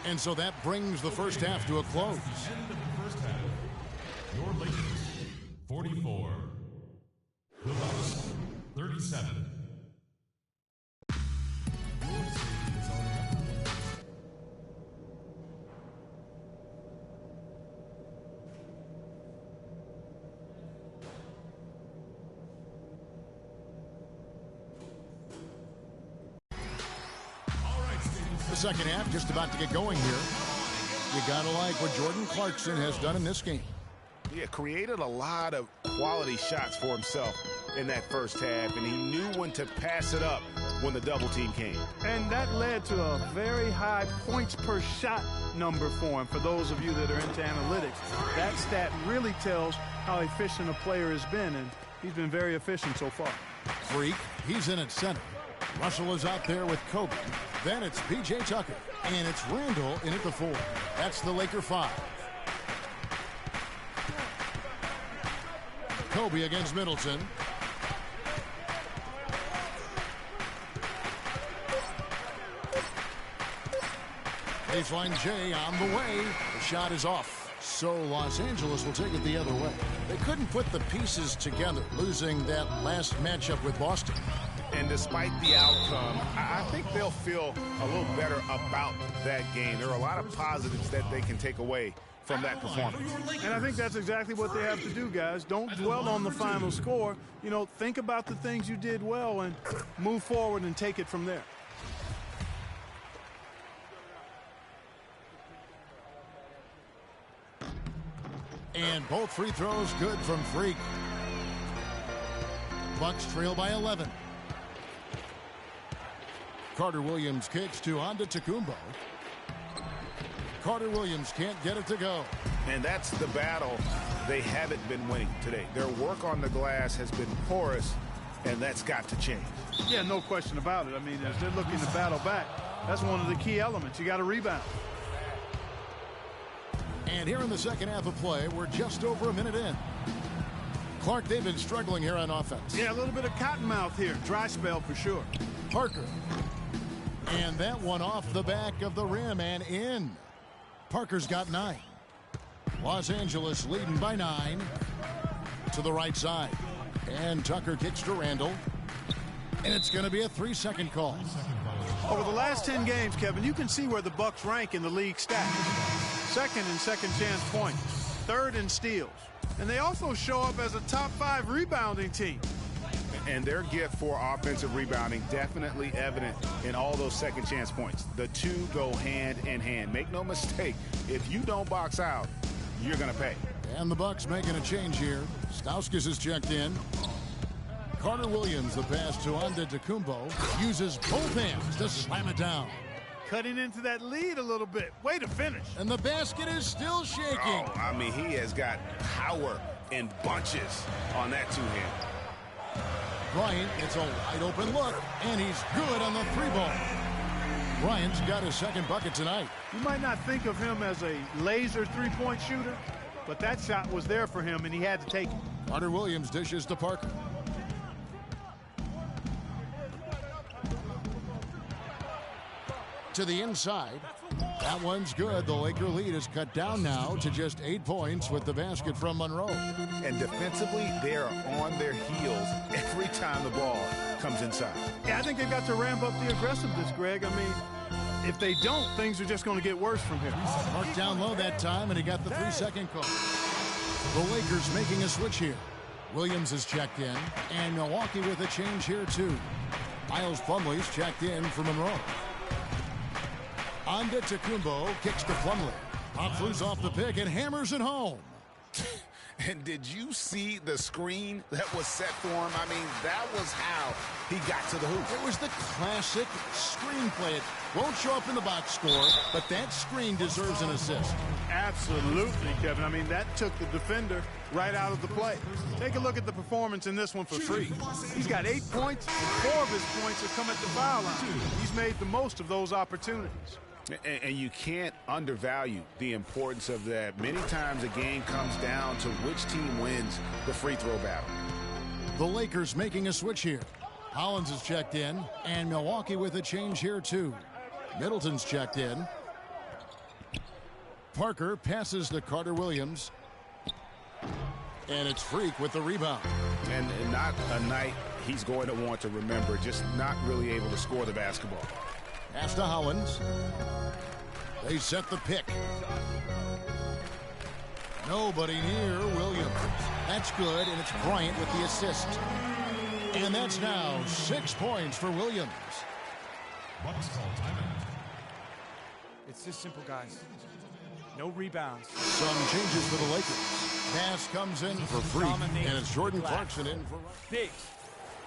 And so that brings the first half to a close. Your Lakers, 44. The Bucks, 37. The second half just about to get going here. You gotta like what Jordan Clarkson has done in this game. Yeah, created a lot of quality shots for himself in that first half, and he knew when to pass it up when the double team came. And that led to a very high points per shot number for him. For those of you that are into analytics, that stat really tells how efficient a player has been, and he's been very efficient so far. Freak, he's in at center. Russell is out there with Kobe. Then it's P.J. Tucker. And it's Randall in at the 4. That's the Laker 5. Kobe against Middleton. Baseline J on the way. The shot is off. So Los Angeles will take it the other way. They couldn't put the pieces together, losing that last matchup with Boston. And despite the outcome, I think they'll feel a little better about that game. There are a lot of positives that they can take away from that performance. And I think that's exactly what they have to do, guys. Don't dwell on the final score. You know, think about the things you did well and move forward and take it from there. And both free throws good from Freak. Bucks trail by 11. Carter Williams kicks to Antetokounmpo. Carter Williams can't get it to go. And that's the battle they haven't been winning today. Their work on the glass has been porous, and that's got to change. Yeah, no question about it. I mean, as they're looking to battle back, that's one of the key elements. You got to rebound. And here in the second half of play, we're just over a minute in. Clark, they've been struggling here on offense. Yeah, a little bit of cottonmouth here. Dry spell for sure. Parker. And that one off the back of the rim and in. Parker's got 9. Los Angeles leading by 9 to the right side. And Tucker kicks to Randall. And it's going to be a 3-second call. Over the last 10 games, Kevin, you can see where the Bucks rank in the league stats. Second in second chance points. Third in steals. And they also show up as a top 5 rebounding team. And their gift for offensive rebounding definitely evident in all those second chance points. The two go hand in hand. Make no mistake, if you don't box out, you're going to pay. And the Bucks making a change here. Stauskas is checked in. Carter Williams, the pass to Antetokounmpo, uses both hands to slam it down. Cutting into that lead a little bit. Way to finish. And the basket is still shaking. Oh, I mean, he has got power in bunches on that two-hand. Bryant gets a wide open look, and he's good on the 3-ball. Bryant's got his second bucket tonight. You might not think of him as a laser three-point shooter, but that shot was there for him, and he had to take it. Carter Williams dishes to Parker. To the inside. That one's good. The Laker lead is cut down now to just 8 points with the basket from Monroe. And defensively, they are on their heels every time the ball comes inside. Yeah, I think they've got to ramp up the aggressiveness, Greg. I mean, if they don't, things are just going to get worse from here. Marked down low that time, and he got the 3-second call. The Lakers making a switch here. Williams is checked in, and Milwaukee with a change here, too. Miles Plumlee's checked in for Monroe. Antetokounmpo kicks to Plumlee. Pop loose off the pick and hammers it home. And did you see the screen that was set for him? I mean, that was how he got to the hoop. It was the classic screenplay. It won't show up in the box score, but that screen deserves an assist. Absolutely, Kevin. I mean, that took the defender right out of the play. Take a look at the performance in this one for free. He's got 8 points, and 4 of his points have come at the foul line. He's made the most of those opportunities. And you can't undervalue the importance of that. Many times a game comes down to which team wins the free throw battle. The Lakers making a switch here. Hollins is checked in, and Milwaukee with a change here too. Middleton's checked in. Parker passes to Carter Williams. And it's Freak with the rebound. And not a night he's going to want to remember, just not really able to score the basketball. Pass to Hollins. They set the pick. Nobody near Williams. That's good, and it's Bryant with the assist. And that's now 6 points for Williams. Bucks call timeout. It's this simple, guys. No rebounds. Some changes for the Lakers. Pass comes in for Freak, and it's Jordan Clarkson in for... Big.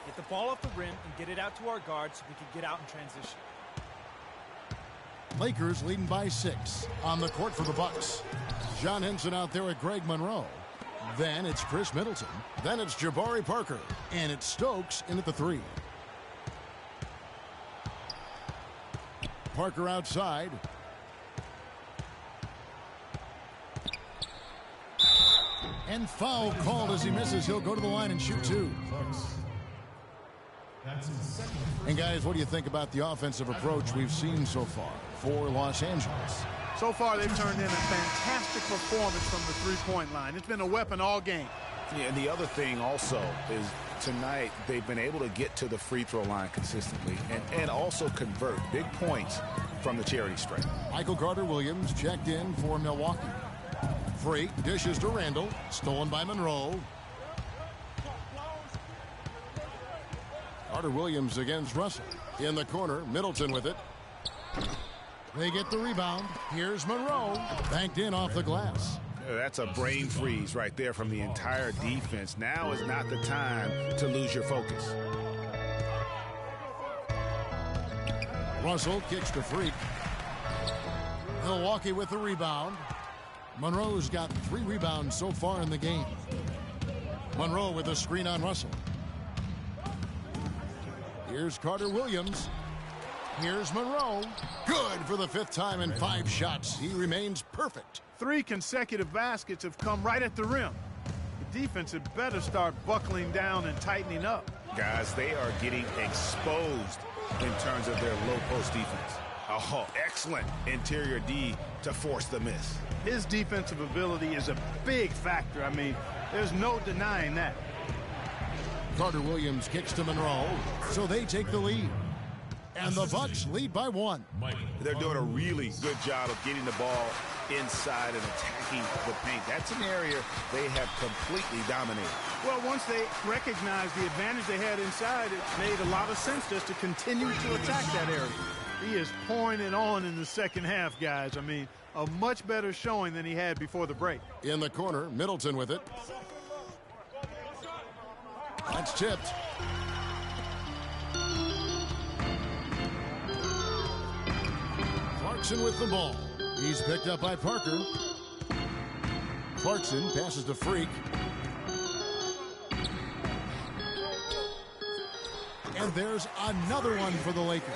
Get the ball off the rim and get it out to our guards so we can get out in transition. Lakers leading by 6 on the court for the Bucks. John Henson out there with Greg Monroe. Then it's Chris Middleton. Then it's Jabari Parker. And it's Stokes in at the 3. Parker outside. And foul called as he misses. He'll go to the line and shoot 2. And guys, what do you think about the offensive approach we've seen so far for Los Angeles? So far, they've turned in a fantastic performance from the three-point line. It's been a weapon all game. Yeah, and the other thing also is tonight they've been able to get to the free throw line consistently and also convert big points from the charity stripe. Michael Carter-Williams checked in for Milwaukee. Freak dishes to Randall, stolen by Monroe. Carter-Williams against Russell. In the corner, Middleton with it. They get the rebound. Here's Monroe. Banked in off the glass. That's a brain freeze right there from the entire defense. Now is not the time to lose your focus. Russell kicks to Freak. Milwaukee with the rebound. Monroe's got 3 rebounds so far in the game. Monroe with a screen on Russell. Here's Carter-Williams. Here's Monroe. Good for the 5th time in 5 shots. He remains perfect. 3 consecutive baskets have come right at the rim. The defense had better start buckling down and tightening up. Guys, they are getting exposed in terms of their low post defense. Oh, excellent interior D to force the miss. His defensive ability is a big factor. I mean, there's no denying that. Carter-Williams kicks to Monroe, so they take the lead. And the Bucks lead by 1. They're doing a really good job of getting the ball inside and attacking the paint. That's an area they have completely dominated. Well, once they recognized the advantage they had inside, it made a lot of sense just to continue to attack that area. He is pouring it on in the second half, guys. I mean, a much better showing than he had before the break. In the corner, Middleton with it. That's tipped. Clarkson with the ball. He's picked up by Parker. Clarkson passes to Freak. And there's another one for the Lakers.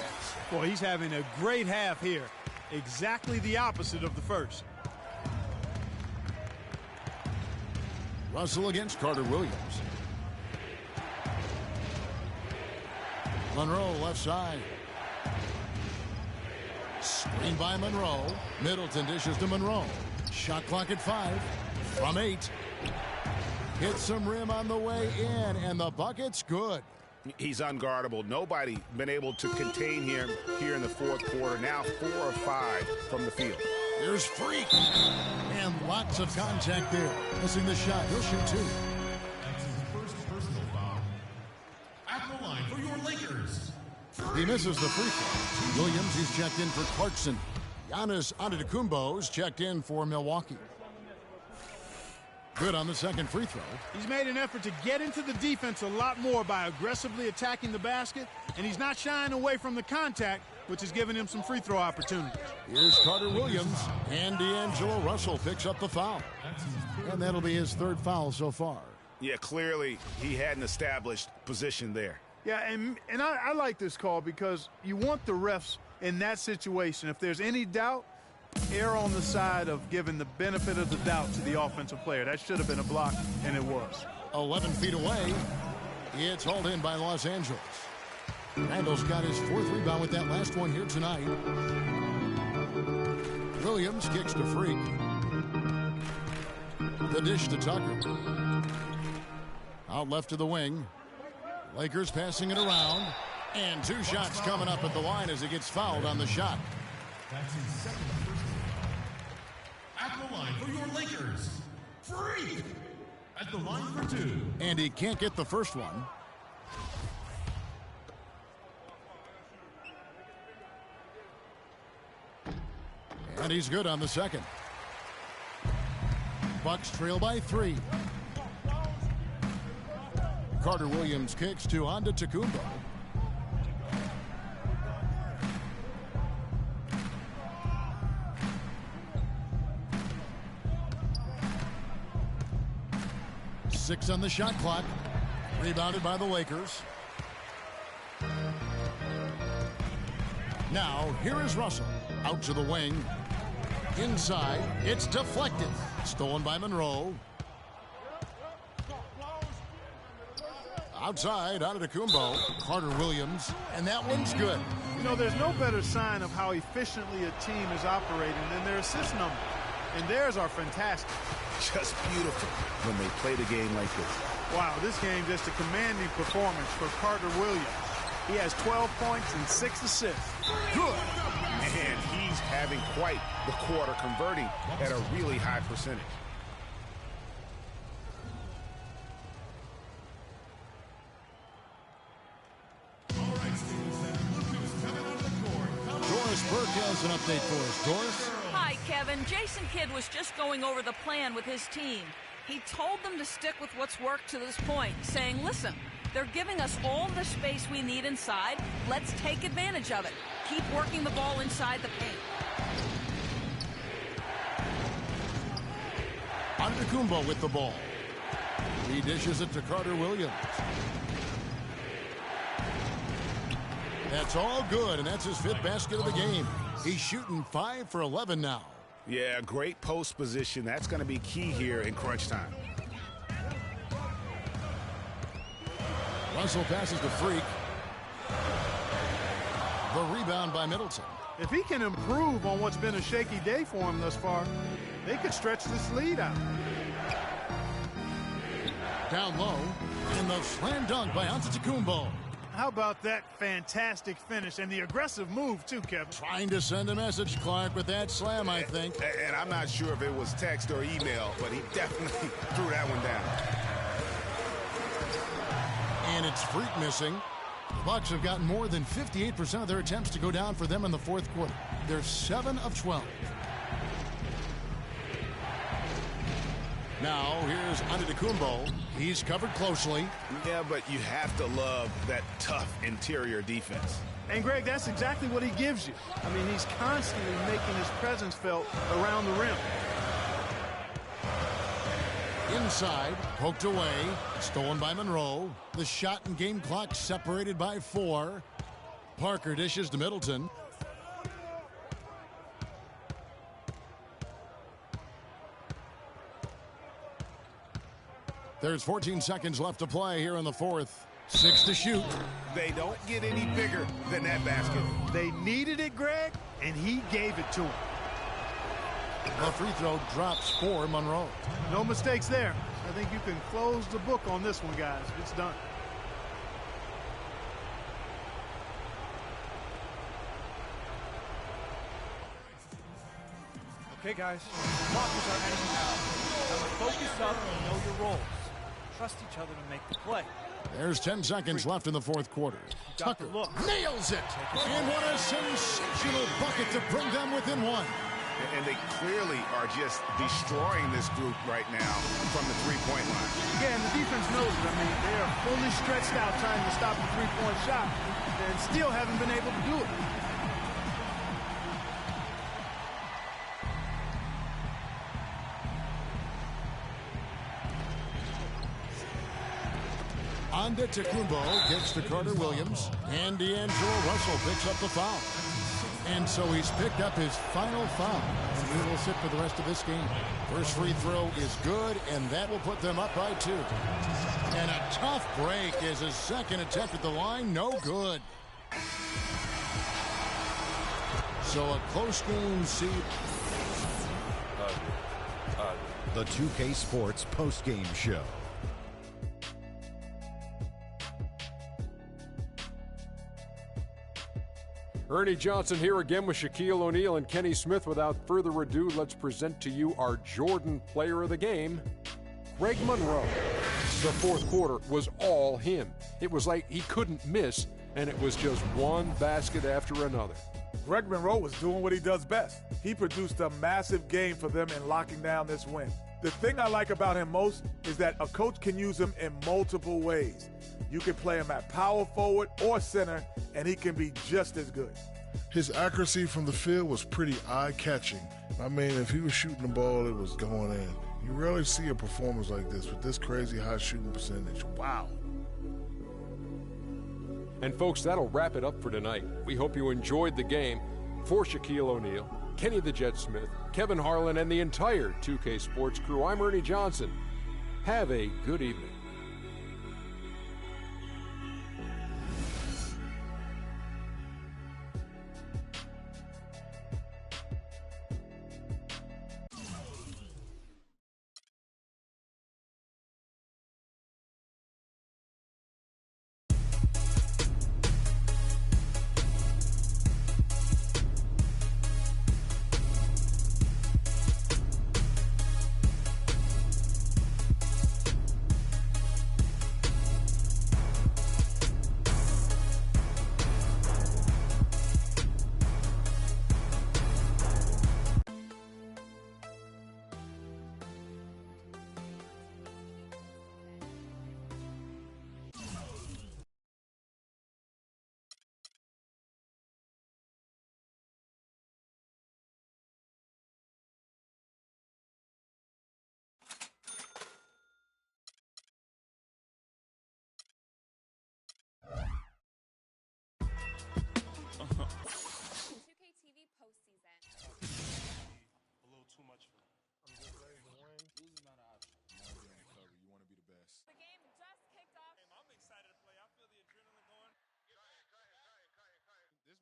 Boy, he's having a great half here. Exactly the opposite of the first. Russell against Carter-Williams. Monroe left side. Screen by Monroe. Middleton dishes to Monroe. Shot clock at 5 from 8. Hits some rim on the way in, and the bucket's good. He's unguardable. Nobody been able to contain him here in the fourth quarter. Now 4 of 5 from the field. Here's Freak. And lots of contact there. Missing the shot. He'll shoot 2. That's his first personal foul. At the line for your Lakers. He misses the free throw. Williams, he's checked in for Clarkson. Giannis Antetokounmpo's checked in for Milwaukee. Good on the second free throw. He's made an effort to get into the defense a lot more by aggressively attacking the basket, and he's not shying away from the contact, which has given him some free throw opportunities. Here's Carter Williams, and D'Angelo Russell picks up the foul. And that'll be his 3rd foul so far. Yeah, clearly he had an established position there. Yeah, and I like this call because you want the refs in that situation. If there's any doubt, err on the side of giving the benefit of the doubt to the offensive player. That should have been a block, and it was. 11 feet away. It's hauled in by Los Angeles. Randall's got his 4th rebound with that last one here tonight. Williams kicks to Freak. The dish to Tucker. Out left to the wing. Lakers passing it around. And 2 shots coming up at the line as he gets fouled on the shot. That's his second personal foul. At the line for your Lakers. Freak. At the line for 2. And he can't get the first one. And he's good on the second. Bucks trail by 3. Carter Williams kicks to Antetokounmpo. Six on the shot clock. Rebounded by the Lakers. Now, here is Russell. Out to the wing. Inside. It's deflected. Stolen by Monroe. Outside, Antetokounmpo. Carter Williams. And that one's good. You know, there's no better sign of how efficiently a team is operating than their assist numbers. And theirs are fantastic. Just beautiful when they play the game like this. Wow, this game just a commanding performance for Carter Williams. He has 12 points and 6 assists. Good. And he's having quite the quarter, converting at a really high percentage. Doris Burke has an update for us. Doris? Hi, Kevin. Jason Kidd was just going over the plan with his team. He told them to stick with what's worked to this point, saying, listen, they're giving us all the space we need inside. Let's take advantage of it. Keep working the ball inside the paint. Antetokounmpo with the ball. He dishes it to Carter Williams. That's all good, and that's his 5th basket of the game. He's shooting 5 for 11 now. Yeah, great post position. That's going to be key here in crunch time. Russell passes to Freak. The rebound by Middleton. If he can improve on what's been a shaky day for him thus far, they could stretch this lead out. Down low, and the slam dunk by Antetokounmpo. How about that fantastic finish and the aggressive move, too, Kevin? Trying to send a message, Clark, with that slam, I think. And I'm not sure if it was text or email, but he definitely threw that one down. And it's Freak missing. The Bucks have gotten more than 58% of their attempts to go down for them in the 4th quarter. They're 7 of 12. Now, here's Antetokounmpo. He's covered closely. Yeah, but you have to love that tough interior defense. And, Greg, that's exactly what he gives you. I mean, he's constantly making his presence felt around the rim. Inside, poked away, stolen by Monroe. The shot and game clock separated by 4. Parker dishes to Middleton. There's 14 seconds left to play here in the 4th. 6 to shoot. They don't get any bigger than that basket. They needed it, Greg, and he gave it to him. The free throw drops for Monroe. No mistakes there. I think you can close the book on this one, guys. It's done. Okay, guys, blockers are heading out. Now focus up and know your roles. Trust each other to make the play. There's 10 seconds left in the fourth quarter. Tucker nails it. And what a sensational bucket to bring them within one. And they clearly are just destroying this group right now from the three-point line. Yeah, and the defense knows it. I mean, they are fully stretched out trying to stop the three-point shot and still haven't been able to do it. Antetokounmpo gets to Carter Williams, and D'Angelo Russell picks up the foul. And so he's picked up his final foul, and he will sit for the rest of this game. First free throw is good, and that will put them up by 2. And a tough break is his second attempt at the line, no good. So a close game, see. The 2K Sports postgame show. Ernie Johnson here again with Shaquille O'Neal and Kenny Smith. Without further ado, let's present to you our Jordan player of the game, Greg Monroe. The fourth quarter was all him. It was like he couldn't miss, and it was just one basket after another. Greg Monroe was doing what he does best. He produced a massive game for them in locking down this win. The thing I like about him most is that a coach can use him in multiple ways. You can play him at power forward or center, and he can be just as good. His accuracy from the field was pretty eye-catching. I mean, if he was shooting the ball, it was going in. You rarely see a performance like this with this crazy high shooting percentage. Wow. And folks, that'll wrap it up for tonight. We hope you enjoyed the game. For Shaquille O'Neal, Kenny the Jet Smith, Kevin Harlan, and the entire 2K Sports crew, I'm Ernie Johnson. Have a good evening.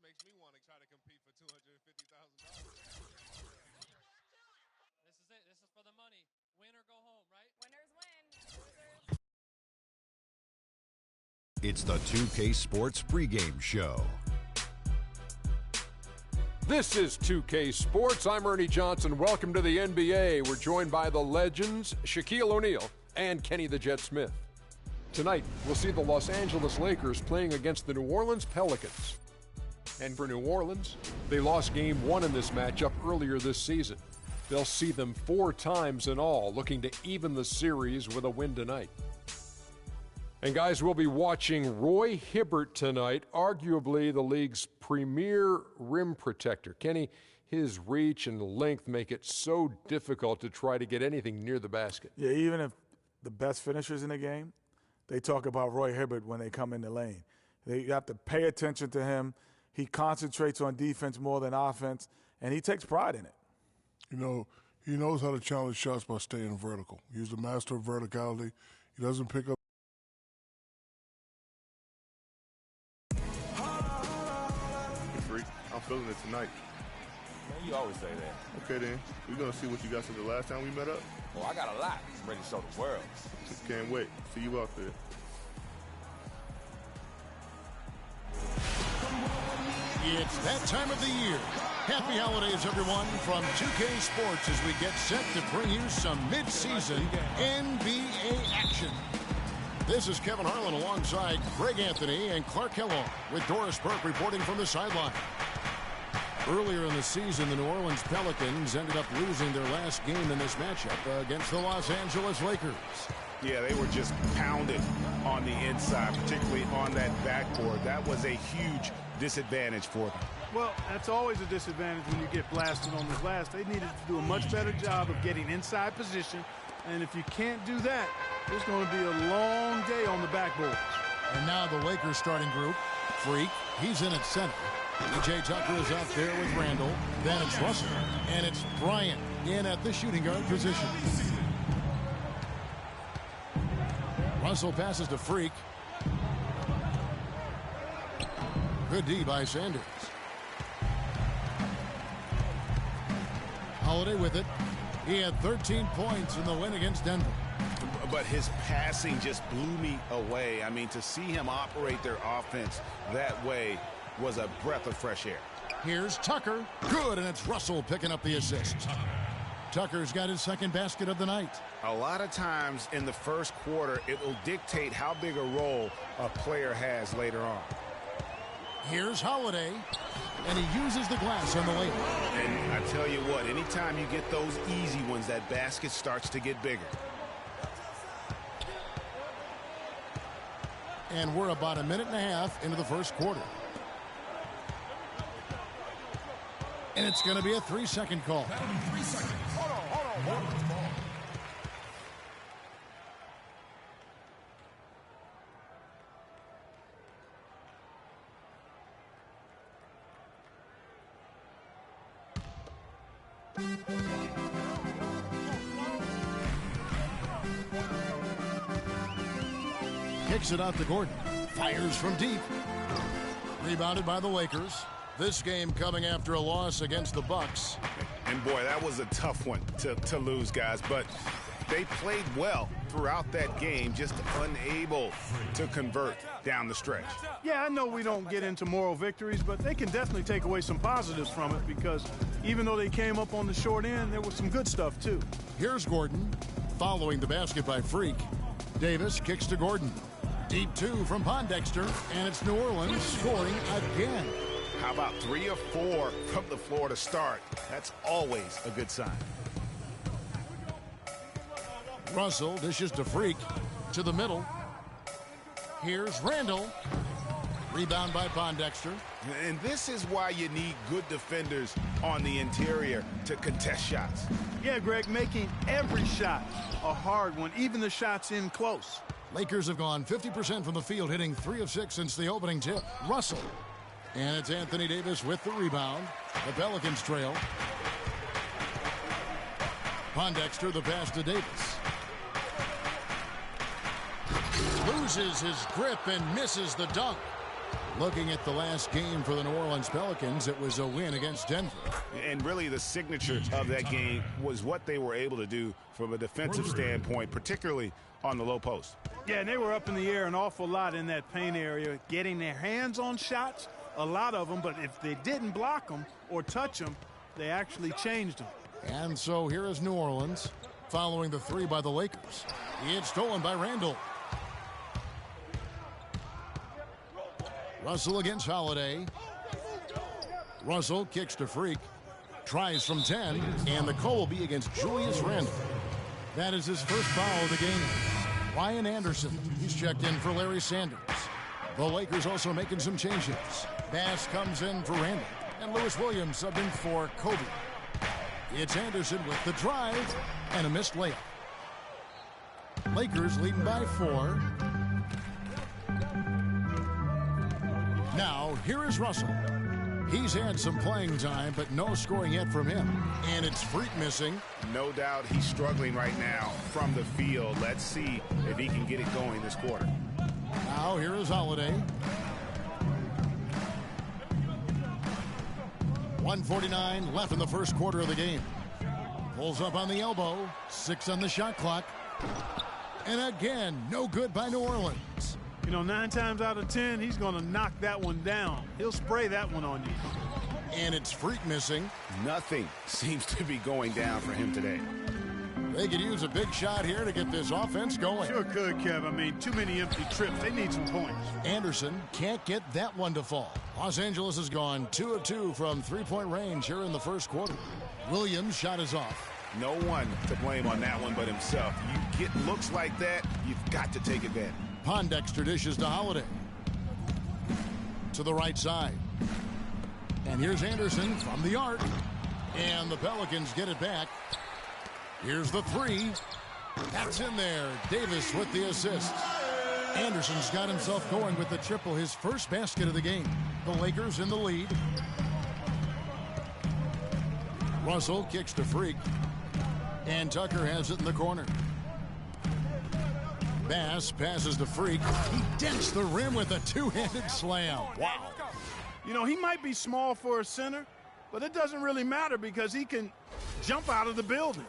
Makes me want to try to compete for $250,000. This is it. This is for the money. Win or go home, right? Winners win. Losers. It's the 2K Sports pregame show. This is 2K Sports. I'm Ernie Johnson. Welcome to the NBA. We're joined by the legends, Shaquille O'Neal and Kenny the Jet Smith. Tonight, we'll see the Los Angeles Lakers playing against the New Orleans Pelicans. And for New Orleans, they lost Game 1 in this matchup earlier this season. They'll see them 4 times in all, looking to even the series with a win tonight. And guys, we'll be watching Roy Hibbert tonight, arguably the league's premier rim protector. Kenny, his reach and length make it so difficult to try to get anything near the basket. Yeah, even if the best finishers in the game, they talk about Roy Hibbert when they come in the lane. You have to pay attention to him. He concentrates on defense more than offense, and he takes pride in it. You know, he knows how to challenge shots by staying vertical. He's the master of verticality. He doesn't pick up. I'm feeling it tonight. You always say that. Okay, then. We're going to see what you got since the last time we met up. Well, I got a lot. I'm ready to show the world. Just can't wait. See you out there. It's that time of the year. Happy holidays, everyone, from 2K Sports as we get set to bring you some mid-season NBA action. This is Kevin Harlan alongside Greg Anthony and Clark Kellogg with Doris Burke reporting from the sideline. Earlier in the season, the New Orleans Pelicans ended up losing their last game in this matchup against the Los Angeles Lakers. Yeah, they were just pounded on the inside, particularly on that backboard. That was a huge disadvantage for them. Well, that's always a disadvantage when you get blasted on the glass. They needed to do a much better job of getting inside position. And if you can't do that, it's going to be a long day on the backboard. And now the Lakers starting group. Freak, he's in at center. P.J. Tucker is out there with Randall. Then it's Russell. And it's Bryant in at the shooting guard position. Russell passes to Freak. Good D by Sanders. Holiday with it. He had 13 points in the win against Denver. But his passing just blew me away. I mean, to see him operate their offense that way was a breath of fresh air. Here's Tucker. Good, and it's Russell picking up the assist. Tucker's got his second basket of the night. A lot of times in the first quarter, it will dictate how big a role a player has later on. Here's Holiday, and he uses the glass on the layup. And I tell you what, anytime you get those easy ones, that basket starts to get bigger. And we're about a minute and a half into the first quarter. And it's going to be a 3-second call. That'll be 3 seconds. Hold on. Kicks it out to Gordon. Fires from deep. Rebounded by the Lakers. This game coming after a loss against the Bucks. And boy, that was a tough one to lose, guys. But they played well throughout that game, just unable to convert down the stretch. Yeah, I know we don't get into moral victories, but they can definitely take away some positives from it because even though they came up on the short end, there was some good stuff, too. Here's Gordon. Following the basket by Freak. Davis kicks to Gordon. Deep two from Pondexter, and it's New Orleans scoring again. How about 3 of 4 from the floor to start? That's always a good sign. Russell dishes to Freak. To the middle. Here's Randall. Rebound by Pondexter. And this is why you need good defenders on the interior to contest shots. Yeah, Greg, making every shot a hard one, even the shots in close. Lakers have gone 50% from the field, hitting 3 of 6 since the opening tip. Russell. And it's Anthony Davis with the rebound. The Pelicans trail. Pondexter, the pass to Davis. Loses his grip and misses the dunk. Looking at the last game for the New Orleans Pelicans, it was a win against Denver. And really the signature of that game was what they were able to do from a defensive standpoint, particularly on the low post. Yeah, and they were up in the air an awful lot in that paint area, getting their hands on shots, a lot of them, but if they didn't block them or touch them, they actually changed them. And so here is New Orleans following the 3 by the Lakers. It's stolen by Randall. Russell against Holiday. Russell kicks to Freak. Tries from 10, and the call will be against Julius Randle. That is his first foul of the game. Ryan Anderson, he's checked in for Larry Sanders. The Lakers also making some changes. Bass comes in for Randle, and Lewis Williams subbed in for Kobe. It's Anderson with the drive and a missed layup. Lakers leading by 4. Now, here is Russell. He's had some playing time, but no scoring yet from him. And it's Freak missing. No doubt he's struggling right now from the field. Let's see if he can get it going this quarter. Now, here is Holiday. 1:49 left in the first quarter of the game. Pulls up on the elbow. 6 on the shot clock. And again, no good by New Orleans. You know, 9 times out of 10, he's going to knock that one down. He'll spray that one on you. And it's Freak missing. Nothing seems to be going down for him today. They could use a big shot here to get this offense going. Sure could, Kev. I mean, too many empty trips. They need some points. Anderson can't get that one to fall. Los Angeles has gone 2 of 2 from three-point range here in the first quarter. Williams' shot is off. No one to blame on that one but himself. You get looks like that, you've got to take advantage. Pondexter dishes to Holiday. To the right side. And here's Anderson from the arc. And the Pelicans get it back. Here's the 3. That's in there. Davis with the assist. Anderson's got himself going with the triple, his first basket of the game. The Lakers in the lead. Russell kicks to Freak. And Tucker has it in the corner. Bass passes to Freak. He dents the rim with a two-handed slam. Wow. You know, he might be small for a center, but it doesn't really matter because he can jump out of the building.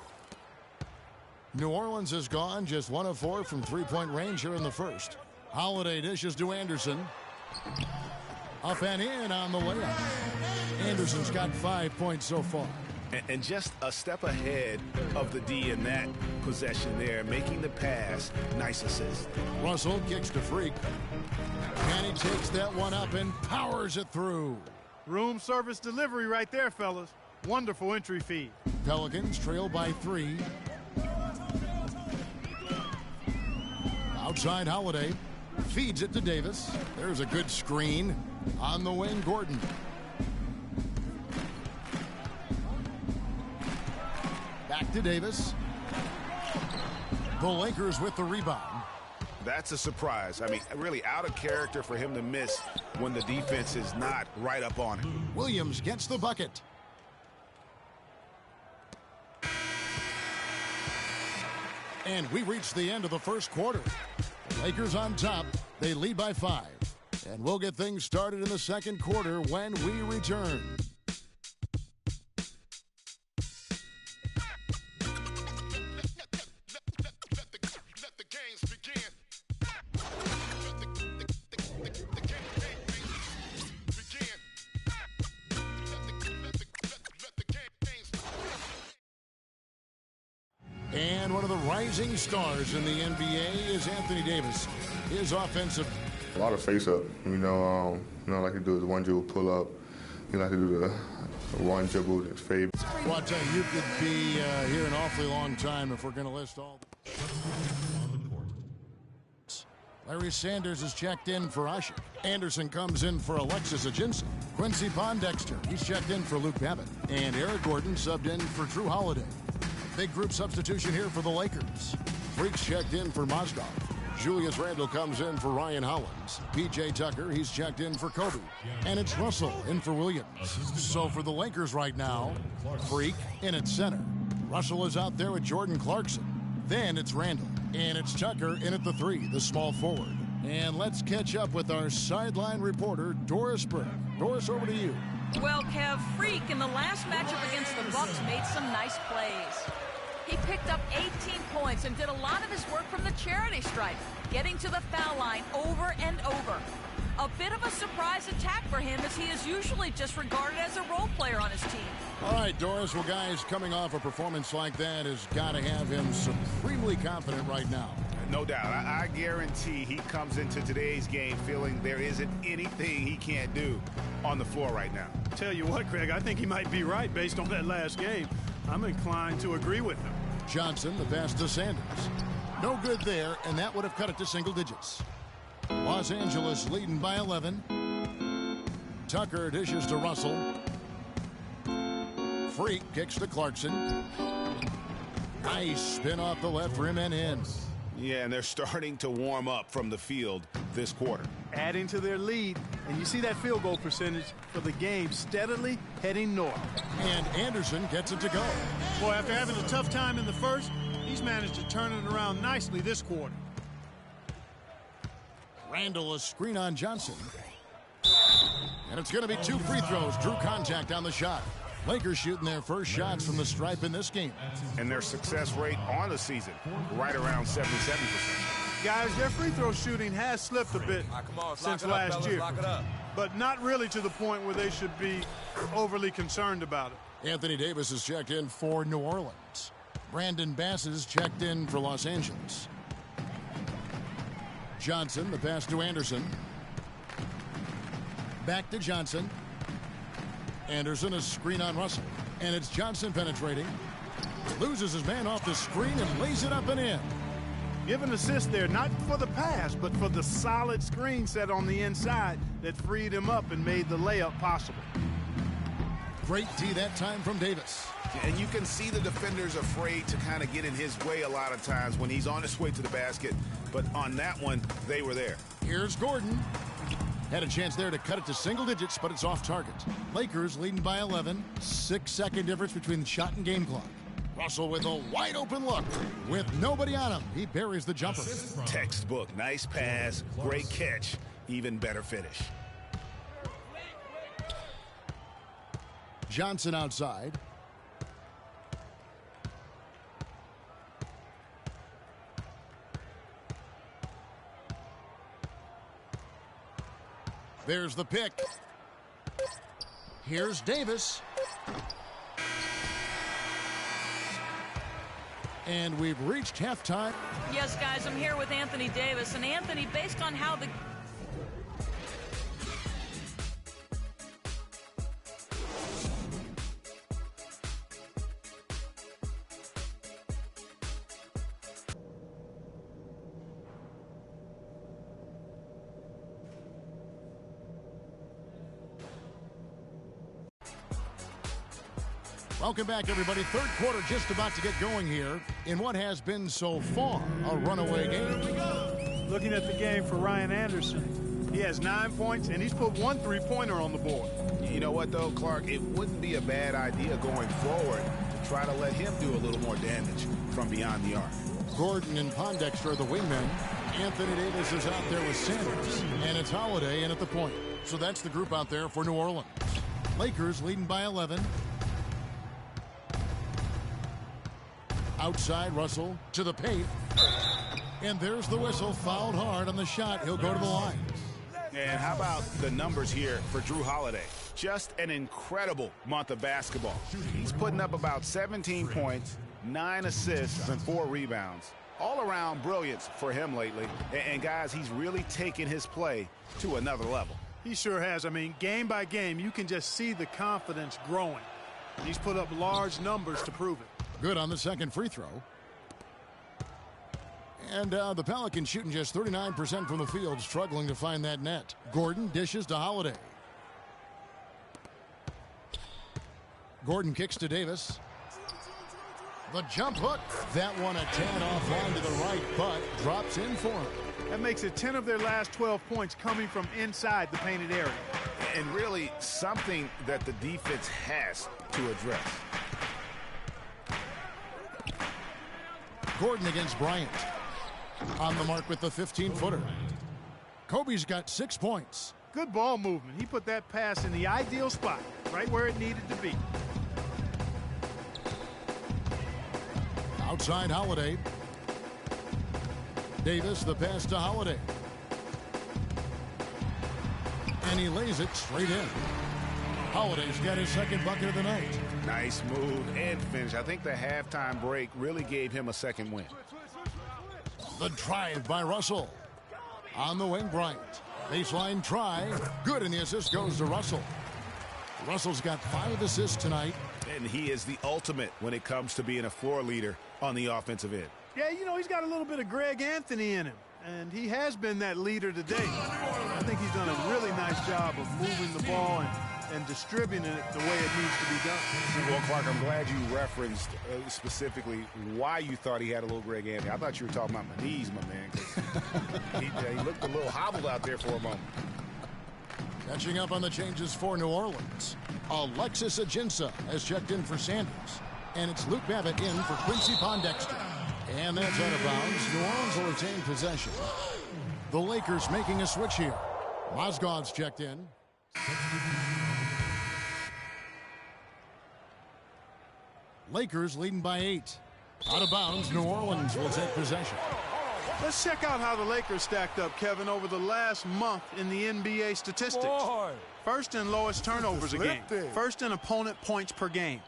New Orleans has gone just 1 of 4 from three-point range here in the first. Holiday dishes to Anderson. Up and in on the layup. Anderson's got 5 points so far. And just a step ahead of the D in that possession there, making the pass. Nice assist. Russell kicks to Freak. And he takes that one up and powers it through. Room service delivery right there, fellas. Wonderful entry feed. Pelicans trail by 3. Outside Holiday. Feeds it to Davis. There's a good screen. On the wing, Gordon. Back to Davis. The Lakers with the rebound. That's a surprise. I mean, really out of character for him to miss when the defense is not right up on him. Williams gets the bucket. And we reach the end of the first quarter. Lakers on top. They lead by 5. And we'll get things started in the second quarter when we return. And one of the rising stars in the NBA is Anthony Davis. His offensive. A lot of face-up, like to do the one dribble pull-up. You like to do the one dribble that's fade. Well, I tell you, you could be here an awfully long time if we're going to list all. Larry Sanders is checked in for Usher. Anderson comes in for Alexis Ajinson. Quincy Pondexter, he's checked in for Luke Babbitt. And Eric Gordon subbed in for Drew Holiday. Big group substitution here for the Lakers. Freaks checked in for Mozgov. Julius Randle comes in for Ryan Hollins. P.J. Tucker, he's checked in for Kobe. And it's Russell in for Williams. So for the Lakers right now, Freak in at center. Russell is out there with Jordan Clarkson. Then it's Randle. And it's Tucker in at the 3, the small forward. And let's catch up with our sideline reporter, Doris Burke. Doris, over to you. Well, Kev, Freak in the last matchup against the Bucks made some nice plays. He picked up 18 points and did a lot of his work from the charity stripe, getting to the foul line over and over. A bit of a surprise attack for him, as he is usually just regarded as a role player on his team. All right, Doris. Well, guys, coming off a performance like that has got to have him supremely confident right now. No doubt. I guarantee he comes into today's game feeling there isn't anything he can't do on the floor right now. Tell you what, Craig, I think he might be right based on that last game. I'm inclined to agree with him. Johnson, the pass to Sanders. No good there, and that would have cut it to single digits. Los Angeles leading by 11. Tucker dishes to Russell. Freak kicks to Clarkson. Nice spin off the left rim and in. Yeah, and they're starting to warm up from the field this quarter. Adding to their lead, and you see that field goal percentage for the game steadily heading north. And Anderson gets it to go. Boy, after having a tough time in the first, he's managed to turn it around nicely this quarter. Randle, a screen on Johnson. And it's going to be 2 free throws. Drew contact on the shot. Lakers shooting their first shots from the stripe in this game. And their success rate on the season, right around 77%. Guys, their free throw shooting has slipped a bit since last year, but not really to the point where they should be overly concerned about it. Anthony Davis is checked in for New Orleans. Brandon Bass is checked in for Los Angeles. Johnson, the pass to Anderson. Back to Johnson. Anderson, a screen on Russell. And it's Johnson penetrating. Loses his man off the screen and lays it up and in. Give an assist there, not for the pass, but for the solid screen set on the inside that freed him up and made the layup possible. Great D that time from Davis. And you can see the defenders afraid to kind of get in his way a lot of times when he's on his way to the basket. But on that one, they were there. Here's Gordon. Had a chance there to cut it to single digits, but it's off target. Lakers leading by 11. 6-second difference between the shot and game clock. Russell with a wide open look. With nobody on him, he buries the jumper. Textbook. Nice pass. Great catch. Even better finish. Johnson outside. There's the pick. Here's Davis. And we've reached halftime. Yes, guys, I'm here with Anthony Davis. And Anthony, based on how the... Welcome back, everybody. Third quarter just about to get going here in what has been so far a runaway game. Looking at the game for Ryan Anderson, he has 9 points, and he's put 1 3-pointer on the board. You know what, though, Clark? It wouldn't be a bad idea going forward to try to let him do a little more damage from beyond the arc. Gordon and Pondexter are the wingmen. Anthony Davis is out there with Sanders, and it's Holiday in at the point. So that's the group out there for New Orleans. Lakers leading by 11. Outside, Russell to the paint. And there's the whistle. Fouled hard on the shot. He'll go to the line. And how about the numbers here for Drew Holiday? Just an incredible month of basketball. He's putting up about 17 points, 9 assists, and 4 rebounds. All around brilliance for him lately. And guys, he's really taken his play to another level. He sure has. I mean, game by game, you can just see the confidence growing. He's put up large numbers to prove it. Good on the second free throw. And the Pelicans shooting just 39% from the field, struggling to find that net. Gordon dishes to Holiday. Gordon kicks to Davis. The jump hook. That one a tad offline to the right, but drops in for him. That makes it 10 of their last 12 points coming from inside the painted area. And really something that the defense has to address. Gordon against Bryant. On the mark with the 15-footer. Kobe's got 6 points. Good ball movement. He put that pass in the ideal spot, right where it needed to be. Outside Holiday. Davis, the pass to Holiday. And he lays it straight in. Holiday's got his second bucket of the night. Nice move and finish. I think the halftime break really gave him a second win. The drive by Russell. On the wing, Bryant. Baseline try. Good, and the assist goes to Russell. Russell's got 5 assists tonight. And he is the ultimate when it comes to being a floor leader on the offensive end. Yeah, you know, he's got a little bit of Greg Anthony in him. And he has been that leader today. I think he's done a really nice job of moving the ball and distributing it the way it needs to be done. Well, Clark, I'm glad you referenced specifically why you thought he had a little Greg Anthony. I thought you were talking about my knees, my man. 'Cause he looked a little hobbled out there for a moment. Catching up on the changes for New Orleans. Alexis Ajinça has checked in for Sanders. And it's Luke Babbitt in for Quincy Pondexter. And that's out of bounds. New Orleans will retain possession. The Lakers making a switch here. Mozgov's checked in. Lakers leading by 8. Out of bounds, New Orleans will take possession. Let's check out how the Lakers stacked up, Kevin, over the last month in the NBA statistics. First in lowest turnovers a game. First in opponent points per game.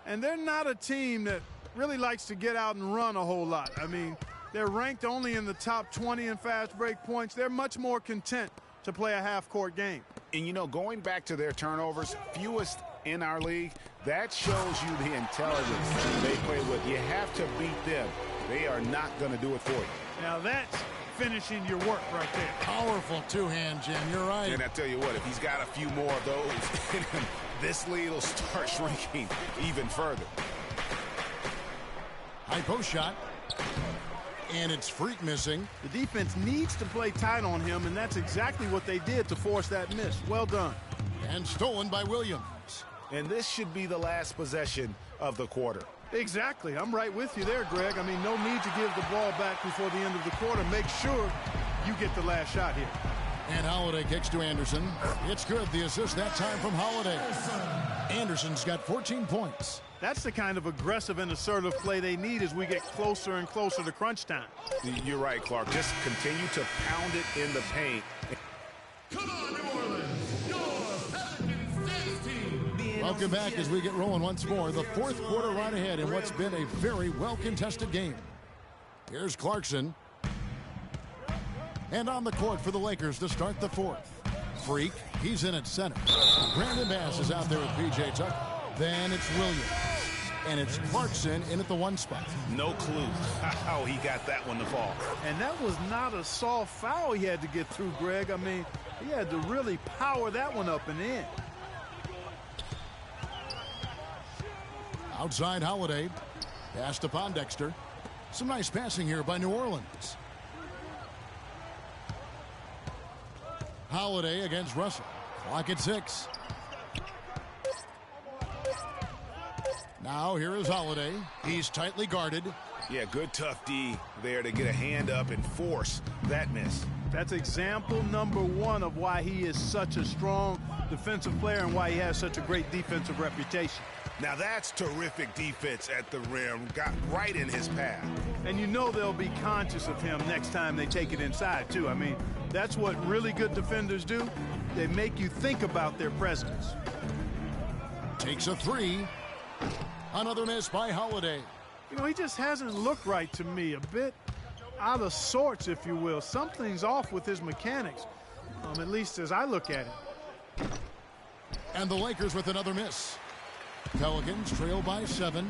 And they're not a team that really likes to get out and run a whole lot. I mean, they're ranked only in the top 20 in fast break points. They're much more content to play a half-court game. And, you know, going back to their turnovers, fewest in our league, that shows you the intelligence they play with. You have to beat them. They are not going to do it for you. Now that's finishing your work right there. Powerful two-hand, Jim. You're right. And I tell you what, if he's got a few more of those, this lead will start shrinking even further. High post shot. And it's Freak missing. The defense needs to play tight on him, and that's exactly what they did to force that miss. Well done. And stolen by Williams. And this should be the last possession of the quarter. Exactly. I'm right with you there, Greg. I mean, no need to give the ball back before the end of the quarter. Make sure you get the last shot here. And Holiday kicks to Anderson. It's good. The assist that time from Holiday. Anderson's got 14 points. That's the kind of aggressive and assertive play they need as we get closer and closer to crunch time. You're right, Clark. Just continue to pound it in the paint. Come on, New Orleans, your Pelicans dance team. Welcome back as we get rolling once more. The fourth quarter right ahead in what's been a very well-contested game. Here's Clarkson. And on the court for the Lakers to start the fourth. Freak, he's in at center. Brandon Bass is out there with P.J. Tucker. Then it's Williams. And it's Clarkson in at the one spot. No clue how he got that one to fall. And that was not a soft foul he had to get through, Greg. I mean, he had to really power that one up and in. Outside Holiday. Pass to Pondexter. Some nice passing here by New Orleans. Holiday against Russell. Clock at 6. Now here is Holiday. He's tightly guarded. Yeah, good tough D there to get a hand up and force that miss. That's example number 1 of why he is such a strong defensive player and why he has such a great defensive reputation. Now that's terrific defense at the rim. Got right in his path. And you know they'll be conscious of him next time they take it inside, too. I mean, that's what really good defenders do. They make you think about their presence. Takes a 3. Another miss by Holiday. You know, he just hasn't looked right to me. A bit out of sorts, if you will. Something's off with his mechanics, at least as I look at it. And the Lakers with another miss. Pelicans trail by 7.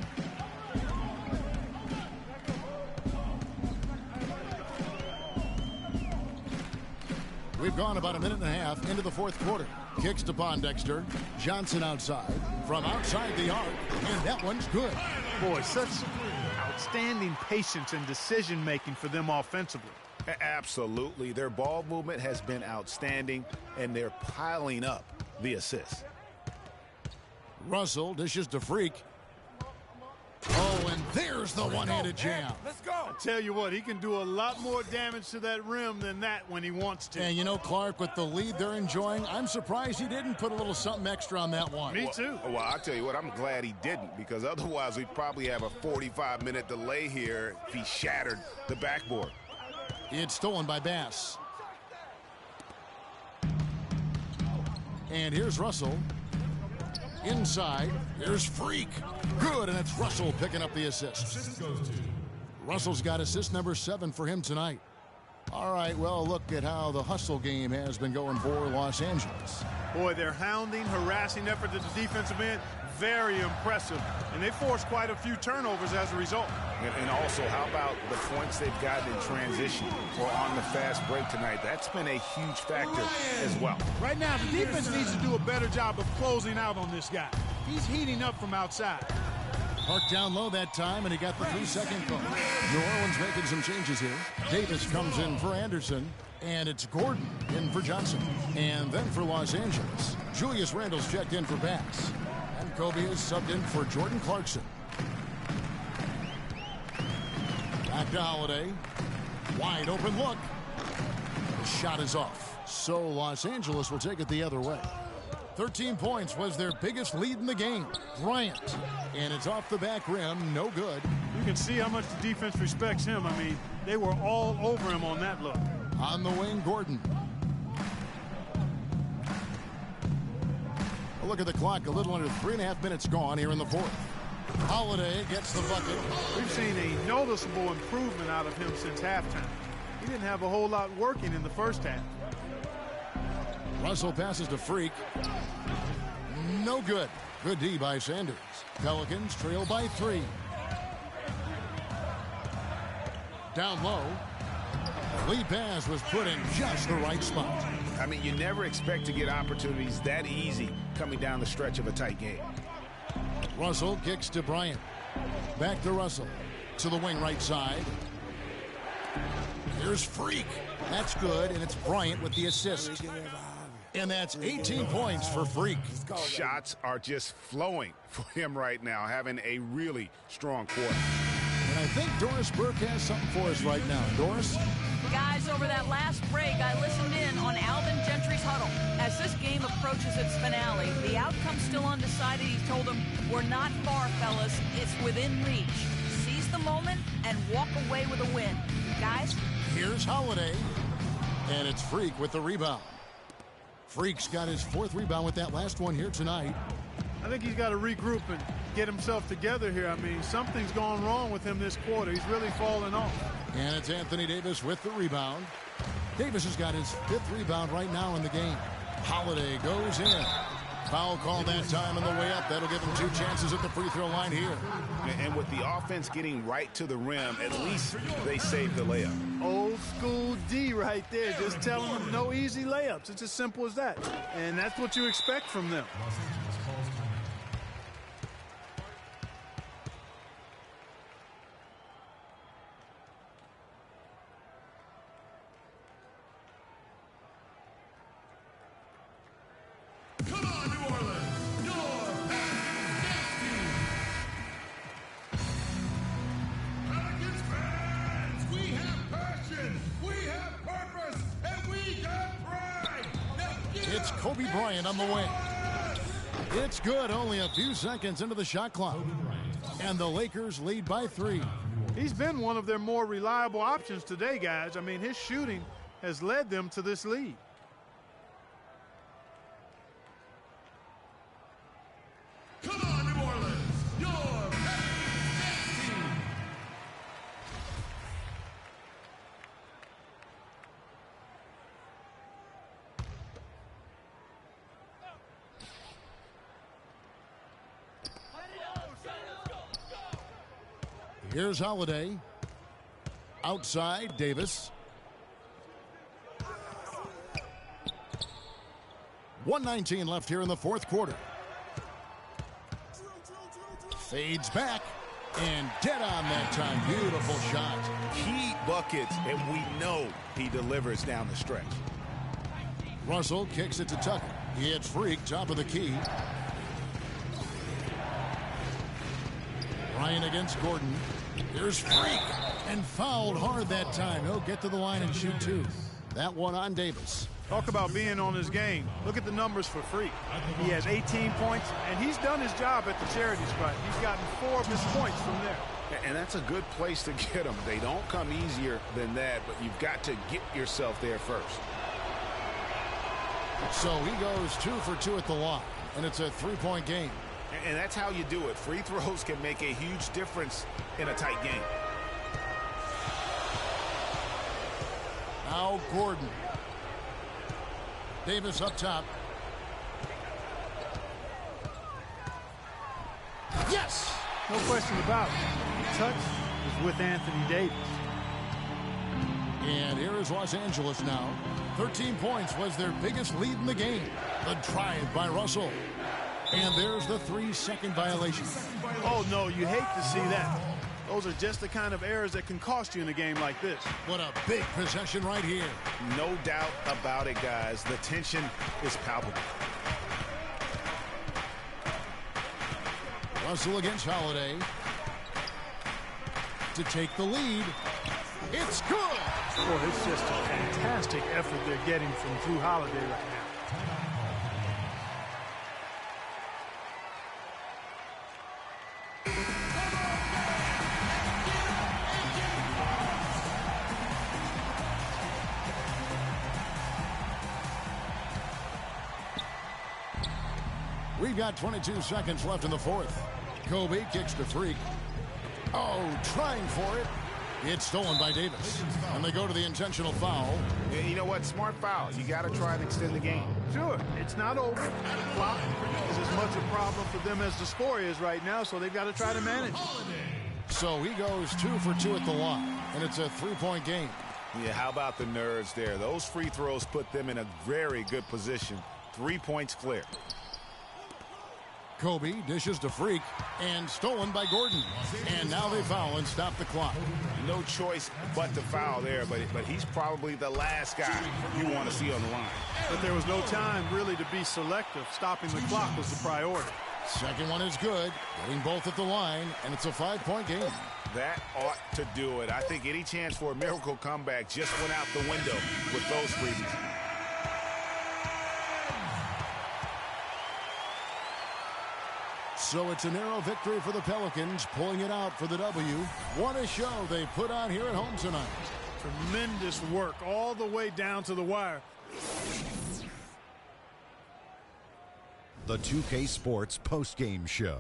We've gone about a minute and a half into the fourth quarter. Kicks to Pondexter. Johnson outside. From outside the arc. And that one's good. Boy, such outstanding patience and decision-making for them offensively. Absolutely. Their ball movement has been outstanding, and they're piling up the assists. Russell dishes to Freak. Oh, and there's the one-handed jam. Let's go. I tell you what, he can do a lot more damage to that rim than that when he wants to. And you know, Clark, with the lead they're enjoying, I'm surprised he didn't put a little something extra on that one. Me too. Well, I'll tell you what, I'm glad he didn't, because otherwise we'd probably have a 45-minute delay here if he shattered the backboard. It's stolen by Bass. And here's Russell. Inside, here's Freak. Good, and it's Russell picking up the assist. Russell's got assist number 7 for him tonight. All right, well, look at how the hustle game has been going for Los Angeles. Boy, their hounding, harassing effort at the defensive end, very impressive. And they forced quite a few turnovers as a result. And also, how about the points they've gotten in transition or on the fast break tonight? That's been a huge factor as well. Right now, the defense needs to do a better job of closing out on this guy. He's heating up from outside. Parked down low that time, and he got the 3-second call. New Orleans making some changes here. Davis comes in for Anderson, and it's Gordon in for Johnson. And then for Los Angeles, Julius Randle's checked in for Bass. And Kobe is subbed in for Jordan Clarkson. Back to Holiday. Wide open look. The shot is off. So Los Angeles will take it the other way. 13 points was their biggest lead in the game. Bryant. And it's off the back rim. No good. You can see how much the defense respects him. I mean, they were all over him on that look. On the wing, Gordon. A look at the clock. A little under 3.5 minutes gone here in the fourth. Holiday gets the bucket. We've seen a noticeable improvement out of him since halftime. He didn't have a whole lot working in the first half. Russell passes to Freak. No good. Good D by Sanders. Pelicans trail by 3. Down low. The lead pass was put in just the right spot. I mean, you never expect to get opportunities that easy coming down the stretch of a tight game. Russell kicks to Bryant. Back to Russell. To the wing right side. Here's Freak. That's good, and it's Bryant with the assist. And that's 18 points for Freak. Shots are just flowing for him right now, having a really strong quarter. And I think Doris Burke has something for us right now. Doris? Guys, over that last break, I listened in on Alvin Gentry's huddle. As this game approaches its finale, the outcome's still undecided. He told them, we're not far, fellas. It's within reach. Seize the moment and walk away with a win. Guys? Here's Holiday. And it's Freak with the rebound. Freak's got his 4th rebound with that last one here tonight. I think he's got to regroup and get himself together here. I mean, something's gone wrong with him this quarter. He's really fallen off. And it's Anthony Davis with the rebound. Davis has got his 5th rebound right now in the game. Holiday goes in. Foul call that time on the way up. That'll give him 2 chances at the free throw line here. And with the offense getting right to the rim, at least they saved the layup. Old school D right there, just telling them no easy layups. It's as simple as that. And that's what you expect from them. It's Kobe Bryant on the wing. It's good, only a few seconds into the shot clock. And the Lakers lead by 3. He's been one of their more reliable options today, guys. I mean, his shooting has led them to this lead. Come on, New Orleans, your best team. Here's Holiday. Outside, Davis. 1:19 left here in the fourth quarter. Fades back. And dead on that time. Beautiful shot. Key buckets, and we know he delivers down the stretch. Russell kicks it to Tucker. He hits Freak, top of the key. Ryan against Gordon. Here's Freak. And fouled hard that time. He'll get to the line and shoot 2. That one on Davis. Talk about being on his game. Look at the numbers for Freak. He has 18 points, and he's done his job at the charity stripe. He's gotten 4 of his points from there. And that's a good place to get them. They don't come easier than that, but you've got to get yourself there first. So he goes 2 for 2 at the line, and it's a 3-point game. And that's how you do it. Free throws can make a huge difference in a tight game. Now Gordon. Davis up top. Yes! No question about it. The touch is with Anthony Davis. And here is Los Angeles now. 13 points was their biggest lead in the game. The drive by Russell. And there's the 3-second violation. Oh, no, you hate to see that. Those are just the kind of errors that can cost you in a game like this. What a big possession right here. No doubt about it, guys. The tension is palpable. Russell against Holiday. To take the lead. It's good. Boy, it's just a fantastic effort they're getting from Drew Holiday right now. We've got 22 seconds left in the fourth. Kobe kicks to Freak. Oh, trying for it. It's stolen by Davis. And they go to the intentional foul. Yeah, you know what? Smart foul. You got to try and extend the game. Sure, it's not over. The clock is as much a problem for them as the score is right now, so they've got to try to manage. So he goes 2 for 2 at the line, and it's a 3-point game. Yeah, how about the nerds there? Those free throws put them in a very good position. 3 points clear. Kobe dishes to Freak, and stolen by Gordon. And now they foul and stop the clock. No choice but to foul there, but he's probably the last guy you want to see on the line. But there was no time really to be selective. Stopping the clock was the priority. Second one is good, getting both at the line, and it's a 5-point game. That ought to do it. I think any chance for a miracle comeback just went out the window with those freebies. So it's a narrow victory for the Pelicans, pulling it out for the W. What a show they put on here at home tonight. Tremendous work all the way down to the wire. The 2K Sports postgame show.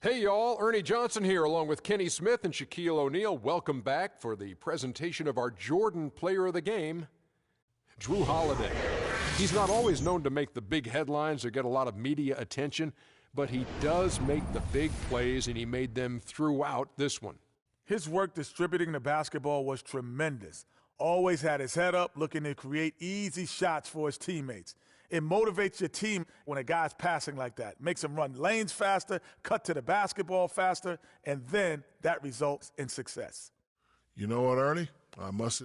Hey y'all, Ernie Johnson here along with Kenny Smith and Shaquille O'Neal. Welcome back for the presentation of our Jordan Player of the Game, Drew Holiday. He's not always known to make the big headlines or get a lot of media attention, but he does make the big plays, and he made them throughout this one. His work distributing the basketball was tremendous. Always had his head up, looking to create easy shots for his teammates. It motivates your team when a guy's passing like that. Makes them run lanes faster, cut to the basketball faster, and then that results in success. You know what, Ernie? I must